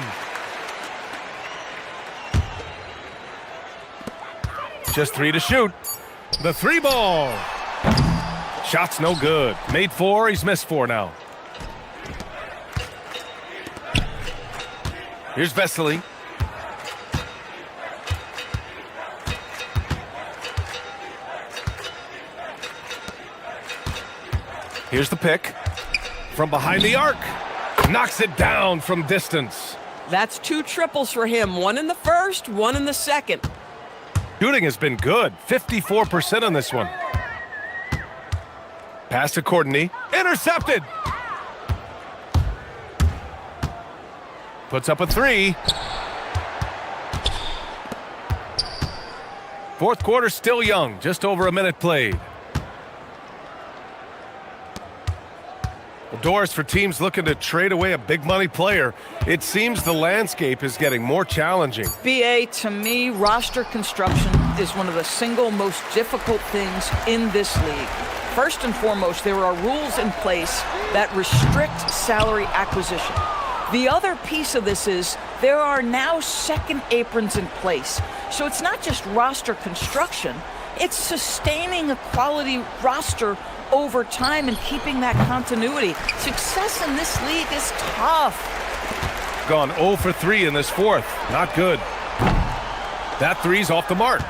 Just 3 to shoot. The 3 ball. Shot's no good. Made 4, he's missed 4 now. Here's Vesely. Here's the pick. From behind the arc. Knocks it down from distance. That's 2 triples for him. 1 in the first, 1 in the second. Shooting has been good. 54% on this one. Pass to Courtney. Intercepted. Puts up a 3. Fourth quarter still young. Just over a minute played. Doors for teams looking to trade away a big money player. It seems the landscape is getting more challenging. BA, to me, roster construction is one of the single most difficult things in this league. First and foremost, there are rules in place that restrict salary acquisition. The other piece of this is there are now second aprons in place. So it's not just roster construction, it's sustaining a quality roster over time and keeping that continuity. Success in this league is tough. Gone 0 for 3 in this fourth. Not good. That three's off the mark.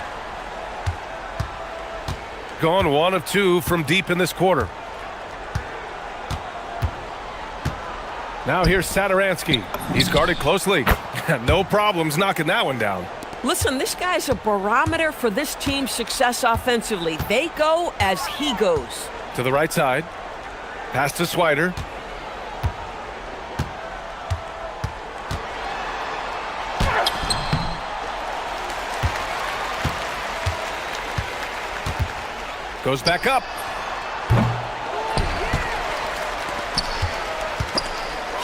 Gone 1 of 2 from deep in this quarter. Now here's Saturansky. He's guarded closely. No problems knocking that one down. Listen, this guy's a barometer for this team's success offensively. They go as he goes. To the right side. Pass to Swider. Goes back up.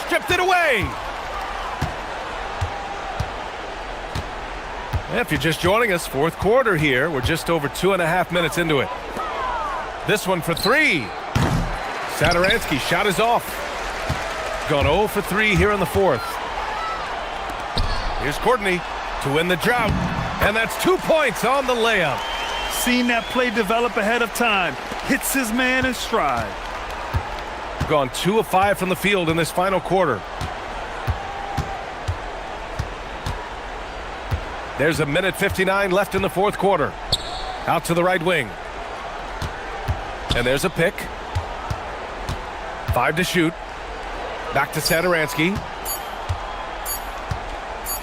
Stripped it away. If you're just joining us, fourth quarter here. We're just over 2.5 minutes into it. This one for 3. Saturansky shot is off. Gone 0 for 3 here in the fourth. Here's Courtney to win the drought. And that's 2 points on the layup. Seen that play develop ahead of time. Hits his man in stride. Gone 2 of 5 from the field in this final quarter. There's 1:59 left in the fourth quarter. Out to the right wing. And there's a pick. 5 to shoot. Back to Saturansky.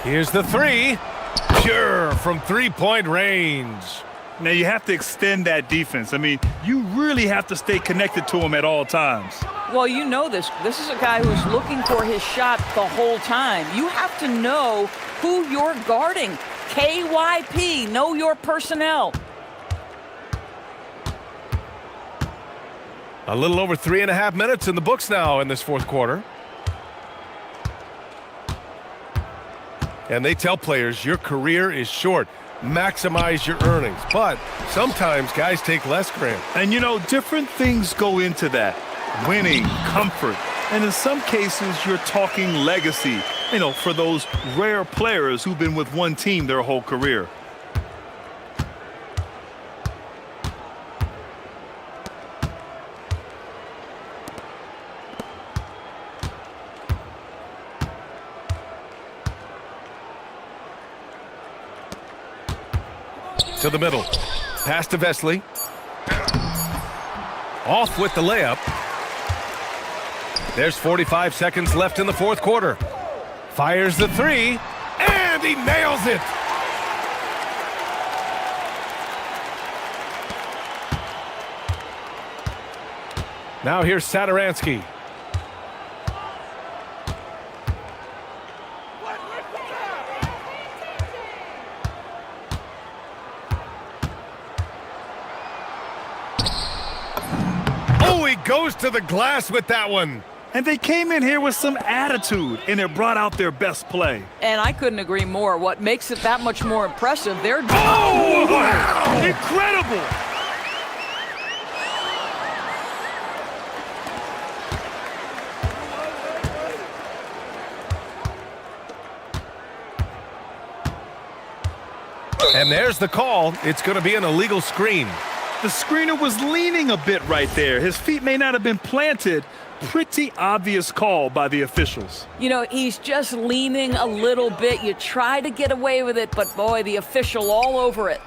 Here's the 3. Pure from three-point range. Now you have to extend that defense. I mean, you really have to stay connected to him at all times. Well, you know this. This is a guy who's looking for his shot the whole time. You have to know who you're guarding. KYP, know your personnel. A little over 3.5 minutes in the books now in this fourth quarter. And they tell players your career is short. Maximize your earnings. But sometimes guys take less, Grant. And you know, different things go into that. Winning, comfort, and in some cases you're talking legacy, you know, for those rare players who've been with one team their whole career. To the middle. Pass to Vesely. Off with the layup. There's 45 seconds left in the fourth quarter. Fires the 3, and he nails it. Now here's Saturansky. Goes to the glass with that one. And they came in here with some attitude, and it brought out their best play. And I couldn't agree more. What makes it that much more impressive, they're... Oh, wow! Incredible! And there's the call. It's going to be an illegal screen. The screener was leaning a bit right there. His feet may not have been planted. Pretty obvious call by the officials. You know, he's just leaning a little bit. You try to get away with it, but boy, the official all over it.